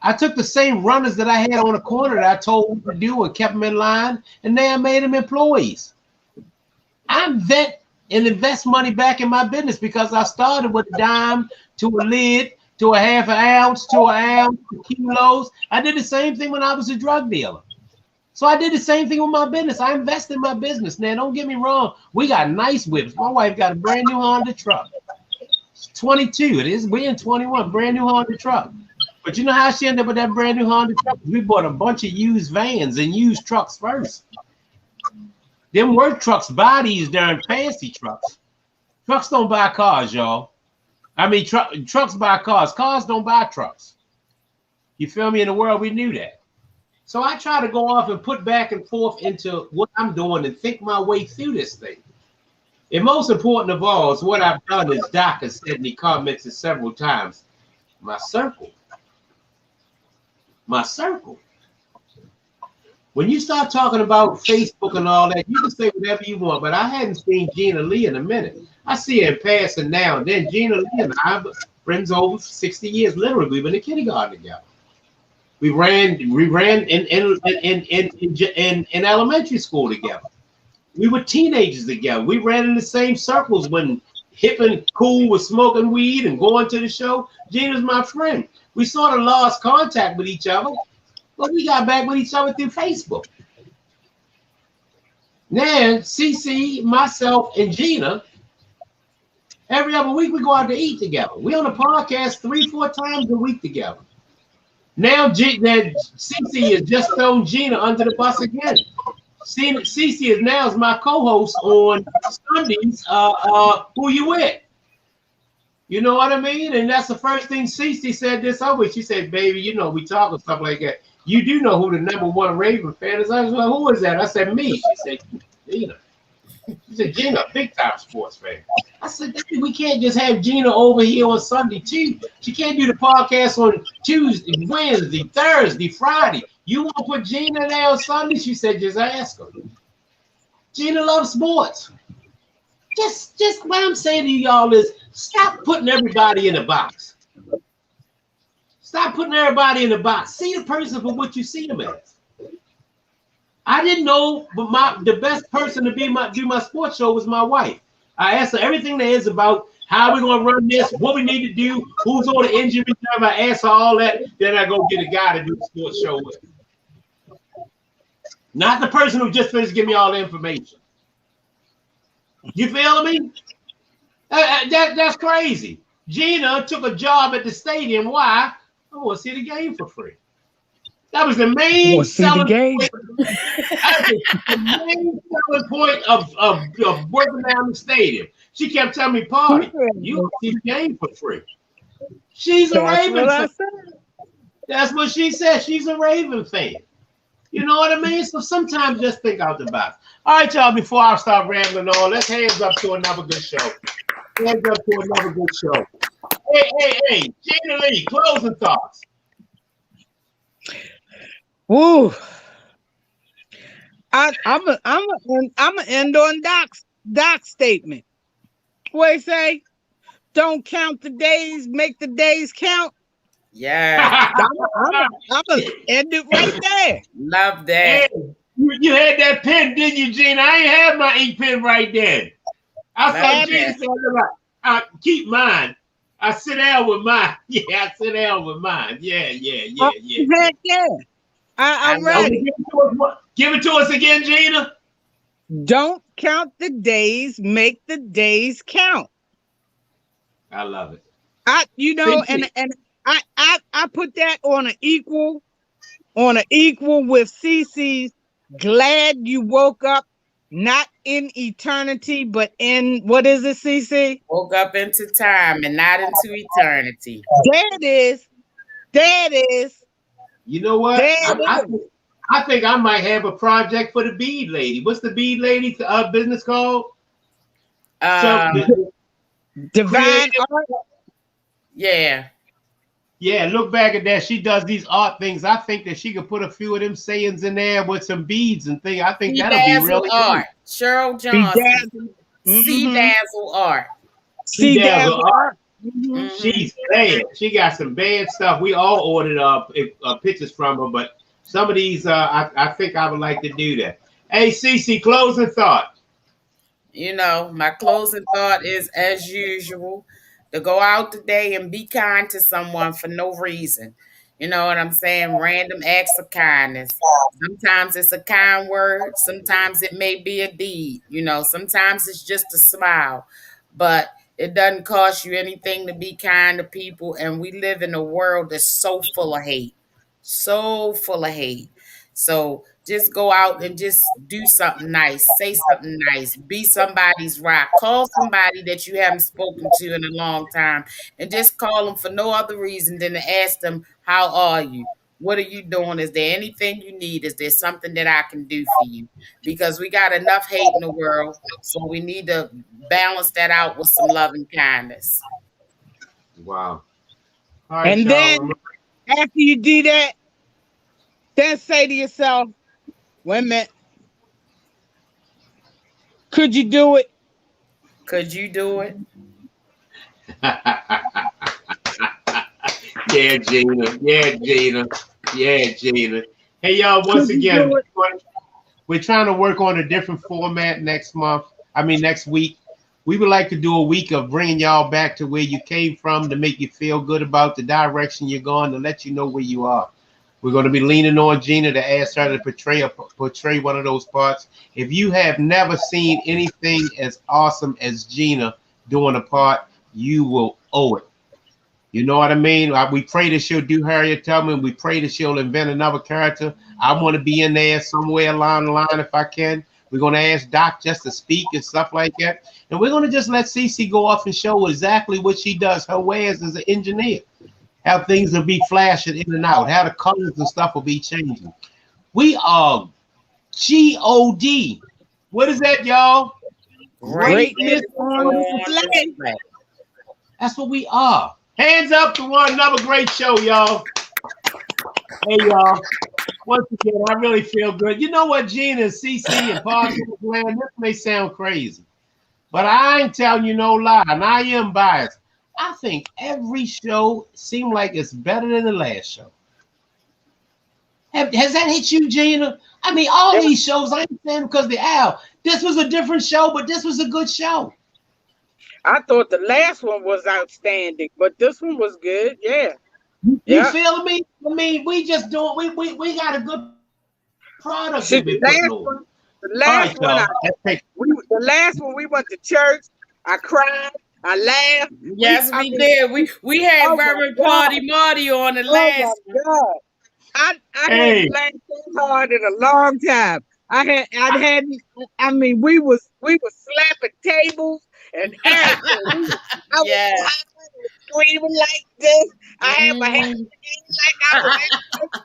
Speaker 1: I took the same runners that I had on the corner that I told them to do and kept them in line, and now I made them employees. I vet and invest money back in my business because I started with a dime to a lid to a half an ounce to an ounce to kilos. I did the same thing when I was a drug dealer. So I did the same thing with my business. I invest in my business. Now, don't get me wrong. We got nice whips. My wife got a brand new Honda truck. It's 22. It is. We're in 21. Brand new Honda truck. But you know how she ended up with that brand new Honda truck? We bought a bunch of used vans and used trucks first. Them work trucks buy these darn fancy trucks. Trucks don't buy cars, y'all. I mean, trucks buy cars. Cars don't buy trucks. You feel me? In the world, we knew that. So I try to go off and put back and forth into what I'm doing and think my way through this thing. And most important of all is what I've done, as Doc has said, and he commented several times, my circle. My circle. When you start talking about Facebook and all that, you can say whatever you want, but I hadn't seen Gina Lee in a minute. I see her in passing now and then. Gina Lee and I are friends over 60 years. Literally, we've been in kindergarten together. We ran in elementary school together. We were teenagers together. We ran in the same circles when hip and cool was smoking weed and going to the show. Gina's my friend. We sort of lost contact with each other, but we got back with each other through Facebook. Now, CC, myself, and Gina, every other week we go out to eat together. We on a podcast 3-4 times a week together. Now, CC has just thrown Gina under the bus again. CC is now my co-host on Sundays. Who you with? You know what I mean? And that's the first thing CC said this over. She said, baby, you know, we talk and stuff like that. You do know who the #1 Raven fan is. I was like, who is that? I said, me. She said, Gina. She said, Gina, big time sports fan. I said, we can't just have Gina over here on Sunday too. She can't do the podcast on Tuesday, Wednesday, Thursday, Friday. You want to put Gina there on Sunday? She said, just ask her. Gina loves sports. Just what I'm saying to y'all is stop putting everybody in a box. Stop putting everybody in a box. See the person for what you see them as. I didn't know, but the best person to do my sports show was my wife. I asked her everything there is about how we're going to run this, what we need to do, who's on the injury reserve. I asked her all that. Then I go get a guy to do the sports show with. Not the person who just finished giving me all the information. You feel me? That's crazy. Gina took a job at the stadium. Why? I want to see the game for free. That was the main selling point. The main selling point of working down the stadium. She kept telling me, Party, you want to see the game for free. She's a Raven fan. That's what she said. She's a Raven fan. You know what I mean? So sometimes just think out the box. All right, y'all, before I start rambling on, let's hands up to another good show. Hands up to another good show. Hey, Gina Lee, closing thoughts.
Speaker 3: Woo! I'm gonna end on Doc's statement. What he say? Don't count the days, make the days count.
Speaker 2: Yeah.
Speaker 3: I'm gonna end it right there.
Speaker 2: Love that.
Speaker 1: Hey, you had that pen, didn't you, Gina? I ain't had my ink pen right then. I saw Gina say, keep mine. I sit down with mine. Yeah, I sit down with mine. Yeah.
Speaker 3: Heck yeah. I'm ready.
Speaker 1: Give it to us again, Gina.
Speaker 3: Don't count the days, make the days count.
Speaker 1: I love it.
Speaker 3: I put that on an equal with CC's glad you woke up, not in eternity, but in, what is it, CC?
Speaker 2: Woke up into time and not into eternity.
Speaker 3: There it is.
Speaker 1: You know what? I think I might have a project for the bead lady. What's the bead lady business called?
Speaker 3: Divine Art.
Speaker 2: Yeah.
Speaker 1: Yeah, look back at that. She does these art things. I think that she could put a few of them sayings in there with some beads and things. I think that'll be really
Speaker 2: art. Cheryl Johnson. C-Dazzle Art.
Speaker 1: C-Dazzle Art. Mm-hmm. She's bad. She got some bad stuff. We all ordered pictures from her, but some of these, I think I would like to do that. Hey, Cece, closing thought.
Speaker 2: You know, my closing thought is, as usual, to go out today and be kind to someone for no reason. You know what I'm saying? Random acts of kindness. Sometimes it's a kind word. Sometimes it may be a deed. You know, sometimes it's just a smile. But it doesn't cost you anything to be kind to people. And we live in a world that's so full of hate. So full of hate. So just go out and just do something nice. Say something nice. Be somebody's rock. Call somebody that you haven't spoken to in a long time. And just call them for no other reason than to ask them, how are you? What are you doing? Is there anything you need? Is there something that I can do for you? Because we got enough hate in the world, so we need to balance that out with some love and kindness.
Speaker 1: Wow. All right,
Speaker 3: and then after you do that, then say to yourself, wait a minute, could you do it?
Speaker 2: Could you do it?
Speaker 1: Yeah, Gina. Yeah, Gina. Yeah, Gina. Hey, y'all, once again, we're trying to work on a different format next week. We would like to do a week of bringing y'all back to where you came from, to make you feel good about the direction you're going, to let you know where you are. We're going to be leaning on Gina to ask her to portray one of those parts. If you have never seen anything as awesome as Gina doing a part, you will owe it. You know what I mean? We pray that she'll do Harriet Tubman. We pray that she'll invent another character. I want to be in there somewhere along the line if I can. We're going to ask Doc just to speak and stuff like that. And we're going to just let Cece go off and show exactly what she does, her ways as an engineer. How things will be flashing in and out. How the colors and stuff will be changing. We are G-O-D. What is that, y'all?
Speaker 3: Greatness on display.
Speaker 1: That's what we are. Hands up to another great show, y'all. Hey, y'all. Once again, I really feel good. You know what, Gina and CC and Parker, man, this may sound crazy, but I ain't telling you no lie, and I am biased. I think every show seemed like it's better than the last show. Has that hit you, Gina? I mean, all these shows, I ain't saying because the Al. This was a different show, but this was a good show.
Speaker 3: I thought the last one was outstanding, but this one was good. Yeah.
Speaker 1: You feeling me? I mean, we just doing we got a good product.
Speaker 3: See, the last one we went to church. I cried. I laughed.
Speaker 2: Yes, we did. We had Reverend Party Marty on the last one.
Speaker 3: God. I hadn't laughed so hard in a long time. I mean, we was slapping tables and everything. I was screaming like this. I had my hands like I was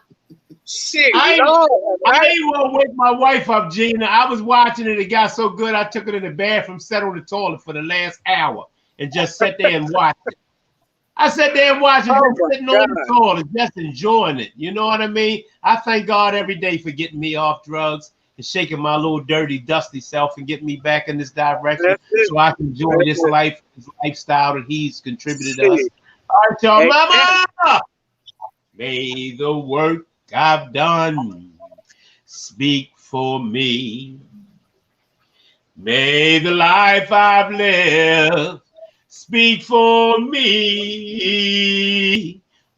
Speaker 3: shit. I ain't
Speaker 1: want to wake my wife up, Gina. I was watching it. It got so good. I took it in the bathroom, sat on the toilet for the last hour, and just sat there and watched it. I sat there and watched it, sitting on the toilet, just enjoying it. You know what I mean? I thank God every day for getting me off drugs and shaking my little dirty, dusty self and getting me back in this direction so I can enjoy this lifestyle that he's contributed to us. All right, y'all, mama! May the work I've done speak for me. May the life I've lived speak for me.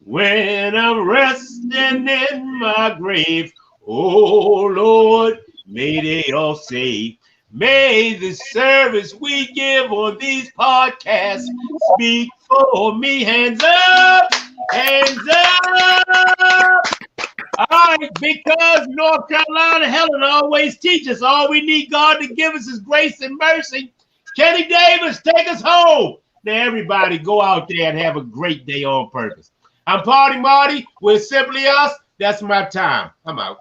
Speaker 1: When I'm resting in my grave, oh Lord, may they all say, may the service we give on these podcasts speak for me. Hands up, hands up. All right, because North Carolina, Helen always teaches all we need God to give us is grace and mercy. Kenny Davis, take us home. Now, everybody go out there and have a great day on purpose. I'm Party Marty. We're Simply Us. That's my time. I'm out.